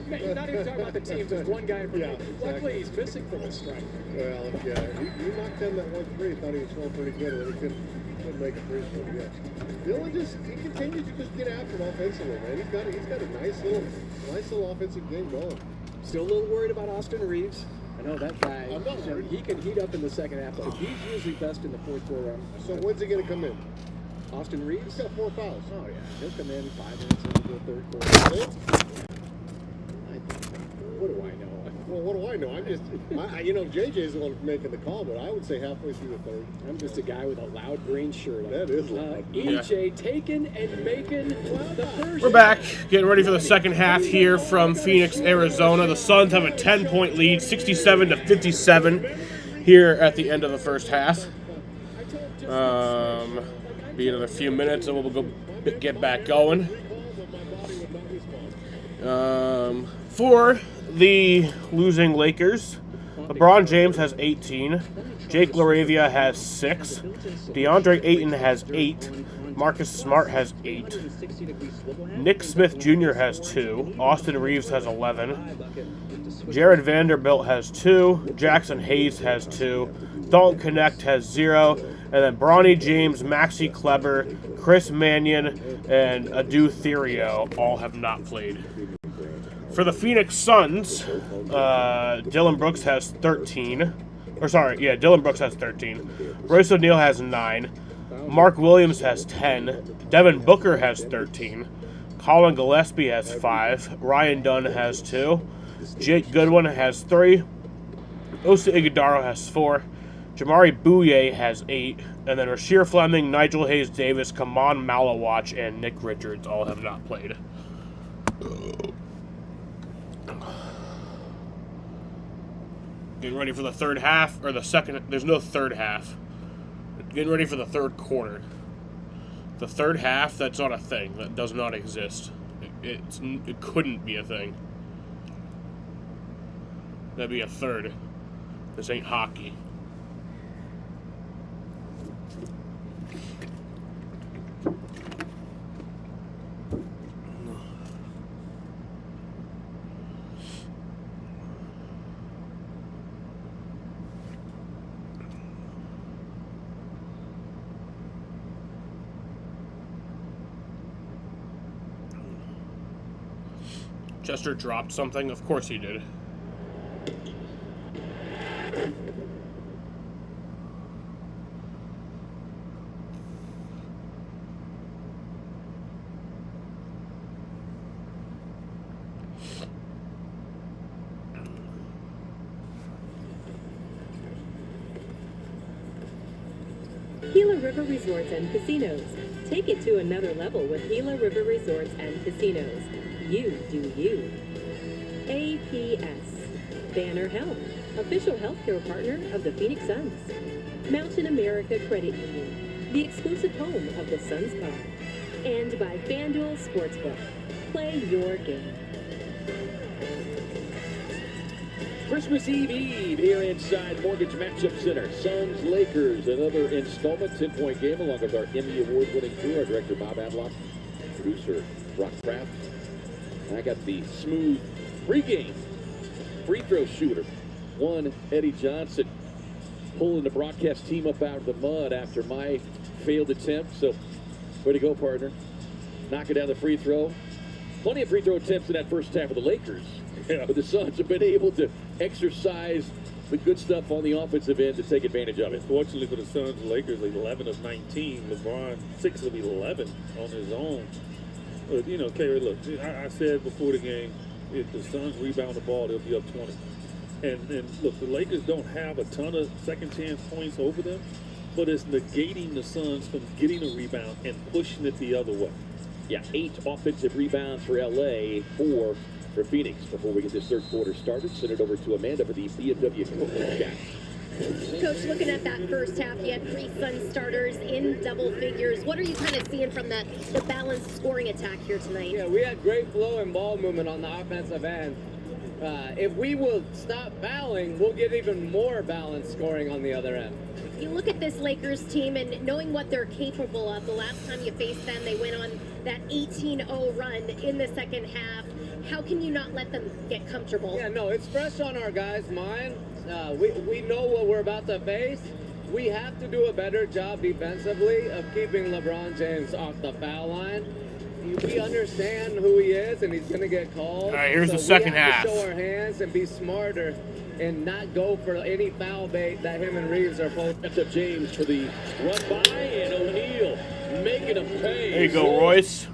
Speaker 3: Man, not even talking about the team, just one guy for
Speaker 15: yeah.
Speaker 3: Luckily, he's missing from the strike.
Speaker 15: Well, yeah, he knocked down that 1-3. Thought he was going pretty good, and he couldn't make a free throw yet. Dylan he continues to just get after him offensively, man. He's got a nice little offensive game going.
Speaker 3: Still a little worried about Austin Reeves. I know that guy.
Speaker 15: I'm not worried.
Speaker 3: He can heat up in the second half, but he's usually best in the fourth quarter.
Speaker 15: So when's he going to come in?
Speaker 3: Austin Reeves?
Speaker 15: He's got 4 fouls.
Speaker 3: Oh yeah, he'll come in 5 minutes into the third quarter. What do I know?
Speaker 15: Well, what do I know? I'm just, JJ's the one making the call, but I would say halfway through the third.
Speaker 3: I'm just a guy with a loud green shirt on.
Speaker 15: That is loud.
Speaker 3: EJ taking and making the first.
Speaker 2: We're back, getting ready for the second half here from Phoenix, Arizona. The Suns have a 10-point lead, 67-57 here at the end of the first half. Be another few minutes and we'll go get back going. For the losing Lakers, LeBron James has 18, Jake LaRavia has 6, DeAndre Ayton has 8, Marcus Smart has 8. Nick Smith Jr. has 2. Austin Reeves has 11. Jared Vanderbilt has 2. Jackson Hayes has 2. Dalton Connect has 0. And then Bronny James, Maxi Kleber, Chris Mannion, and Adu Therio all have not played. For the Phoenix Suns, Dylan Brooks has 13. Dylan Brooks has 13. Royce O'Neal has 9. Mark Williams has 10. Devin Booker has 13. Colin Gillespie has 5. Ryan Dunn has 2. Jake Goodwin has 3. Osa Iguodaro has 4. Jamari Bouye has 8. And then Rasheer Fleming, Nigel Hayes Davis, Kaman Malawach, and Nick Richards all have not played. Getting ready for the third half, or the second. There's no third half. Getting ready for the third quarter. The third half, that's not a thing. That does not exist. It couldn't be a thing. That'd be a third. This ain't hockey. Chester dropped something? Of course he did.
Speaker 9: Gila River Resorts and Casinos. Take it to another level with Gila River Resorts and Casinos. You do you. APS. Banner Health, official healthcare partner of the Phoenix Suns. Mountain America Credit Union, the exclusive home of the Suns Car. And by FanDuel Sportsbook. Play your game.
Speaker 10: Christmas Eve here inside Mortgage Matchup Center. Suns, Lakers, another installment, 10-point game, along with our Emmy Award-winning crew, our director Bob Adlock, producer Brock Kraft. And I got the smooth pregame free throw shooter. One, Eddie Johnson, pulling the broadcast team up out of the mud after my failed attempt. So, way to go, partner. Knocking down the free throw. Plenty of free throw attempts in that first half of the Lakers. Yeah. But the Suns have been able to exercise the good stuff on the offensive end to take advantage of it.
Speaker 4: Fortunately for the Suns, the Lakers 11 of 19. LeBron 6 of 11 on his own. You know, Kerry, look, I said before the game, if the Suns rebound the ball, they'll be up 20. And look, the Lakers don't have a ton of second chance points over them, but it's negating the Suns from getting a rebound and pushing it the other way.
Speaker 10: Yeah, 8 offensive rebounds for LA, 4 for Phoenix. Before we get this third quarter started, send it over to Amanda for the BMW Coach Chat.
Speaker 11: Coach, looking at that first half, you had 3 Sun starters in double figures. What are you kind of seeing from the balanced scoring attack here tonight?
Speaker 7: Yeah, we had great flow and ball movement on the offensive end. If we will stop fouling, we'll get even more balanced scoring on the other end.
Speaker 11: You look at this Lakers team and knowing what they're capable of. The last time you faced them, they went on that 18-0 run in the second half. How can you not let them get comfortable?
Speaker 7: Yeah, no, it's fresh on our guys' mind. We know what we're about to face. We have to do a better job defensively of keeping LeBron James off the foul line. We understand who he is, and he's going to get called.
Speaker 2: All right, here's the second half.
Speaker 7: We have to show our hands and be smarter and not go for any foul bait that him and Reeves are pulling.
Speaker 10: That's up James for the run by, and O'Neal making him pay.
Speaker 2: There you go, Royce.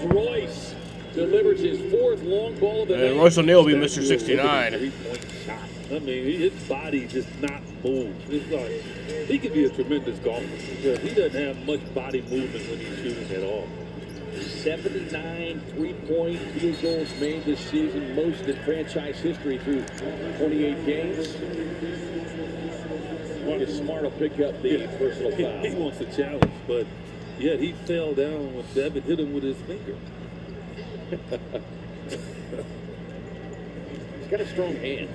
Speaker 10: Royce delivers his 4th long ball of the night.
Speaker 2: And Royce O'Neal will be Mr. 69.
Speaker 4: 3-point shot. I mean, his body does not move. It's like, he could be a tremendous golfer. Because he doesn't have much body movement when he's shooting at all.
Speaker 10: 79 3-point field goals made this season, most in franchise history through 28 games. Marcus Smart will pick up the personal foul.
Speaker 4: He wants a challenge, but yet he fell down when Devin hit him with his finger.
Speaker 10: He's got a strong hand.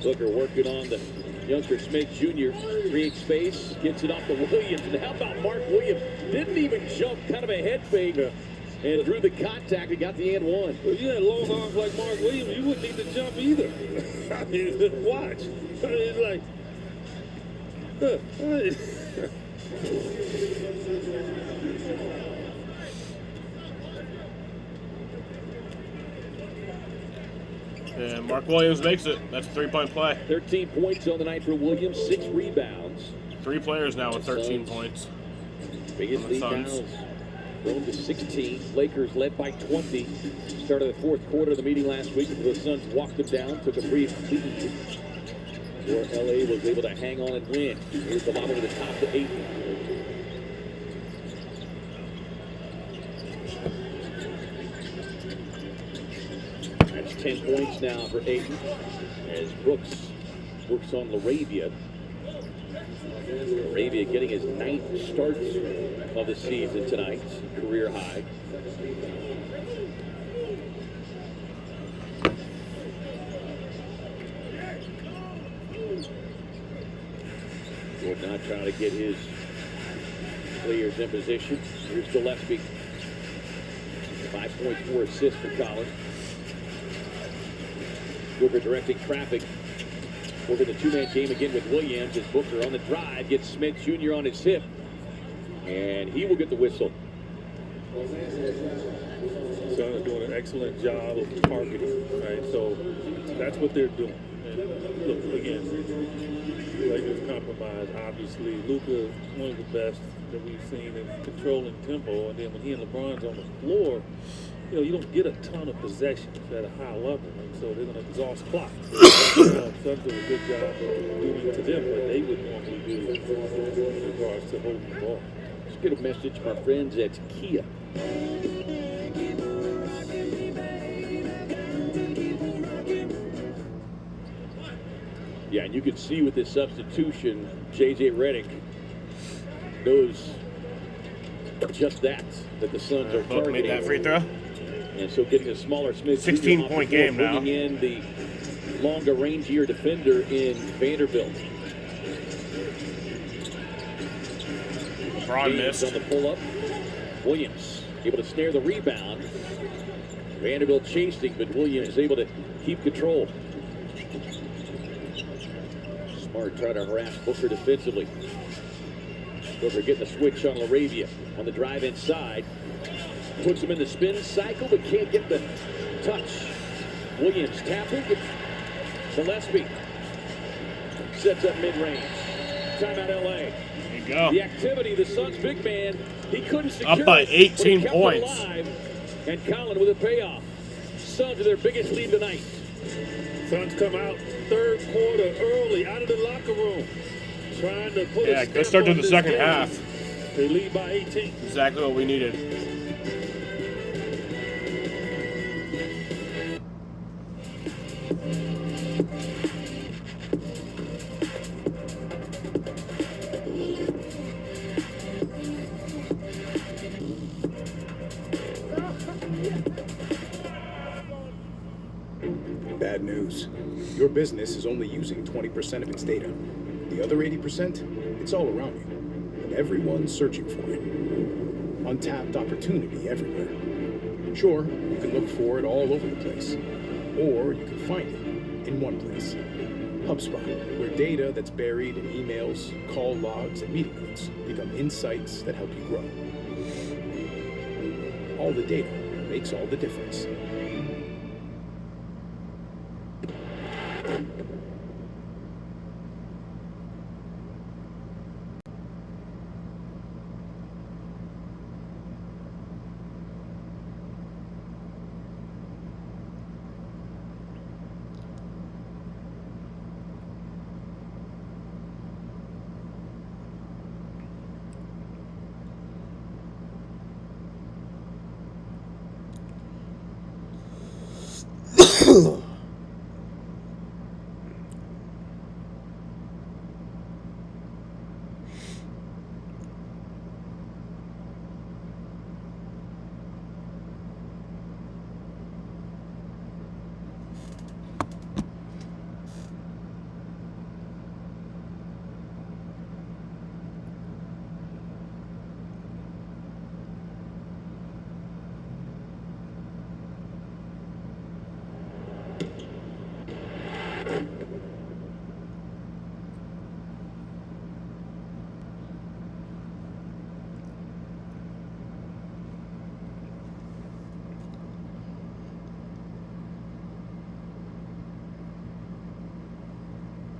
Speaker 10: Booker working on the youngster Smith Jr. Creates space, gets it off to Williams. And how about Mark Williams? Didn't even jump, kind of a head fake. And drew the contact and got the and one.
Speaker 4: If you had long arms like Mark Williams, you wouldn't need to jump either. I mean, watch. It's like,
Speaker 2: And Mark Williams makes it. That's a 3-point play.
Speaker 10: 13 points on the night for Williams, 6 rebounds.
Speaker 2: 3 players now with 13 points.
Speaker 10: Biggest lead now is grown to 16. Lakers led by 20. Started the fourth quarter of the meeting last week. The Suns walked them down, took a brief lead. Where LA was able to hang on and win. Here's the bottom of the top to 8. That's 10 points now for Ayton as Brooks works on LaRavia. LaRavia getting his 9th start of the season tonight, career high. Jordan not trying to get his players in position. Here's Gillespie. 5.4 assists for Collins. Booker directing traffic over the 2-man game again with Williams as Booker on the drive gets Smith Jr. on his hip. And he will get the whistle.
Speaker 4: Suns are doing an excellent job of targeting, right? So that's what they're doing. And look, again, Lakers compromise. Obviously, Luka, one of the best that we've seen in controlling tempo. And then when he and LeBron's on the floor, you don't get a ton of possessions at a high level, and so they're going to exhaust clock. Suns do a good job of doing to them what they would normally do in regards to holding the ball.
Speaker 10: Let's get a message from our friends at Kia. Yeah, and you can see with this substitution, J.J. Redick knows just that the Suns are targeting.
Speaker 2: Made that free throw.
Speaker 10: And so getting a smaller Smith
Speaker 2: 16-point game now.
Speaker 10: Bringing in the longer, rangier defender in Vanderbilt.
Speaker 2: LeBron missed.
Speaker 10: On the pull-up. Williams able to snare the rebound. Vanderbilt chasing, but Williams is able to keep control. Smart trying to harass Booker defensively. Booker getting the switch on LaRavia on the drive inside. Puts him in the spin cycle, but can't get the touch. Williams tapping. Gillespie sets up mid-range. Timeout LA.
Speaker 2: There you go.
Speaker 10: The activity, the Suns' big man, he couldn't secure
Speaker 2: up by 18
Speaker 10: it,
Speaker 2: points.
Speaker 10: And Collin with a payoff. Suns are their biggest lead tonight.
Speaker 4: Suns come out third quarter early out of the locker room, trying to put a
Speaker 2: go start to the second
Speaker 4: game.
Speaker 2: half.
Speaker 4: They lead by 18.
Speaker 2: Exactly what we needed.
Speaker 13: Bad news. Your business is only using 20% of its data. The other 80%, it's all around you, and everyone's searching for it. Untapped opportunity everywhere. Sure, you can look for it all over the place, or you can find it in one place. HubSpot, where data that's buried in emails, call logs, and meeting notes become insights that help you grow. All the data makes all the difference.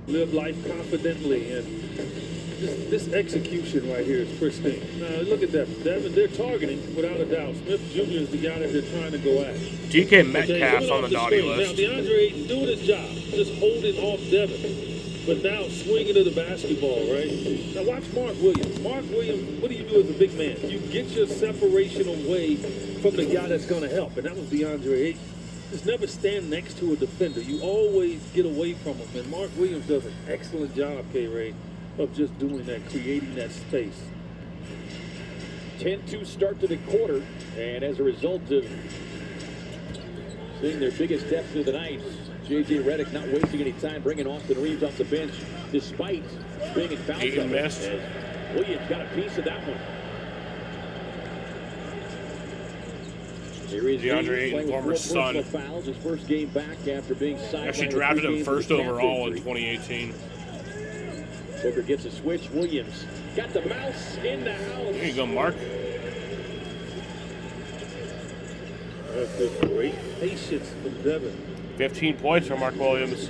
Speaker 4: live life confidently, and this execution right here is pristine. Now look at that, Devin. They're targeting without a doubt. Smith Jr. is the guy that they're trying to go at.
Speaker 2: DK Metcalf's on the naughty list.
Speaker 4: Now DeAndre Ayton doing his job, just holding off Devin, but now swinging to the basketball, right? Now watch Mark Williams. Mark Williams, what do you do as a big man? You get your separation away from the guy that's going to help, and that was DeAndre Ayton. Just never stand next to a defender. You always get away from him, and Mark Williams does an excellent job, K-Ray, of just doing that, creating that space.
Speaker 10: 10-2 start to the quarter, and as a result of seeing their biggest deficit of the night, J.J. Redick not wasting any time, bringing Austin Reeves off the bench, despite being in foul trouble.
Speaker 2: Missed.
Speaker 10: Williams got a piece of that one. Here is
Speaker 2: DeAndre
Speaker 10: Reeves
Speaker 2: Ayton,
Speaker 10: playing
Speaker 2: former
Speaker 10: with 4 personal
Speaker 2: Sun.
Speaker 10: fouls, his first game back after being sidelined.
Speaker 2: Actually
Speaker 10: with
Speaker 2: drafted
Speaker 10: 3
Speaker 2: him
Speaker 10: games
Speaker 2: first
Speaker 10: with calf
Speaker 2: overall in
Speaker 10: injury.
Speaker 2: 2018.
Speaker 10: Booker gets a switch. Williams got the mouse in the house.
Speaker 2: There you go, Mark.
Speaker 4: That's just great patience from Devin.
Speaker 2: 15 points for Mark Williams.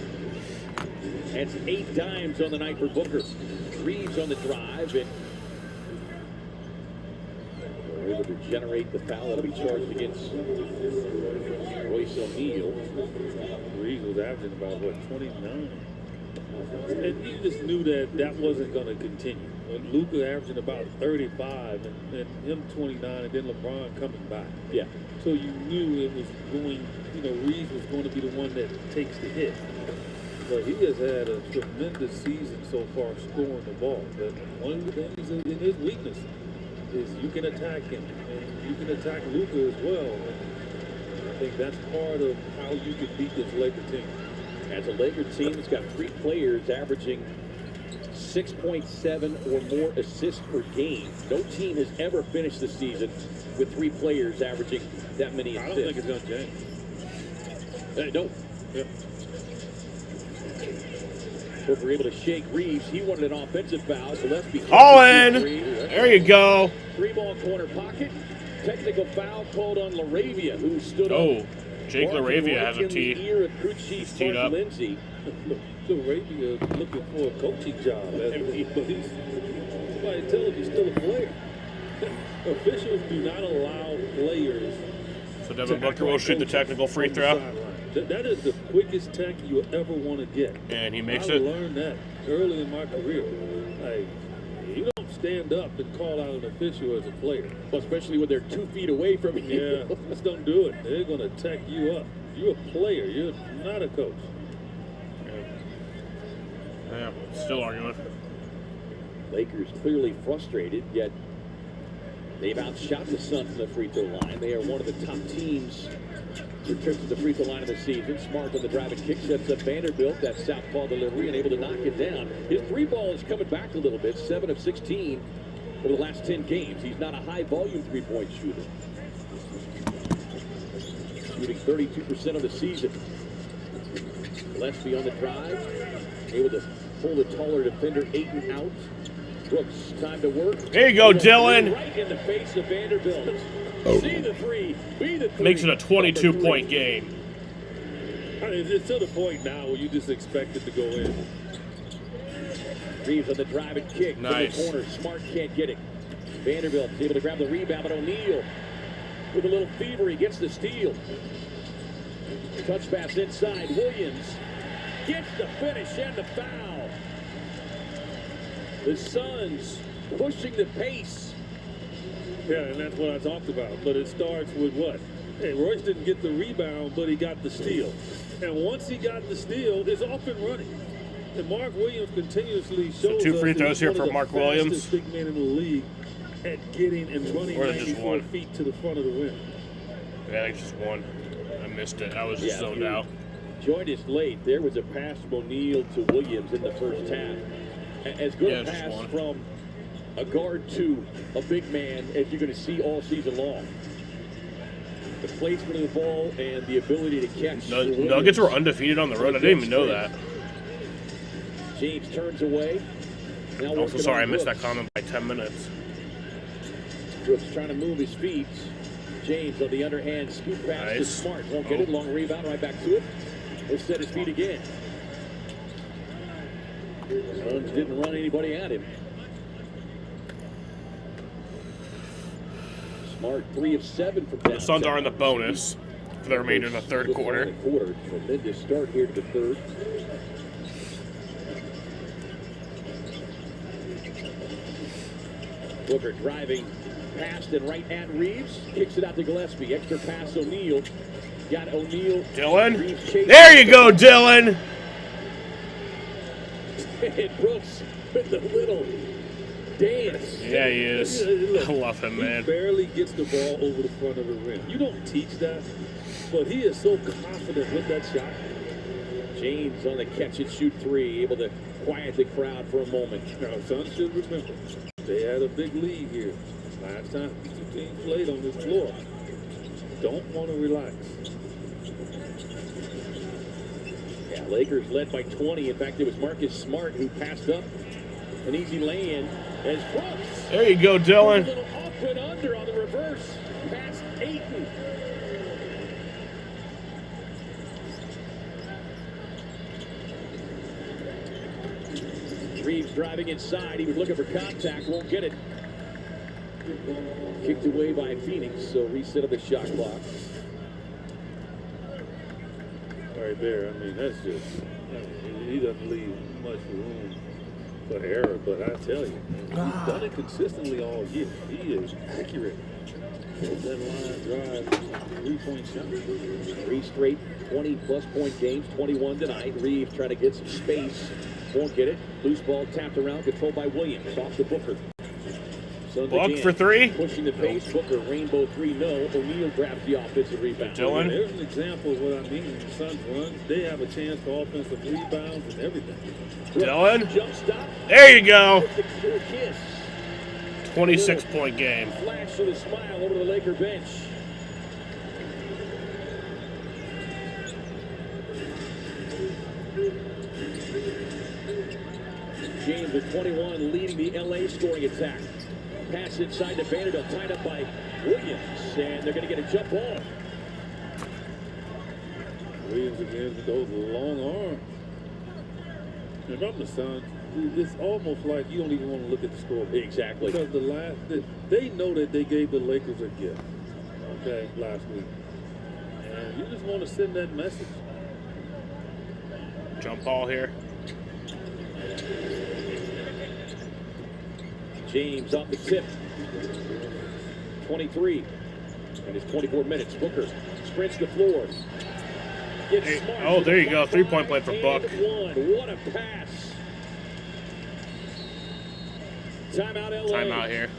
Speaker 10: That's 8 dimes on the night for Booker. Reeves on the drive, and they're able to generate the foul that'll be charged against Royce O'Neal.
Speaker 4: Reeves was averaging about, 29? And you just knew that that wasn't going to continue. When Luka averaging about 35 and him 29 and then LeBron coming back.
Speaker 10: Yeah.
Speaker 4: So you knew it was going, Reeves was going to be the one that takes the hit. But he has had a tremendous season so far scoring the ball. But one of the things in his weakness is you can attack him and you can attack Luka as well. And I think that's part of how you can beat this Laker team.
Speaker 10: As a Laker team that's got 3 players averaging 6.7 or more assists per game. No team has ever finished the season with 3 players averaging that many assists.
Speaker 4: I don't think it's going to change.
Speaker 10: No.
Speaker 4: Yep.
Speaker 10: Booker able to shake Reeves. He wanted an offensive foul. Gillespie.
Speaker 2: All in. There you go.
Speaker 10: 3-ball corner pocket. Technical foul called on LaRavia, who stood
Speaker 2: Oh,
Speaker 10: up.
Speaker 2: Jake LaRavia has a tee.
Speaker 10: He's
Speaker 2: teed up.
Speaker 10: Lindsay.
Speaker 4: LaRavia looking for a coaching job. But somebody tell him he's still a player. Officials do not allow players.
Speaker 2: So Devin Booker will shoot the technical free throw.
Speaker 4: That is the quickest tech you'll ever want to get.
Speaker 2: And he makes
Speaker 4: I
Speaker 2: it.
Speaker 4: learned that early in my career. Like, you don't stand up and call out an official as a player.
Speaker 10: Well, especially when they're 2 feet away from you.
Speaker 4: Yeah, just don't do it. They're going to tech you up. You're a player. You're not a coach.
Speaker 2: Yeah, still arguing.
Speaker 10: Lakers clearly frustrated, yet they've outshot the Suns in the free throw line. They are one of the top teams who trips to the free throw line of the season. Smart on the drive and kick sets up Vanderbilt. That southpaw delivery and able to knock it down. His 3-ball is coming back a little bit. 7 of 16 over the last 10 games. He's not a high volume 3-point shooter. Shooting 32% of the season. Gillespie on the drive. Able to pull the taller defender Ayton out. Brooks, time to work.
Speaker 2: There you go, Dylan.
Speaker 10: Right in the face of Vanderbilt. See the 3, be the 3.
Speaker 2: Makes it a 22-point game.
Speaker 4: I mean, it's to the point now where you just expect it to go in.
Speaker 10: Reeves on the drive and kick.
Speaker 2: Nice.
Speaker 10: To the corner. Smart can't get it. Vanderbilt is able to grab the rebound, but O'Neal with a little fever, he gets the steal. Touch pass inside. Williams gets the finish and the foul. The Suns pushing the pace.
Speaker 4: Yeah, and that's what I talked about. But it starts with what? Hey, Royce didn't get the rebound, but he got the steal. And once he got the steal, it's off and running. And Mark Williams continuously shows
Speaker 2: 2 free
Speaker 4: us
Speaker 2: throws
Speaker 4: that
Speaker 2: here
Speaker 4: he's
Speaker 2: for
Speaker 4: one
Speaker 2: Mark
Speaker 4: of the
Speaker 2: Williams.
Speaker 4: fastest big men in the league at getting and running
Speaker 2: Or is it just
Speaker 4: 94
Speaker 2: one?
Speaker 4: feet to the front of the rim.
Speaker 2: Yeah, I think just one. I missed it. I was just zoned out.
Speaker 10: Joined us late. There was a pass from O'Neal to Williams in the first half. As good a
Speaker 2: just
Speaker 10: pass
Speaker 2: one.
Speaker 10: from a guard to a big man as you're going to see all season long. The placement of the ball and the ability to catch.
Speaker 2: Nuggets were undefeated on the road. I didn't even know that.
Speaker 10: James turns away. Now
Speaker 2: Also,
Speaker 10: working
Speaker 2: sorry, I
Speaker 10: on
Speaker 2: missed that
Speaker 10: Brooks.
Speaker 2: comment by 10 minutes.
Speaker 10: Brooks trying to move his feet. James on the underhand scoop pass to
Speaker 2: Nice.
Speaker 10: Smart. Won't get it. Long rebound right back to it. He'll set his feet again. Suns didn't run anybody at him. Smart 3 of 7 from downtown.
Speaker 2: The Suns are in the bonus for the remainder of the third quarter.
Speaker 10: Tremendous start here to the third. Booker driving past and right at Reeves. Kicks it out to Gillespie. Extra pass O'Neal. Got O'Neal.
Speaker 2: Dylan. There you go, Dylan.
Speaker 10: And Brooks with the little dance.
Speaker 2: Yeah, he is. I love him, man.
Speaker 4: He barely gets the ball over the front of the rim. You don't teach that, but he is so confident with that shot.
Speaker 10: James on the catch and shoot 3, able to quiet the crowd for a moment.
Speaker 4: Now, Suns should remember, they had a big lead here. Last time these two teams played on this floor. Don't want to relax.
Speaker 10: Yeah, Lakers led by 20. In fact, it was Marcus Smart who passed up an easy lay-in as Brooks.
Speaker 2: There you go, Dylan.
Speaker 10: A little off and under on the reverse. Past Ayton. Reeves driving inside. He was looking for contact. Won't get it. Kicked away by Phoenix, so reset of the shot clock.
Speaker 4: Right there, I mean, that's just, he doesn't leave much room for error, but I tell you, he's done it consistently all year. He is accurate. That line drive, 3-point shot.
Speaker 10: 3 straight 20-plus point games, 21 tonight. Reeves trying to get some space. Won't get it. Loose ball tapped around, controlled by Williams. Off to Booker. Suns
Speaker 2: Book
Speaker 10: again,
Speaker 2: for 3.
Speaker 10: pushing the pace. Booker, rainbow 3, no. O'Neal grabs the offensive rebound.
Speaker 2: Dylan.
Speaker 4: There's an example of what I mean. When the Suns run, they have a chance for offensive rebounds and everything.
Speaker 2: Dylan.
Speaker 10: Jump stop.
Speaker 2: There you go.
Speaker 10: Secure kiss.
Speaker 2: 26-point game.
Speaker 10: Flash with a smile over to the Laker bench. James with 21 leading the LA scoring attack. Pass inside to Vanderbilt, tied up by Williams, and they're going to get a jump ball.
Speaker 4: Williams again with those long arms. If I'm the Suns, it's almost like you don't even want to look at the score.
Speaker 10: Exactly.
Speaker 4: Because they know that they gave the Lakers a gift, okay, last week. And you just want to send that message.
Speaker 2: Jump ball here.
Speaker 10: James off the tip. 23. And it's 24 minutes. Booker sprints the floor.
Speaker 2: Hey, oh, there you go. 3-point play for Buck.
Speaker 10: What a pass. Timeout LA.
Speaker 2: Timeout here.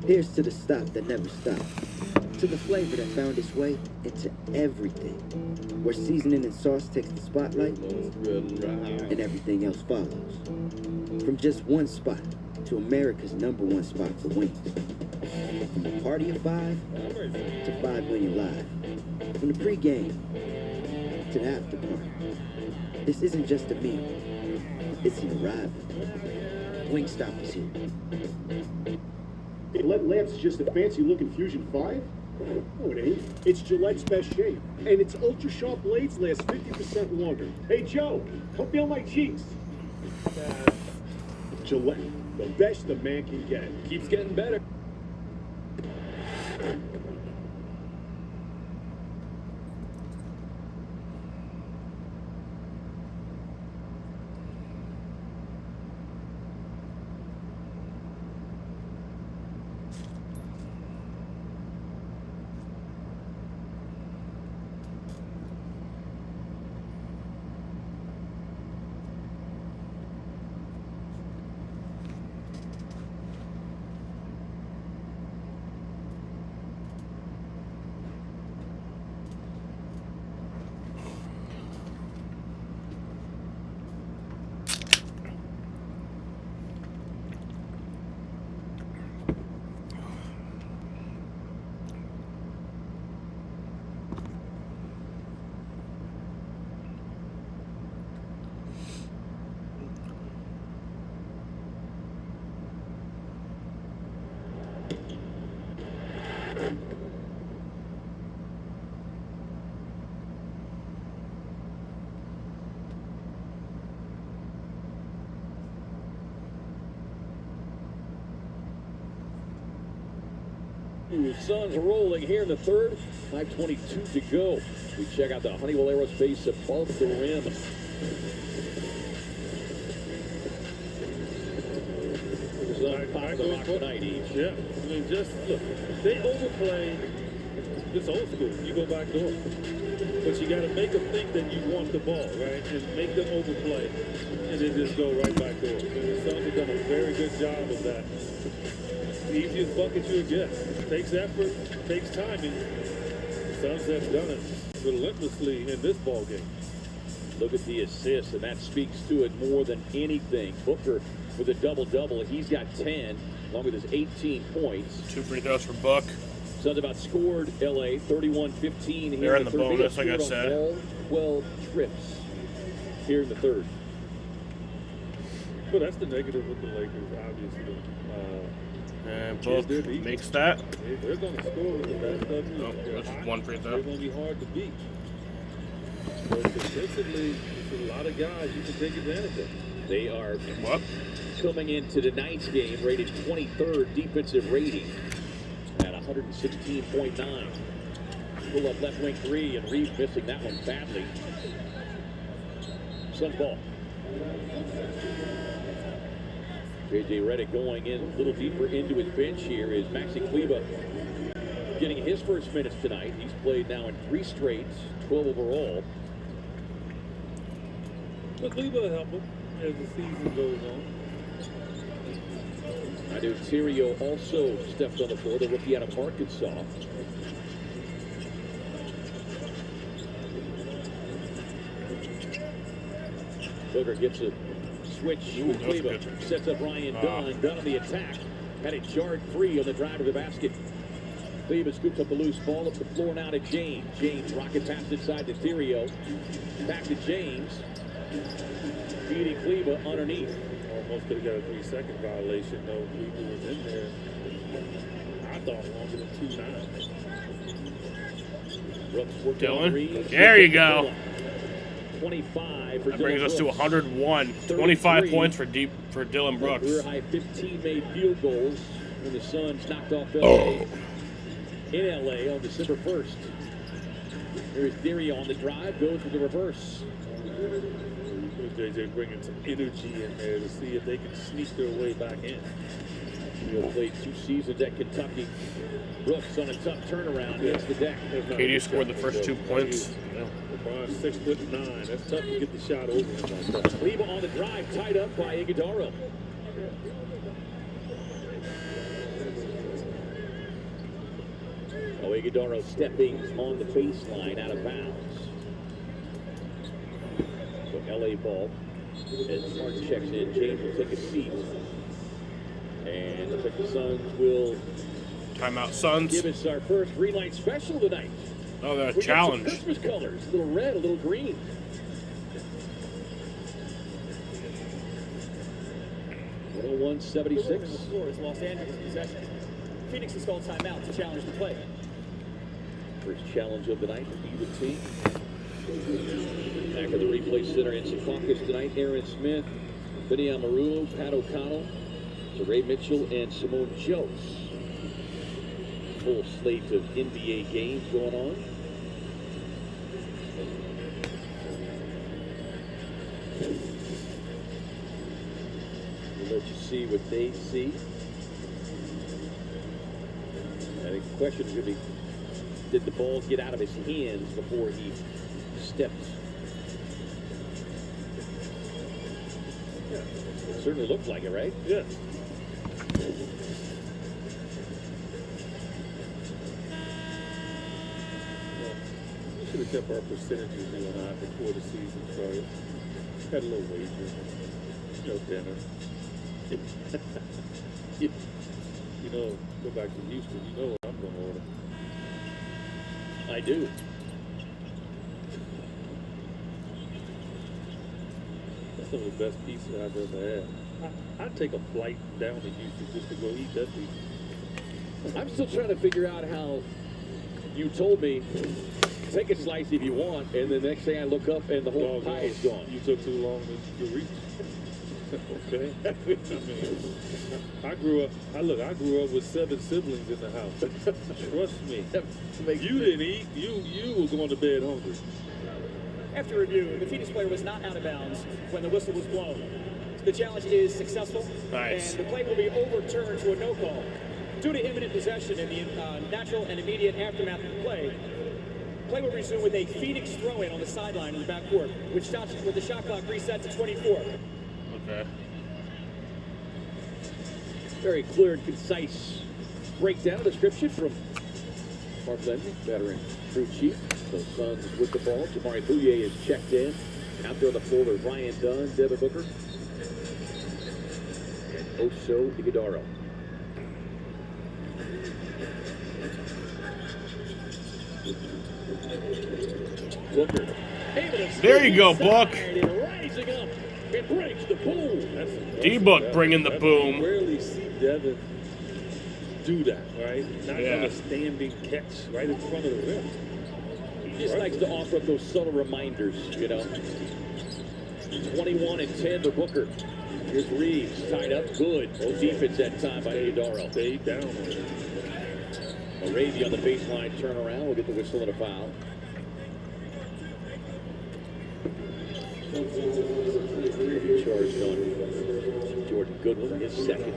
Speaker 8: Here's to the stop that never stopped. To the flavor that found its way into everything. Where seasoning and sauce takes the spotlight and everything else follows. From just one spot to America's #1 spot for wings. From the party of 5 to 5 million live. From the pregame to the after party. This isn't just a meal. It's an arrival. Wingstop is here.
Speaker 20: Hey, lead lamp's just a fancy-looking Fusion 5? No, it ain't. It's Gillette's best shave. And its ultra-sharp blades last 50% longer. Hey, Joe, come feel my cheeks. Gillette, the best a man can get.
Speaker 10: Keeps getting better. Suns rolling here in the third. 5:22 to go. We check out the Honeywell Aerospace above the rim.
Speaker 4: I go tonight each. Yeah, I mean, just look. They overplay. It's old school. You go back door, but you got to make them think that you want the ball, right? And make them overplay, and then just go right back door. And the Suns have done a very good job of that. The easiest bucket you'll get. Takes effort, takes timing. The Suns have done it relentlessly in this ball game.
Speaker 10: Look at the assist, and that speaks to it more than anything. Booker with a double-double. He's got 10, along with his 18 points.
Speaker 2: 2 free throws for Book.
Speaker 10: Suns about scored L.A. 31-15 here.
Speaker 2: They're in the
Speaker 10: third.
Speaker 2: bonus, like I said.
Speaker 10: All 12 trips here in the third.
Speaker 4: Well, that's the negative with the Lakers, obviously.
Speaker 2: And Book makes that.
Speaker 4: They're going to score with the best of you.
Speaker 2: That's 1 free throw.
Speaker 4: They're going to be hard to beat. But defensively, there's a lot of guys you can take advantage of.
Speaker 10: They are coming into tonight's game rated 23rd defensive rating at 116.9. Pull up left wing 3, and Reeves missing that one badly. Suns ball. J.J. Redick going in a little deeper into his bench here is Maxi Kleber getting his first minutes tonight. He's played now in 3 straight, 12 overall.
Speaker 4: But Kleber will help him as the season goes on.
Speaker 10: I know Terrio also stepped on the floor, the rookie out of Arkansas. Booker gets a switch with Kleber, sets up Ryan Dunn. Dunn on the attack, had it jarred free on the drive to the basket. Kleber scoops up the loose ball up the floor now to James. James rocket pass inside to Terrio. Back to James. Feeding Kleber underneath.
Speaker 4: Almost could have got a 3-second violation, though. Kleber was in there. I thought longer than 2-9.
Speaker 2: Dylan. There you go.
Speaker 10: 25 for
Speaker 2: that brings
Speaker 10: Dylan
Speaker 2: us to
Speaker 10: Brooks.
Speaker 2: 101. 25 points for Dylan Brooks.
Speaker 10: Career high 15 made field goals when the Suns knocked off LA in LA on December 1st. Here's Theory on the drive, goes with the reverse.
Speaker 4: JJ bringing some energy in there to see if they can sneak their way back in.
Speaker 10: He'll play 2 seasons at Kentucky. Brooks on a tough turnaround against the deck.
Speaker 2: KD scored the first 2 points.
Speaker 4: LeBron's 6'9". That's tough to get the shot over him like that.
Speaker 10: Kleber on the drive, tied up by Iguodala. Iguodala stepping on the baseline out of bounds. So LA ball. As Smart checks in, James will take a seat. And looks like the Suns will
Speaker 2: timeout Suns.
Speaker 10: Give us our first green light special tonight.
Speaker 2: Oh, the
Speaker 10: We
Speaker 2: challenge.
Speaker 10: got some Christmas colors, a little red, a little green.
Speaker 12: The floor is Los Angeles possession. Phoenix has called timeout to challenge the play.
Speaker 10: First challenge of the night for either team. Back at the replay center in Secaucus tonight, Aaron Smith, Vinny Amarulo, Pat O'Connell, Ray Mitchell, and Simone Jones. Full slate of NBA games going on. We'll let you see what they see. I think the question is going to be, did the ball get out of his hands before he stepped? Yeah, it certainly looked like it, right?
Speaker 4: Yeah. We should have kept our percentages, you and I, before the season started. Had a little wager, dinner. Go back to Houston, you know what I'm going to order.
Speaker 10: I do.
Speaker 4: That's some of the best pizza I've ever had. I'd take a flight down to Houston just to go eat that pizza.
Speaker 10: I'm still trying to figure out how you told me, take a slice if you want, and the next thing I look up and the whole pie is gone.
Speaker 4: You took too long to reach. Okay. I grew up with 7 siblings in the house. Trust me. You didn't eat. You were going to bed hungry.
Speaker 12: After review, the Phoenix player was not out of bounds when the whistle was blown. The challenge is successful,
Speaker 2: Nice.
Speaker 12: and the play will be overturned to a no call. Due to imminent possession in the natural and immediate aftermath of the play will resume with a Phoenix throw-in on the sideline in the backcourt, which stops with the shot clock reset to 24.
Speaker 2: Okay.
Speaker 10: Very clear and concise breakdown description from Mark Lemley, veteran crew chief. The Suns with the ball. Jamari Bouye is checked in. Out there on the floor with Ryan Dunn, Devin Booker, and Oso Ighodaro. Booker.
Speaker 2: There you go, Buck.
Speaker 10: Rising up. It breaks the boom.
Speaker 2: D-Book bringing the boom.
Speaker 4: You rarely see Devin do that, right? Not
Speaker 2: Yeah.
Speaker 4: on a standing catch right in front of the rim.
Speaker 10: He just likes to offer up those subtle reminders, you know. 21 and 10 for Booker. Here's Reeves, tied up, good. No defense that time by Ighodaro.
Speaker 4: Stayed down.
Speaker 10: Arabia on the baseline turnaround. We'll get the whistle and a foul. Charged on Jordan Goodwin, his second.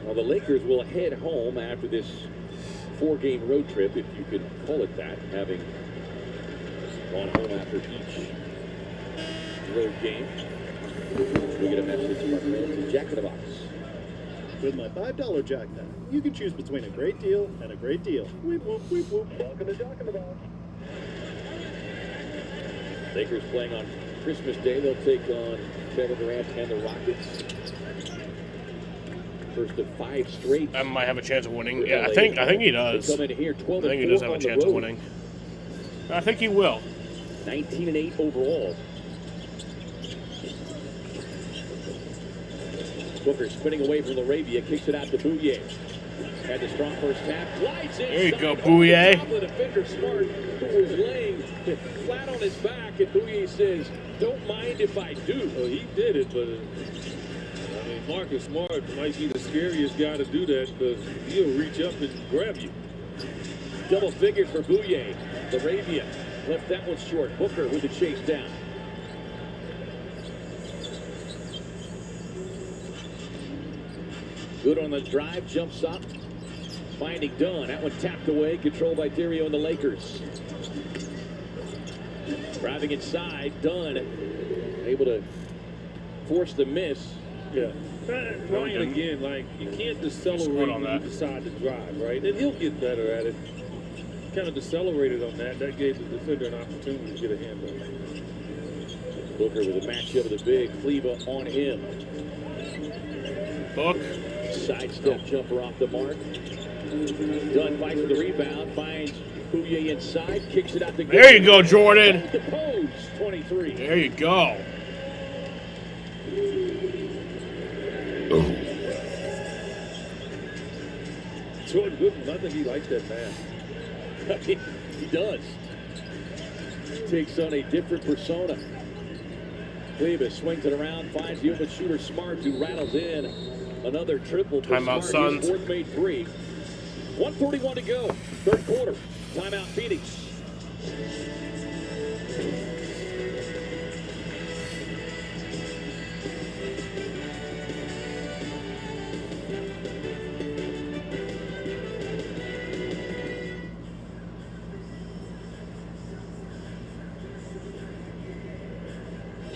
Speaker 10: Well, the Lakers will head home after this 4-game road trip, if you could call it that, having gone home after each road game. We'll get a message from our friends at Jack in the Box.
Speaker 14: With my $5 Jack Pack, you can choose between a great deal and a great deal. Weep, whoop, weep, whoop. Welcome to Jack in the Box.
Speaker 10: Lakers playing on Christmas Day. They'll take on Kevin Durant and the Rockets. First of 5 straight.
Speaker 2: I might have a chance of winning. Yeah, I think he does.
Speaker 10: They come in here 12
Speaker 2: I think he does have a chance of winning. I think he will.
Speaker 10: 19 and 8 overall. Booker spinning away from Arabia, kicks it out to Bouye. Had the strong first tap, glides in.
Speaker 2: There you go, Bouye.
Speaker 10: The defender Smart, who was laying flat on his back, and Bouye says, "Don't mind if I do."
Speaker 4: Well, he did it, but I mean, Marcus Smart might be the scariest guy to do that because he'll reach up and grab you.
Speaker 10: Double figures for Bouye. Arabia left that one short. Booker with the chase down. Good on the drive, jumps up, finding Dunn. That one tapped away, controlled by Dario and the Lakers. Driving inside, Dunn able to force the miss.
Speaker 4: Yeah. Ryan, again, like, you can't decelerate when you decide to drive, right? And he'll get better at it. Kind of decelerated on that. That gave the defender an opportunity to get a hand on it.
Speaker 10: Booker with a matchup with a big Cleva on him.
Speaker 2: Book.
Speaker 10: Sidestep jumper off the mark. Dunn fights for the rebound, finds Bouye inside, kicks it out the
Speaker 2: There you go, Jordan.
Speaker 10: The pose, 23.
Speaker 2: There you go.
Speaker 4: Jordan Goodwin, I think he likes that pass.
Speaker 10: He does. Takes on a different persona. Cleva swings it around, finds the open shooter Smart, who rattles in another triple.
Speaker 2: Timeout,
Speaker 10: Smart, his
Speaker 2: Suns.
Speaker 10: fourth made 3. 1:41 to go, third quarter. Timeout, Phoenix.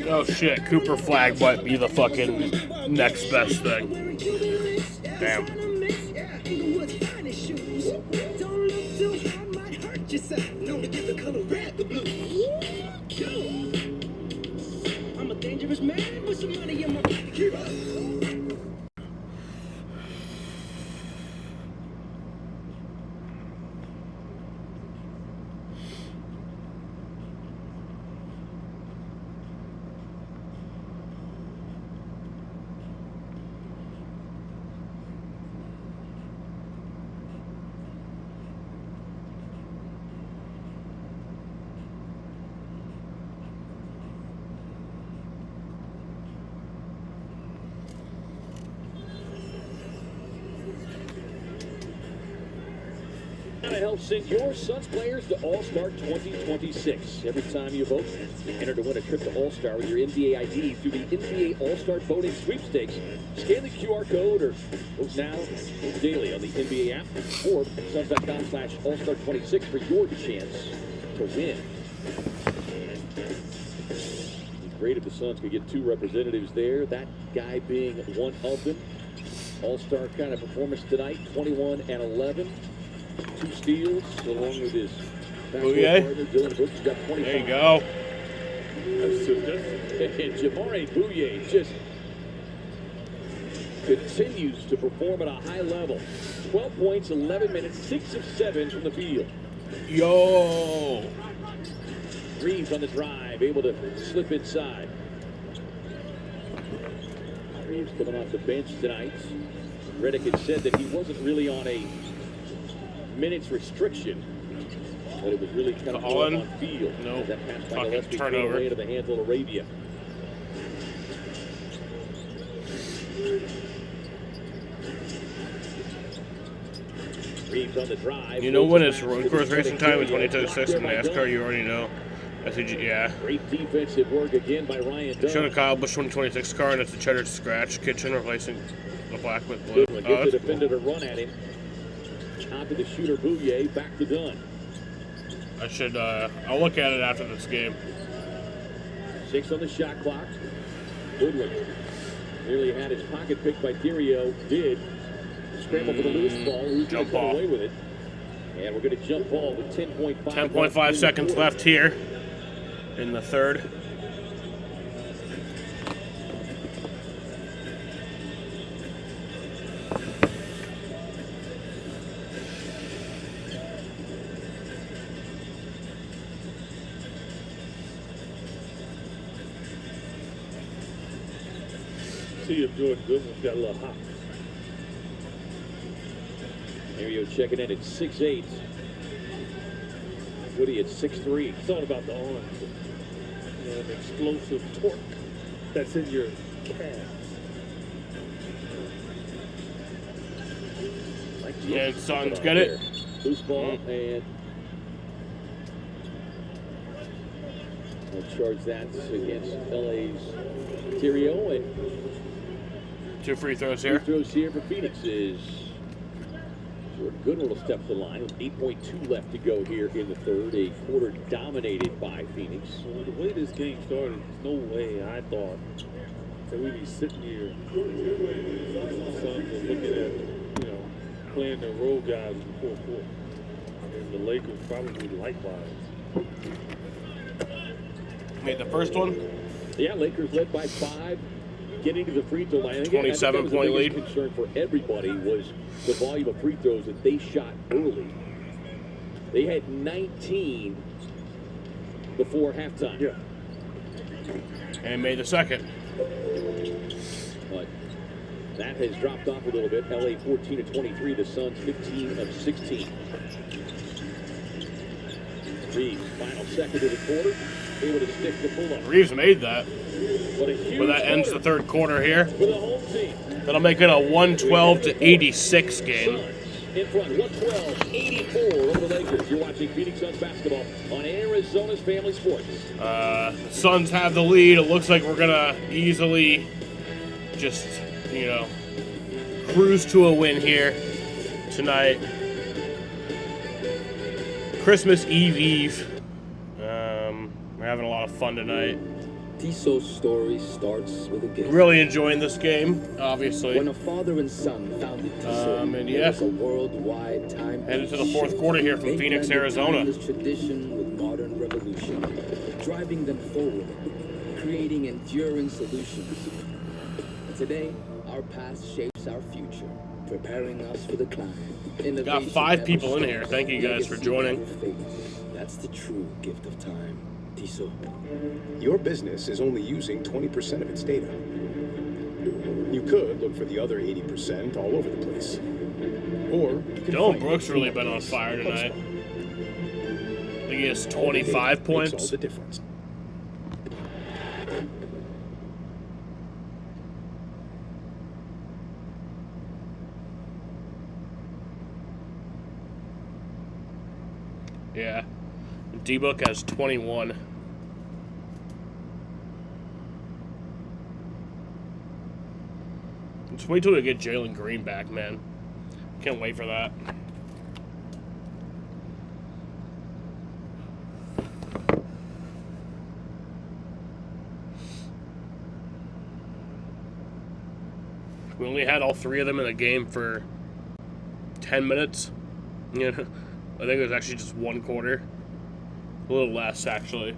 Speaker 2: Oh shit, Cooper flag might be the fucking next best thing. Damn.
Speaker 17: I'm a dangerous man with some money in my pocket. Keep up.
Speaker 10: to help send your Suns players to All-Star 2026. Every time you vote, enter to win a trip to All-Star with your NBA ID through the NBA All-Star Voting Sweepstakes. Scan the QR code or vote now, vote daily on the NBA app or Suns.com/All-Star26 for your chance to win. It'd be great if the Suns could get 2 representatives there, that guy being one of them. All-Star kind of performance tonight, 21 and 11. 2 steals, along with his
Speaker 2: Bouye.
Speaker 10: partner, Dylan Brooks, has got 25.
Speaker 2: There you go.
Speaker 10: And Jamari Bouye just continues to perform at a high level. 12 points, 11 minutes, 6 of 7 from the field.
Speaker 2: Yo!
Speaker 10: Reeves on the drive, able to slip inside. Reeves coming off the bench tonight. Redick had said that he wasn't really on a minutes restriction, but it was really kind of more on field.
Speaker 2: No,
Speaker 10: that pass by
Speaker 2: fucking
Speaker 10: Gillespie
Speaker 2: turnover.
Speaker 10: away to the hands of Arabia. Reeves on the drive.
Speaker 2: You know when it's road course racing time in 2026 in NASCAR, you already know. SCG, yeah.
Speaker 10: Great defensive work again by Ryan Dunn.
Speaker 2: Showing a Kyle Busch 2026 car, and it's a Cheddar Scratch Kitchen replacing the black with blue.
Speaker 10: Goodwin
Speaker 2: Oh,
Speaker 10: gives the
Speaker 2: that's
Speaker 10: defender
Speaker 2: cool.
Speaker 10: to run at him. Out to the shooter Bouye, back to Dunn.
Speaker 2: I should, I'll look at it after this game.
Speaker 10: 6 on the shot clock. Goodwin nearly had his pocket picked by Thierio. Did. Scramble for the loose ball. Who's going to come away with it? And we're going to jump ball with 10.5.
Speaker 2: 10.5 seconds left here in the third.
Speaker 4: See if Jordan Goodwin's got a little hop.
Speaker 10: Thierio checking in at 6'8". Woody at 6'3".
Speaker 4: Thought about the arms. You know, an explosive torque that's in your calves.
Speaker 2: Yeah, Suns get it.
Speaker 10: Loose ball and we'll charge that against LA's Thierio, and
Speaker 2: 2 free throws here.
Speaker 10: Free throws here for Phoenix is Jordan Goodwin will step to the line with 8.2 left to go here in the third. A quarter dominated by Phoenix.
Speaker 4: So the way this game started, there's no way I thought that we'd be sitting here. The Suns are looking at, you know, playing their role guys in the fourth quarter. And the Lakers probably likewise.
Speaker 2: Made the first one.
Speaker 10: Yeah, Lakers led by 5. Getting to the free throw line.
Speaker 2: 27-point lead.
Speaker 10: Concern for everybody was the volume of free throws that they shot early. They had 19 before halftime.
Speaker 4: Yeah.
Speaker 2: And made the second.
Speaker 10: But that has dropped off a little bit. LA 14 of 23. The Suns 15 of 16. Reeves, final second of the quarter, able to stick the pull-up.
Speaker 2: Reeves made that.
Speaker 10: But a huge
Speaker 2: Well, that ends the third quarter here.
Speaker 10: for the home team.
Speaker 2: That'll make it a 112-86 game.
Speaker 10: In front, 112-84 over the Lakers. You're watching Phoenix Suns basketball on Arizona's Family Sports.
Speaker 2: The Suns have the lead. It looks like we're gonna easily just, you know, cruise to a win here tonight. Christmas Eve. We're having a lot of fun tonight.
Speaker 16: Tisso's story starts with a gift.
Speaker 2: Really enjoying this game, obviously.
Speaker 16: When a father and son founded Tissot,
Speaker 2: And
Speaker 16: there
Speaker 2: yeah,
Speaker 16: was a worldwide time.
Speaker 2: headed to the fourth quarter here from Phoenix, Arizona.
Speaker 16: This tradition with modern revolution, driving them forward, creating enduring solutions. Today, our past shapes our future, preparing us for the climb.
Speaker 2: Got 5 people in here. Thank you guys for joining.
Speaker 16: That's the true gift of time. Tissot.
Speaker 18: Your business is only using 20% of its data. You could look for the other 80% all over the place. Or you can
Speaker 2: Dylan
Speaker 18: find
Speaker 2: Brooks
Speaker 18: it
Speaker 2: really
Speaker 18: in
Speaker 2: been on
Speaker 18: one place.
Speaker 2: fire tonight. I think he has 25
Speaker 18: Makes all
Speaker 2: points.
Speaker 18: the difference.
Speaker 2: Yeah. D-Book has 21. Just wait till we get Jalen Green back, man. Can't wait for that. We only had all three of them in the game for 10 minutes. Yeah, I think it was actually just one quarter. A little less, actually.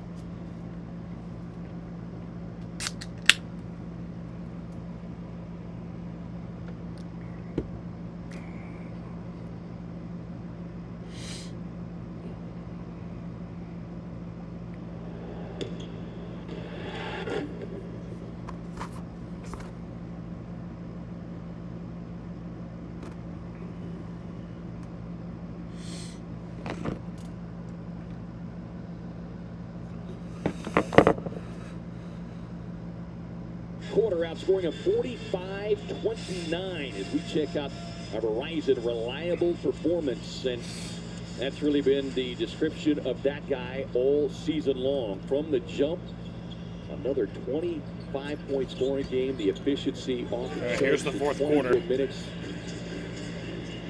Speaker 10: Quarter outscoring of 45-29 as we check out a Verizon reliable performance. And that's really been the description of that guy all season long. From the jump, another 25-point scoring game. The efficiency off the charts.
Speaker 2: Here's the fourth quarter.
Speaker 10: Minutes.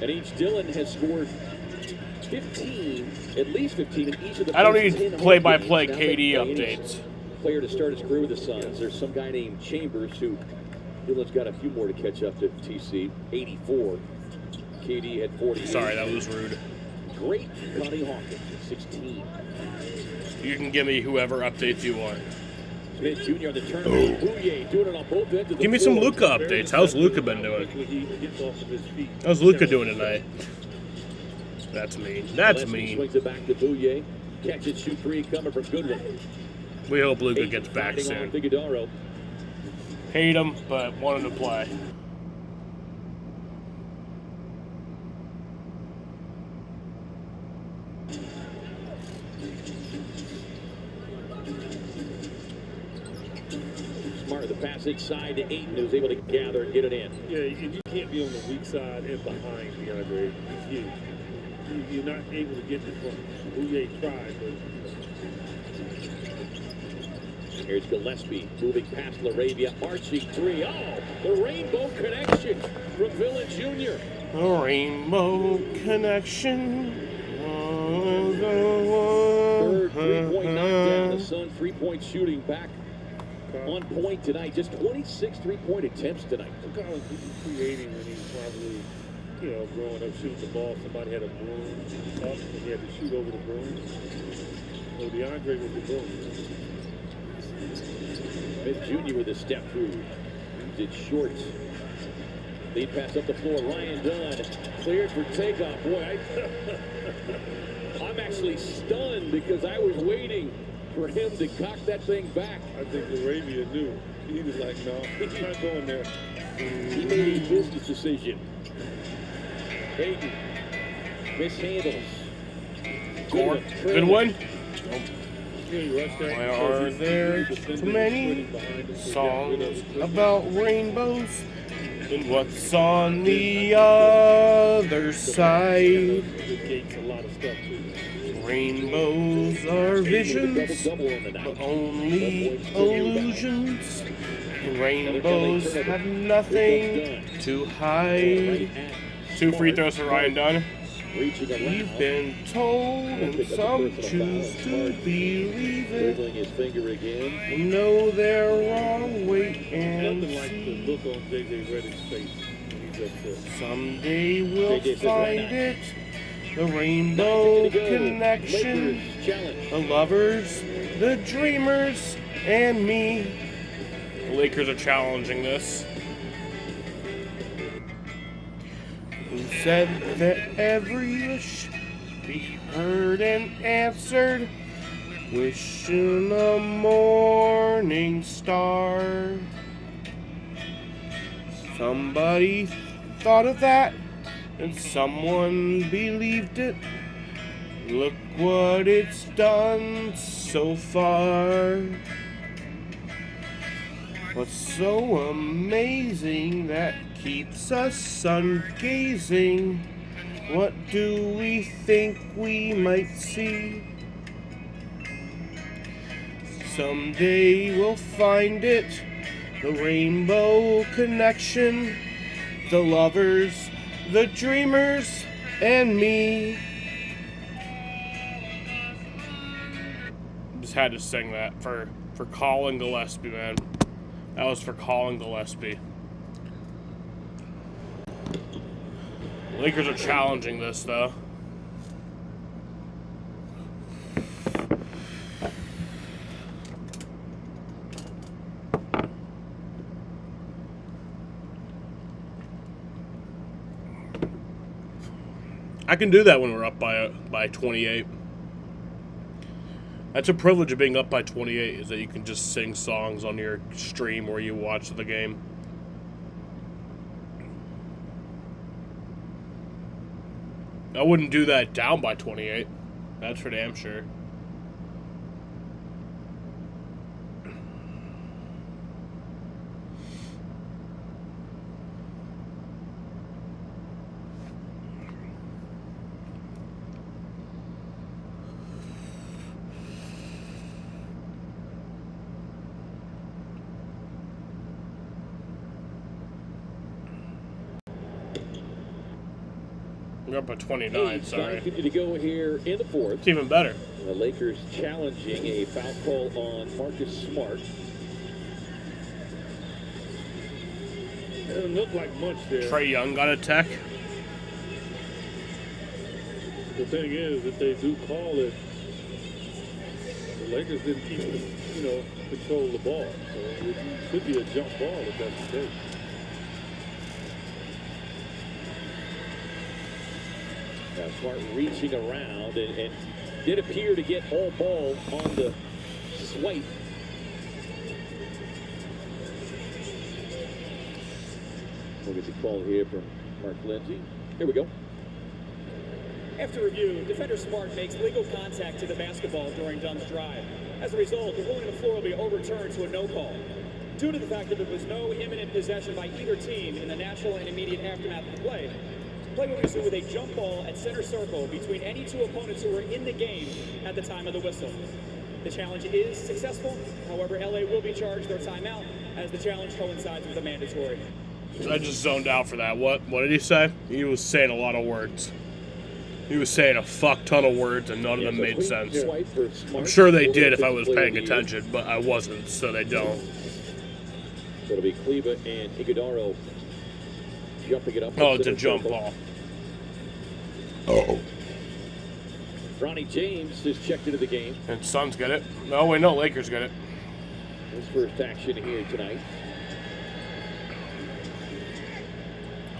Speaker 10: And H. Dillon has scored 15, at least 15 in each of the
Speaker 2: I don't
Speaker 10: first
Speaker 2: need
Speaker 10: 10
Speaker 2: play-by-play
Speaker 10: home
Speaker 2: KD
Speaker 10: games. Now that
Speaker 2: updates.
Speaker 10: Player to start his career with the Suns. There's some guy named Chambers who Dillon's got a few more to catch up to. TC 84. KD at 40.
Speaker 2: Sorry, that was rude.
Speaker 10: Great Connie Hawkins at 16.
Speaker 2: You can give me whoever updates you want.
Speaker 10: Smith Jr. on the tournament. Bouye doing it on both ends of the
Speaker 2: Give me some
Speaker 10: floor.
Speaker 2: Luka updates. How's Luka been doing? How's Luka doing tonight? That's mean. That's
Speaker 10: Gillespie
Speaker 2: mean.
Speaker 10: swings it back to Bouye. Catch it, shoot three coming from Goodwin.
Speaker 2: We hope Luka gets back
Speaker 10: Fighting on
Speaker 2: soon.
Speaker 10: Figueroa.
Speaker 2: Hate him, but want him to play.
Speaker 10: Smart, the pass inside to Ayton, who's able to gather and get it in.
Speaker 4: Yeah, and you can't be on the weak side and behind DeAndre. You're not able to get the front. Bouye tried, but
Speaker 10: Here's Gillespie moving past LaRavia, arching three. Oh, the rainbow connection from Villa Jr.
Speaker 2: A rainbow connection.
Speaker 10: Third three-point knockdown. The Sun three-point shooting back on point tonight. Just 26 three-point attempts tonight.
Speaker 4: Collins was creating when he was probably, growing up shooting the ball. Somebody had a broom up and he had to shoot over the broom. So DeAndre was the broom.
Speaker 10: Smith Jr. with a step through. Did short. Lead pass up the floor. Ryan Dunn cleared for takeoff. Boy, I'm actually stunned because I was waiting for him to cock that thing back.
Speaker 4: I think LaRavia knew. He was like, no, he's not going there.
Speaker 10: He made a business decision. Hayden mishandles.
Speaker 2: Good one.
Speaker 4: Why
Speaker 2: Why are there so many songs about rainbows? And what's on the other side? Rainbows are visions, but only illusions. And rainbows have nothing to hide. 2 free throws for Ryan Dunn. We've been told, and some choose to believe it.
Speaker 10: Wiggling his finger again.
Speaker 2: We know they're wrong, wait and
Speaker 4: Nothing like the
Speaker 2: see.
Speaker 4: look on J.J. Redick's face when he's upset.
Speaker 2: Someday we'll
Speaker 10: JJ says
Speaker 2: find
Speaker 10: right
Speaker 2: it. The rainbow connection. The lovers, the dreamers, and me. The Lakers are challenging this. Who said that every wish be heard and answered? Wishing a morning star. Somebody thought of that, and someone believed it. Look what it's done so far. What's so amazing that keeps us sun gazing What do we think we might see? Someday we'll find it. The rainbow connection. The lovers, the dreamers, and me. Just had to sing that for Colin Gillespie, man. That was for Colin Gillespie. Lakers are challenging this, though. I can do that when we're up by 28. That's a privilege of being up by 28, is that you can just sing songs on your stream where you watch the game. I wouldn't do that down by 28. That's for damn sure. We're up by 29, sorry.
Speaker 10: To go here in the fourth.
Speaker 2: It's even better.
Speaker 10: The Lakers challenging a foul call on Marcus Smart.
Speaker 4: It doesn't look like much there.
Speaker 2: Trae Young got a tech.
Speaker 4: The thing is, if they do call it, the Lakers didn't keep, control of the ball. So it could be a jump ball if that's the case.
Speaker 10: Smart reaching around and did appear to get all ball on the swipe. We'll get the call here from Mark Lindsay. Here we go.
Speaker 12: After review, defender Smart makes legal contact to the basketball during Dunn's drive. As a result, the ruling on the floor will be overturned to a no call. Due to the fact that there was no imminent possession by either team in the natural and immediate aftermath of the play, play will resume with a jump ball at center circle between any two opponents who were in the game at the time of the whistle. The challenge is successful. However, LA will be charged their timeout as the challenge coincides with the mandatory.
Speaker 2: I just zoned out for that. What did he say? He was saying a lot of words. He was saying a fuck ton of words and none of them made sense. I'm sure they did if I was paying attention, but I wasn't, so they don't.
Speaker 10: So it'll be Kleba and Iguodaro jumping it up.
Speaker 2: Oh, it's a jump ball.
Speaker 10: Oh. Ronnie James has checked into the game.
Speaker 2: And Suns get it. No, wait, no, Lakers get it.
Speaker 10: His first action here tonight.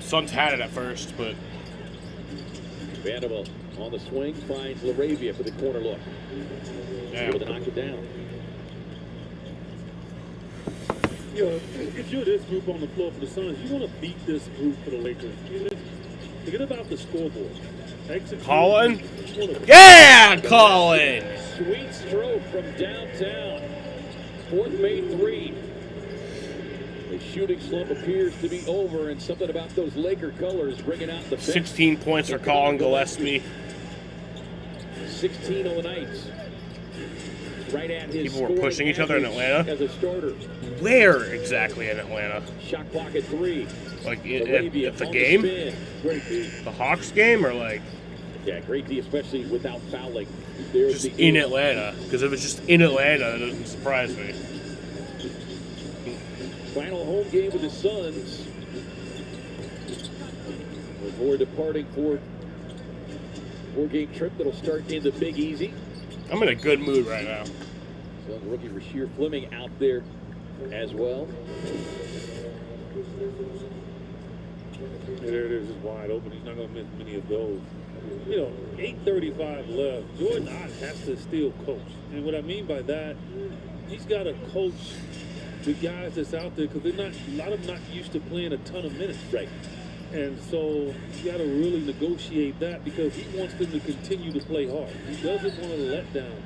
Speaker 2: Suns had it at first, but
Speaker 10: Vanderbilt on the swing finds LaRavia for the corner look. Able to knock it down.
Speaker 4: If you're this group on the floor for the Suns, you want to beat this group for the Lakers. Forget about the scoreboard.
Speaker 2: Colin? Yeah, Colin!
Speaker 10: Sweet stroke from downtown. Fourth made three. The shooting slump appears to be over, and something about those Laker colors bringing out the bench.
Speaker 2: 16 points for Colin Gillespie.
Speaker 10: 16 on the night. Right at his
Speaker 2: people were pushing each other in Atlanta.
Speaker 10: As a starter.
Speaker 2: Where exactly in Atlanta?
Speaker 10: Shot clock at 3.
Speaker 2: Like at the game? The Hawks game, or like?
Speaker 10: Yeah, great D, especially without fouling.
Speaker 2: Just in Atlanta, because if it's just in Atlanta, that doesn't surprise me.
Speaker 10: Final home game with the Suns before departing for a 4-game trip that'll start in the Big Easy.
Speaker 2: I'm in a good mood right now.
Speaker 10: Suns rookie Rasheer Fleming out there as well.
Speaker 4: There it is, just wide open. He's not going to miss many of those. 8:35 left. Jordan Ott has to still coach. And what I mean by that, he's got to coach the guys that's out there because a lot of them not used to playing a ton of minutes.
Speaker 10: Right.
Speaker 4: And so you got to really negotiate that because he wants them to continue to play hard. He doesn't want to let down.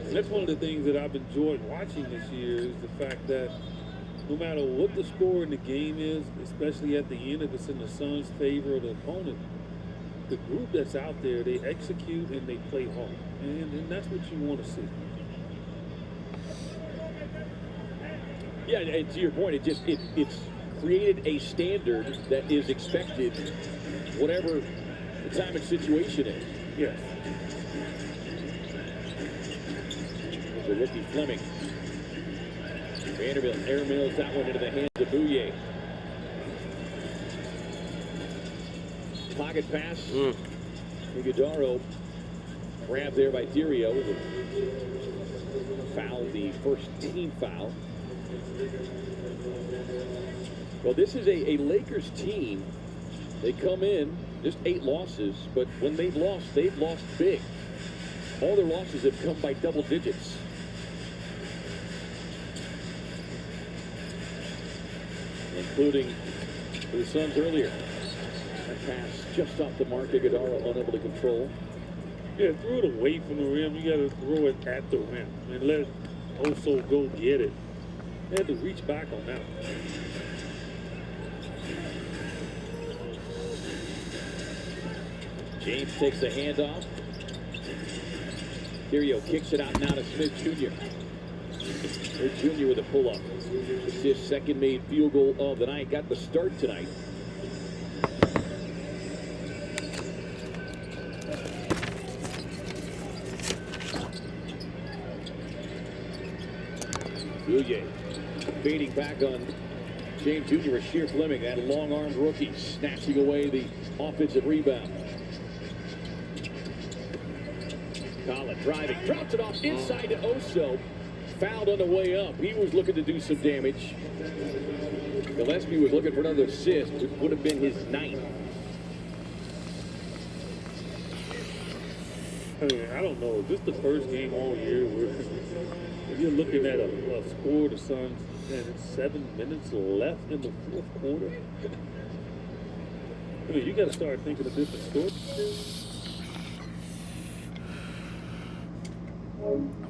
Speaker 4: And that's one of the things that I've enjoyed watching this year is the fact that no matter what the score in the game is, especially at the end, if it's in the Suns' favor or the opponent, the group that's out there, they execute and they play hard. And that's what you want to see.
Speaker 10: Yeah, and to your point, it's created a standard that is expected, whatever the time and situation is.
Speaker 4: Yes.
Speaker 10: The rookie Fleming. Vanderbilt airmails that one into the hands of Bouye. Pocket pass. Iguodaro grabbed there by Dirio. Foul, the first team foul. Well, this is a Lakers team. They come in, just 8 losses, but when they've lost big. All their losses have come by double digits. Including the Suns earlier. That pass just off the mark. Iguodaro unable to control.
Speaker 4: Yeah, throw it away from the rim. You got to throw it at the rim and let Oso go get it. They had to reach back on that one.
Speaker 10: James takes the handoff. Dirio kicks it out now to Smith Jr. Smith Jr. with a pull-up. It's his second made field goal of the night. Got the start tonight. Bouye fading back on James Jr. Rasheer Fleming, that long-armed rookie, snatching away the offensive rebound. Collin driving, drops it off inside to Oso. Fouled on the way up. He was looking to do some damage. Gillespie was looking for another assist, which would have been his 9th.
Speaker 4: I mean, I don't know. This is the first game all year where you're looking at a score of the Suns and it's 7 minutes left in the fourth quarter. I mean, you got to start thinking of different scores.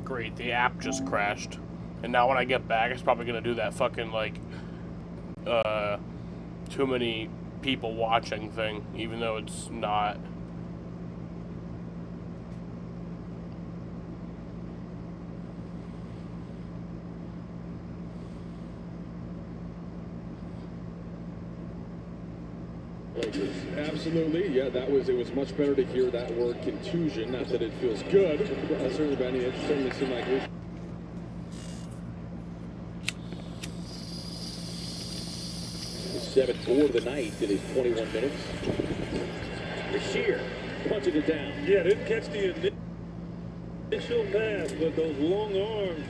Speaker 2: Great, the app just crashed. And now when I get back, it's probably going to do that fucking, like, too many people watching thing, even though it's not.
Speaker 19: Absolutely, yeah, it was much better to hear that word contusion, not that it feels good. Certainly, Benny, it certainly seemed like we
Speaker 10: 7-4 of the night in his 21 minutes. Rasheer punching it down.
Speaker 4: Yeah, didn't catch the initial pass, but those long arms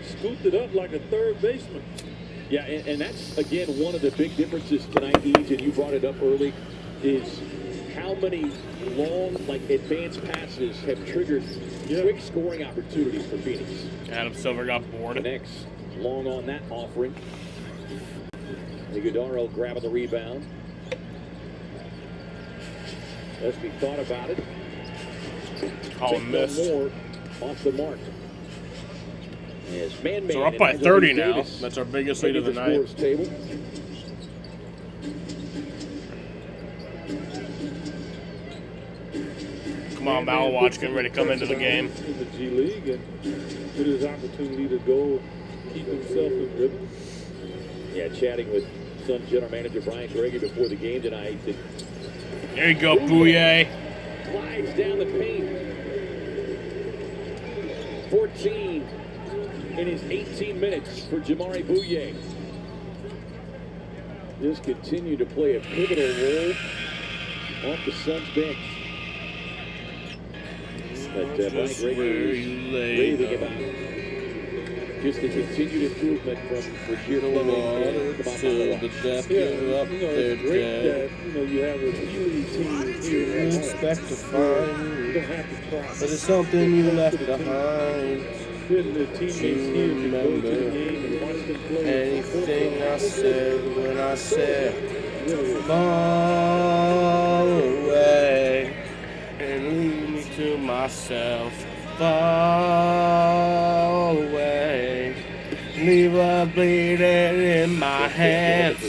Speaker 4: scooped it up like a third baseman.
Speaker 10: Yeah, and that's, again, one of the big differences tonight, Eej, and you brought it up early, is how many long, like, advanced passes have triggered quick scoring opportunities for Phoenix.
Speaker 2: Adam Silver got bored.
Speaker 10: Next, long on that offering. Iguodaro grabbing the rebound. Gillespie thought about it.
Speaker 2: Oh, missed.
Speaker 10: More off the mark. Yes, man-made.
Speaker 2: So we're up by 30 now.
Speaker 10: Davis
Speaker 2: That's our biggest lead of the night.
Speaker 10: scores table.
Speaker 2: Come on, Malawatch getting ready to come into the game.
Speaker 4: In the G League and with his opportunity to go keep himself in rhythm.
Speaker 10: Yeah, chatting with Suns general manager Brian Greggy before the game tonight.
Speaker 2: There you go, Bouye.
Speaker 10: Slides down the paint. 14 in his 18 minutes for Jamaree Bouye. Just continue to play a pivotal role off the Suns bench. But Brian Greggy is raving about just the continued improvement from Rasheer Fleming.
Speaker 4: It's great that you have a G-League team here.
Speaker 2: You expect to find,
Speaker 4: you don't have to try.
Speaker 2: but it's something you left behind.
Speaker 4: Then the teammates here can go to the game and watch them play.
Speaker 2: Anything I said when I said far away and leave me to myself far away. Leave love bleeding in my hands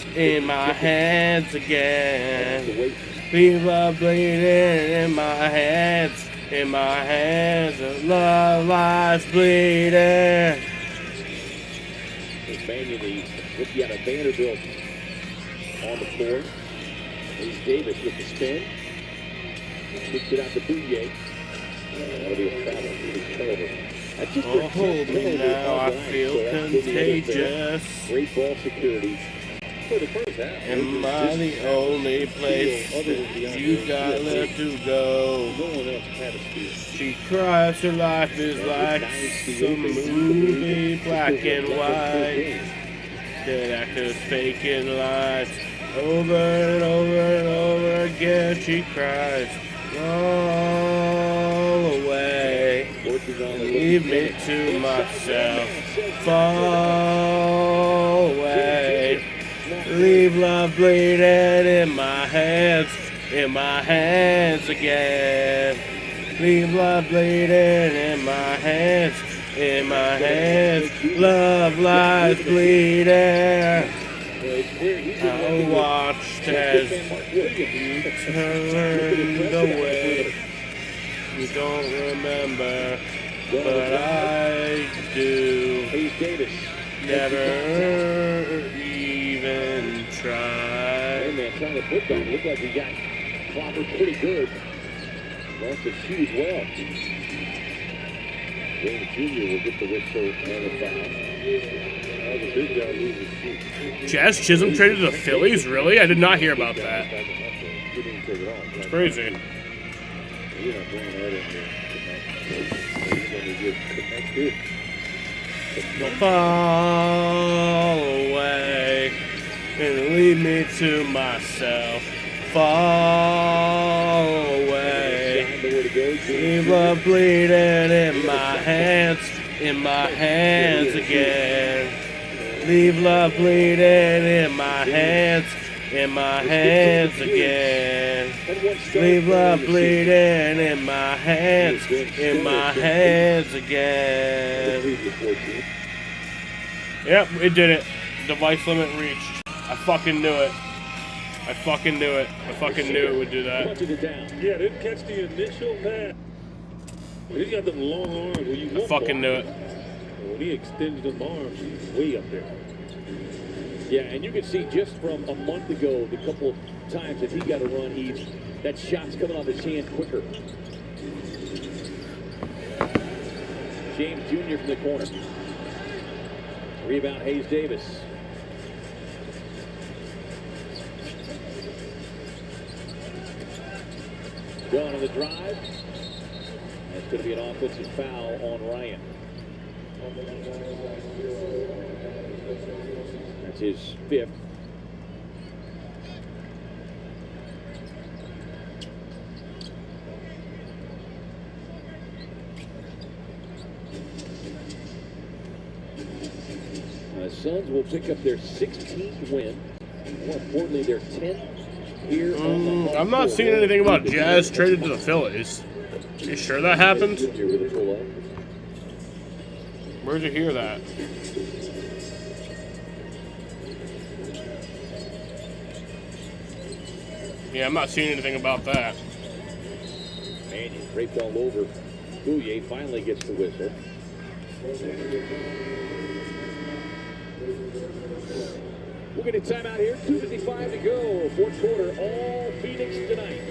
Speaker 2: again. Leave love bleeding in my hands, and love lies bleeding.
Speaker 10: Manually, the rookie out of Vanderbilt on the floor. Hayes Davis with the spin. Kicks it out to Bouye. That'll be a foul. Really terrible.
Speaker 2: Oh, hold me now, I feel contagious.
Speaker 10: Great ball security for the first half.
Speaker 2: Am I the only place that you got left to go?
Speaker 10: No one else had a steal.
Speaker 2: She cries, her life is like some movie, black and white. Dead actors faking lights. Over and over and over again, she cries. All away, leave me to myself. Fall away, leave love bleeding in my hands again. Leave love bleeding in my hands, love lies bleeding. I watched as you turned away. You don't remember, but I do. Never even try.
Speaker 10: Man, trying to put that. Looked like he got clobbered pretty good. Lost his shoe as well. James Jr. will get the whistle and the foul. That was a big guy losing his shoe.
Speaker 2: Jazz Chisholm traded to the Phillies? Really? I did not hear about that. It's crazy. Fall away and leave me to myself. Fall away. Leave love bleeding in my hands again. Leave love bleeding in my hands again. Leave love bleeding in my hands again. Yep, it did it. Device limit reached. I fucking knew it. I fucking knew it would do that.
Speaker 4: Yeah, didn't catch the initial pass. He's got them long arms where you
Speaker 2: I fucking knew it.
Speaker 4: When he extended them arms, he's way up there.
Speaker 10: Yeah, and you can see just from a month ago, the couple of times that he got a run, that shot's coming off his hand quicker. James Jr. from the corner. Rebound, Hayes Davis. Going on the drive. That's going to be an offensive foul on Ryan. That's his fifth. The Suns will pick up their 16th win. More importantly, their 10th here on the
Speaker 2: I'm not seeing anything about Jazz traded to the Phillies. You sure that happened? Where'd you hear that? Yeah, I'm not seeing anything about that.
Speaker 10: Mannion draped all over. Bouye finally gets the whistle. We're getting time out here. 2:55 to go. Fourth quarter. All Phoenix tonight.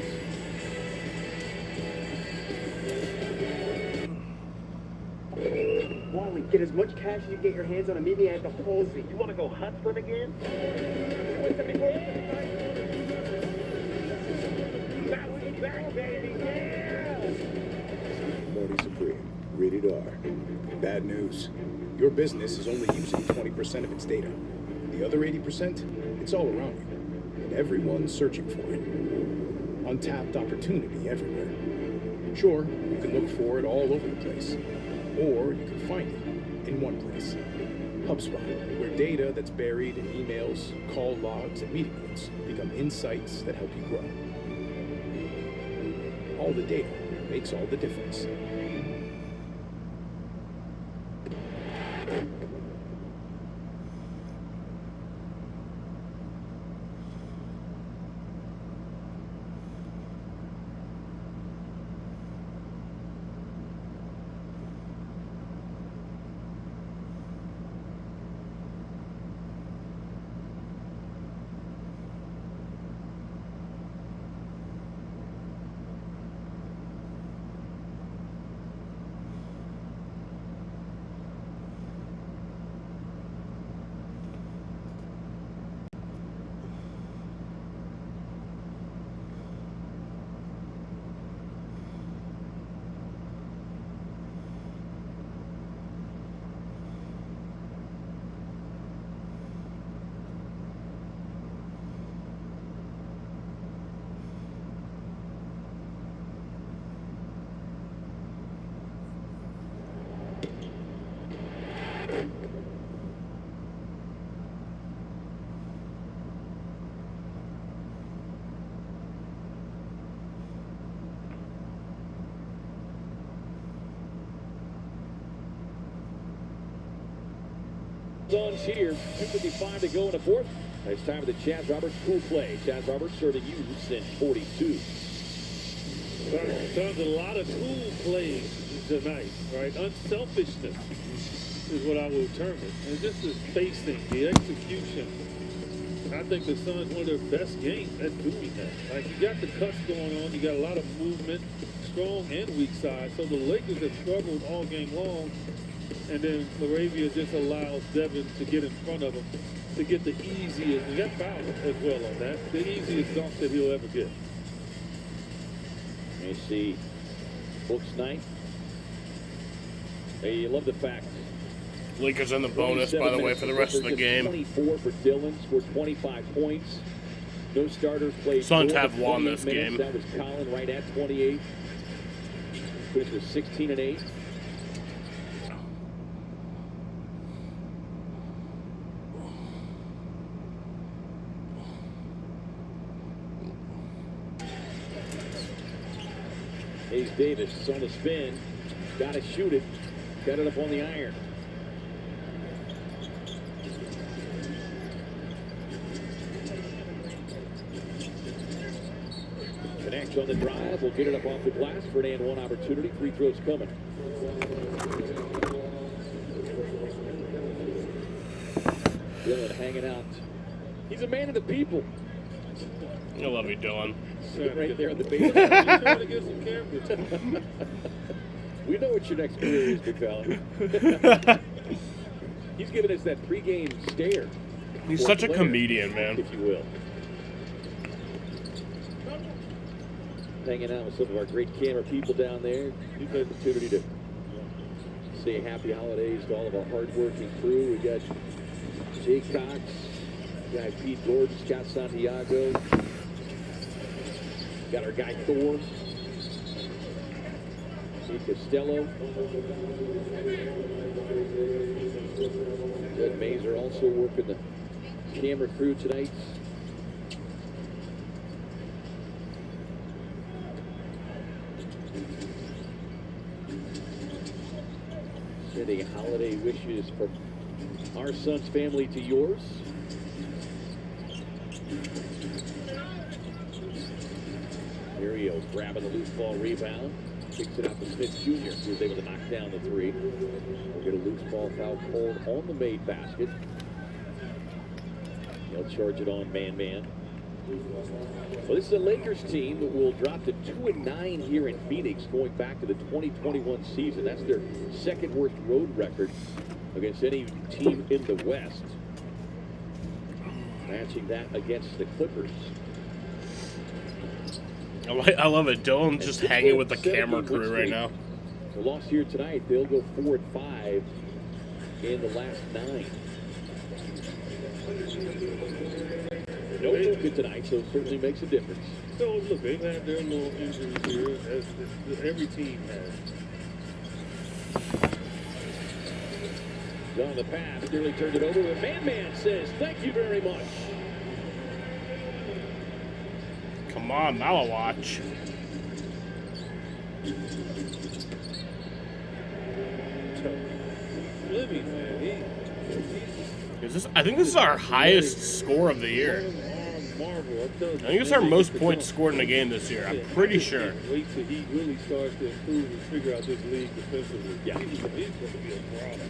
Speaker 21: Wally, get as much cash as you get your hands on and meet me at the Halsey. You want to go hustling again? Back, baby, yeah!
Speaker 18: Marty Supreme, rated R. Bad news. Your business is only using 20% of its data. The other 80%, it's all around you. And everyone's searching for it. Untapped opportunity everywhere. Sure, you can look for it all over the place. Or you can find it in one place. HubSpot, where data that's buried in emails, call logs, and meeting notes become insights that help you grow. All the data makes all the difference.
Speaker 10: Suns here. 2:55 to go in the fourth. It's time for the Chaz Roberts cool play. Chaz Roberts serving you since 42.
Speaker 4: Suns, a lot of cool plays tonight, right? Unselfishness is what I will term it. And just the spacing, the execution. I think the Suns one of their best games at doing that. Like, you got the cuts going on, you got a lot of movement, strong and weak side. So the Lakers have struggled all game long, and then Laravia just allows Devin to get in front of him to get the easiest, and got fouled as well on that, the easiest dunk that he'll ever get.
Speaker 10: You see Brooks Knight. Hey, you love the fact.
Speaker 2: Lakers in the bonus, by the way, for the rest of the game.
Speaker 10: 24 for Dillon, scored 25 points. No starters played.
Speaker 2: Suns have won this game.
Speaker 10: That was Colin right at 28. Finished with 16 and 8. Hayes Davis is on the spin. Got to shoot it. Got it up on the iron. Connects on the drive. We'll get it up off the glass for an and one opportunity. Free throws coming. Dillon hanging out. He's a man of the people.
Speaker 2: I love you, Dylan.
Speaker 10: Right there at the base.
Speaker 4: Trying to get some cameras.
Speaker 10: We know what your next career is, big fella. He's giving us that pregame stare.
Speaker 2: He's such a comedian, man.
Speaker 10: If you will. Hanging out with some of our great camera people down there. You've had the opportunity to say happy holidays to all of our hardworking crew. We got Jay Cox, guy Pete Gordon, Scott Santiago. Got our guy Thor. Steve Costello. Ed Mazer also working the camera crew tonight. Sending holiday wishes from our Suns family to yours. Mario grabbing the loose ball rebound. Kicks it out to Smith Jr., who was able to knock down the three. We'll get a loose ball foul called on the made basket. They'll charge it on man-man. Well, this is a Lakers team that will drop to 2-9 here in Phoenix going back to the 2021 season. That's their second worst road record against any team in the West. Matching that against the Clippers.
Speaker 2: I love it. Dylan's just hanging with the camera crew right now.
Speaker 10: The loss here tonight, they'll go 4-5 in the last 9. No Luka tonight, so it certainly makes a difference.
Speaker 4: So, look, they've had their little injuries here, as every team has.
Speaker 10: On the pass, nearly turned it over, and Man says, thank you very much.
Speaker 2: Come on, Malawatch.
Speaker 4: Libby, man,
Speaker 2: I think this is our highest score of the year. I think it's our most points scored in a game this year. I'm pretty sure.
Speaker 4: Wait till he really starts to improve and figure out this league defensively.
Speaker 10: Yeah.
Speaker 4: He's going to be a problem.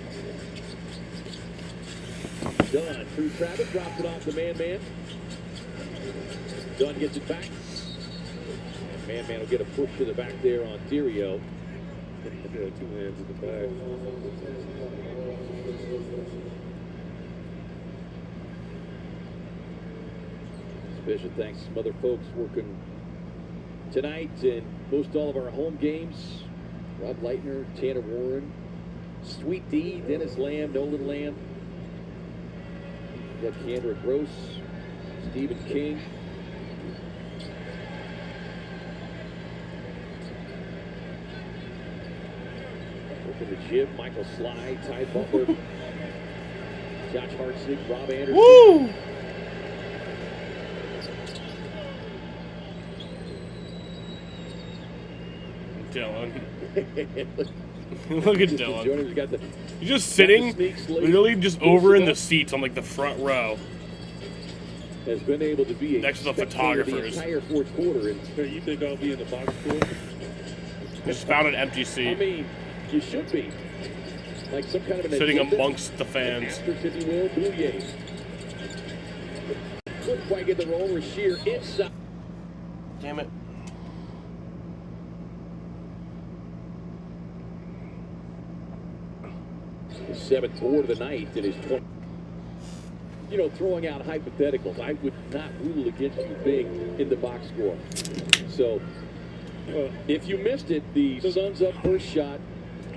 Speaker 10: Dunn through Travis, drops it off to Man. Dunn gets it back. And Man will get a push to the back there on Derio.
Speaker 4: Yeah, 2 hands in the back.
Speaker 10: Special thanks to some other folks working tonight and most all of our home games. Rob Leitner, Tanner Warren, Sweet D, Dennis Lamb, Nolan Lamb. We got Kendra Gross, Stephen King. Working the gym, Michael Sly, Ty Butler, Josh Hartsock, Rob Anderson.
Speaker 2: Woo! Dylan. Look at Dylan. He's just sitting, literally just over in the seats on like the front row.
Speaker 10: Has been able to be
Speaker 2: next to the photographers.
Speaker 10: The entire fourth quarter.
Speaker 4: Hey, you think I'll be in the box score?
Speaker 2: Just found an empty
Speaker 10: I
Speaker 2: seat.
Speaker 10: mean, you should be. Like some kind of an
Speaker 2: Sitting
Speaker 10: agenda,
Speaker 2: amongst the fans.
Speaker 10: Actors, if you will, Bouye. Couldn't quite get the roll. Rasheer inside.
Speaker 2: Damn it.
Speaker 10: The seventh board of the night in his 20. You know, throwing out hypotheticals, I would not rule against you being in the box score. So, if you missed it, the Suns up first shot.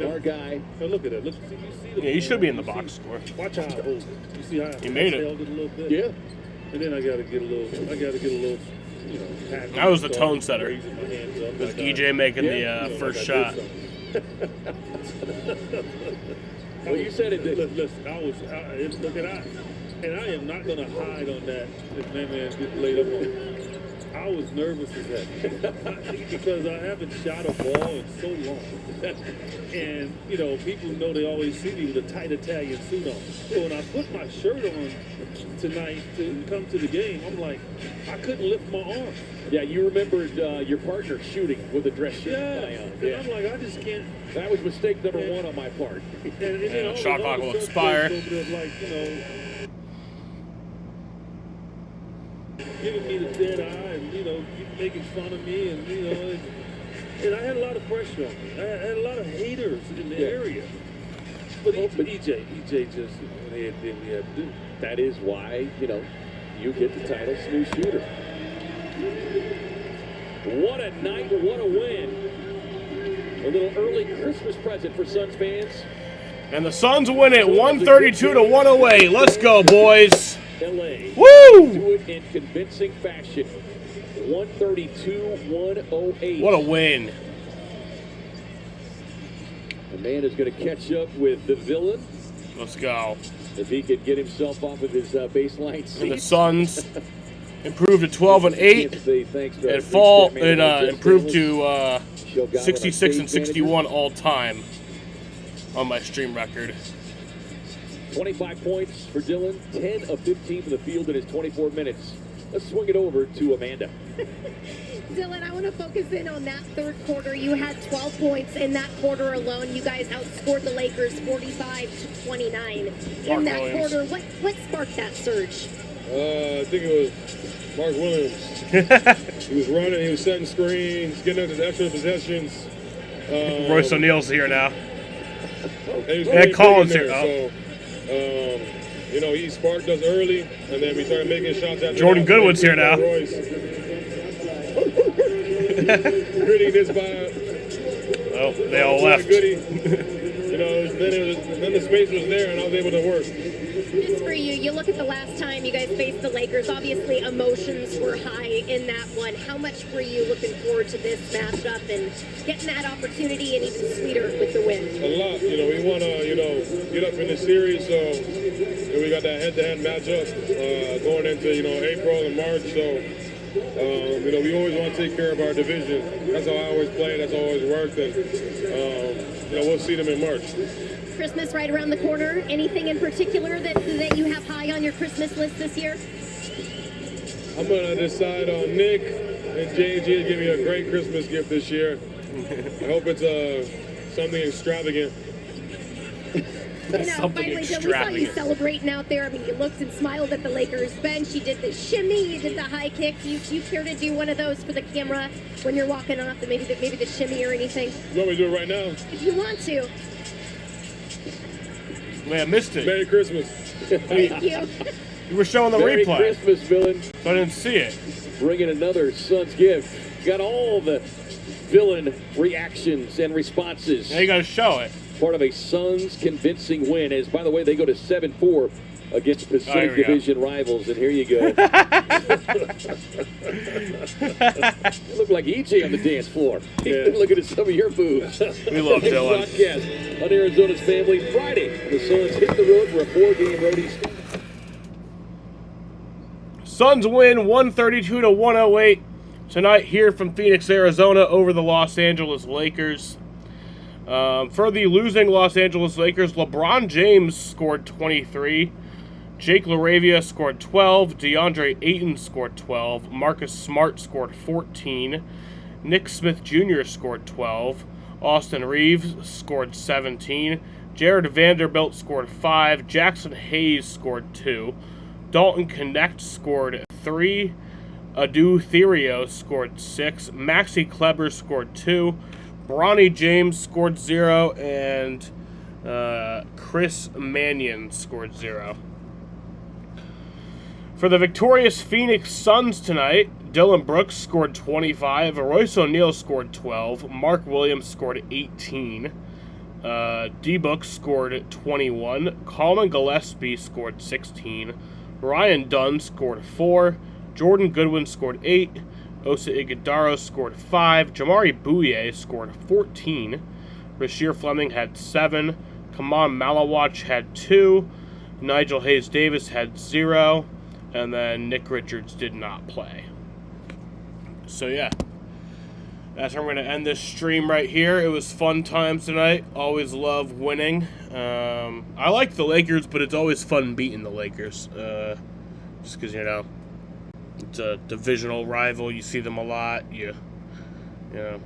Speaker 10: Our guy.
Speaker 4: Now look at it. Look, see, you see the
Speaker 2: Yeah, he should be in the
Speaker 4: you
Speaker 2: box
Speaker 4: see-
Speaker 2: score.
Speaker 4: Watch how I hold it. You see how
Speaker 2: He made it.
Speaker 4: held it a little bit?
Speaker 10: Yeah.
Speaker 4: And then I gotta get a little, you know, pat
Speaker 2: That was the
Speaker 4: myself,
Speaker 2: tone setter.
Speaker 4: raising my hands up
Speaker 2: It was
Speaker 4: like
Speaker 2: EJ making the
Speaker 4: you know,
Speaker 2: first
Speaker 4: like
Speaker 2: shot.
Speaker 4: I did something.
Speaker 10: Well, you said it.
Speaker 4: Listen, look at I, and I am not gonna hide on that. If man gets laid up on. I was nervous as heck because I haven't shot a ball in so long. And, you know, people know they always see me with a tight Italian suit on. So when I put my shirt on tonight to come to the game, I'm like, I couldn't lift my arm.
Speaker 10: Yeah, you remembered your partner shooting with a dress shirt.
Speaker 4: Yeah. And I'm like, I just can't.
Speaker 10: That was mistake number one on my part.
Speaker 4: And then all
Speaker 2: shot
Speaker 4: the
Speaker 2: clock will
Speaker 4: other
Speaker 2: expire.
Speaker 4: folks over there, like, you know, giving me the dead eye and, you know, making fun of me and, you know, and I had a lot of pressure on me. I had a lot of haters in the area. But EJ just they did what he had to do.
Speaker 10: That is why, you know, you get the title smooth shooter. What a night, what a win. A little early Christmas present for Suns fans.
Speaker 2: And the Suns win it 132 to 108. Let's go, boys.
Speaker 10: LA.
Speaker 2: Woo!
Speaker 10: Do it in convincing fashion. 132-108.
Speaker 2: What a win.
Speaker 10: The man is going to catch up with the villain.
Speaker 2: Let's go.
Speaker 10: If he could get himself off of his baseline seat.
Speaker 2: And the Suns improved to 12 and 8
Speaker 10: and
Speaker 2: improved to 66 and 61 all time on my stream record.
Speaker 10: 25 points for Dylan, 10 of 15 from the field in his 24 minutes. Let's swing it over to Amanda.
Speaker 11: Dylan, I want to focus in on that third quarter. You had 12 points in that quarter alone. You guys outscored the Lakers 45-29. In that
Speaker 1: Williams.
Speaker 11: quarter, what sparked that surge?
Speaker 1: I think it was Mark Williams. He was running, he was setting screens, getting into extra possessions.
Speaker 2: Royce O'Neal's here now.
Speaker 1: And
Speaker 2: Collins here. Oh.
Speaker 1: So, you know, he sparked us early, and then we started making shots after
Speaker 2: Jordan
Speaker 1: that.
Speaker 2: Goodwin's here now.
Speaker 1: Royce. Greeting this by.
Speaker 2: Oh, they all left.
Speaker 1: Goody. You know, then the space was there, and I was able to work.
Speaker 11: Just for you, you look at the last time you guys faced the Lakers, obviously emotions were high in that one. How much were you looking forward to this matchup and getting that opportunity and even sweeter with the win?
Speaker 1: A lot. You know, we want to, you know, get up in the series, so we got that head-to-head matchup going into, you know, April and March, so, you know, we always want to take care of our division. That's how I always play, that's how I always worked, and, you know, we'll see them in March.
Speaker 11: Christmas right around the corner. Anything in particular that you have high on your Christmas list this year?
Speaker 1: I'm going to decide on Nick and JG to give me a great Christmas gift this year. I hope it's something extravagant.
Speaker 11: Finally, we saw you celebrating out there. I mean, you looked and smiled at the Lakers bench. You did the shimmy, you did the high kick. Do you care to do one of those for the camera when you're walking off? Maybe the shimmy or anything?
Speaker 1: You want me to do it right now?
Speaker 11: If you want to.
Speaker 2: Man, I missed it.
Speaker 1: Merry Christmas.
Speaker 11: Thank you.
Speaker 2: You were showing the
Speaker 10: Merry
Speaker 2: replay.
Speaker 10: Christmas, villain.
Speaker 2: So I didn't see it.
Speaker 10: Bringing another Suns gift. Got all the villain reactions and responses.
Speaker 2: Now you got to show it.
Speaker 10: Part of a Suns convincing win. As, by the way, they go to 7-4 against
Speaker 2: here
Speaker 10: Pacific
Speaker 2: we go.
Speaker 10: Division rivals. And here you go. You look like EJ on the dance floor. Looking at some of your moves.
Speaker 2: We love Dylan.
Speaker 10: Broadcast on Arizona's Family Friday. The Suns hit the road for a 4-game roadie.
Speaker 2: Suns win 132 to 108 tonight here from Phoenix, Arizona over the Los Angeles Lakers. For the losing Los Angeles Lakers, LeBron James scored 23. Jake LaRavia scored 12. DeAndre Ayton scored 12. Marcus Smart scored 14. Nick Smith Jr. scored 12. Austin Reeves scored 17. Jared Vanderbilt scored 5. Jackson Hayes scored 2. Dalton Connect scored 3. Adu Therio scored 6. Maxi Kleber scored 2. Bronny James scored 0. And Chris Mannion scored 0. For the victorious Phoenix Suns tonight, Dylan Brooks scored 25. Royce O'Neal scored 12. Mark Williams scored 18. D-Book scored 21. Colin Gillespie scored 16. Ryan Dunn scored 4. Jordan Goodwin scored 8. Osa Iguodala scored 5. Jamari Bouye scored 14. Rasheer Fleming had 7. Kaman Malawach had 2. Nigel Hayes Davis had 0. And then Nick Richards did not play. So yeah, that's how I'm going to end this stream right here. It was fun times tonight. Always love winning. I like the Lakers, but it's always fun beating the Lakers. Just because, you know, it's a divisional rival. You see them a lot. You know,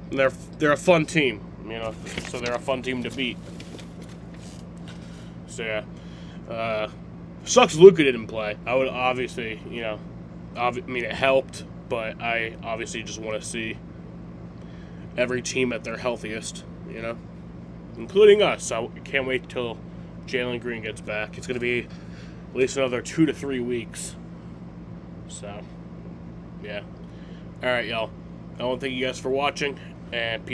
Speaker 2: they're a fun team. You know, so they're a fun team to beat. So yeah, sucks Luka didn't play. I would obviously, you know, I mean, it helped, but I obviously just want to see every team at their healthiest, you know, including us. I can't wait till Jalen Green gets back. It's going to be at least another 2 to 3 weeks. So, yeah. All right, y'all. I want to thank you guys for watching, and peace.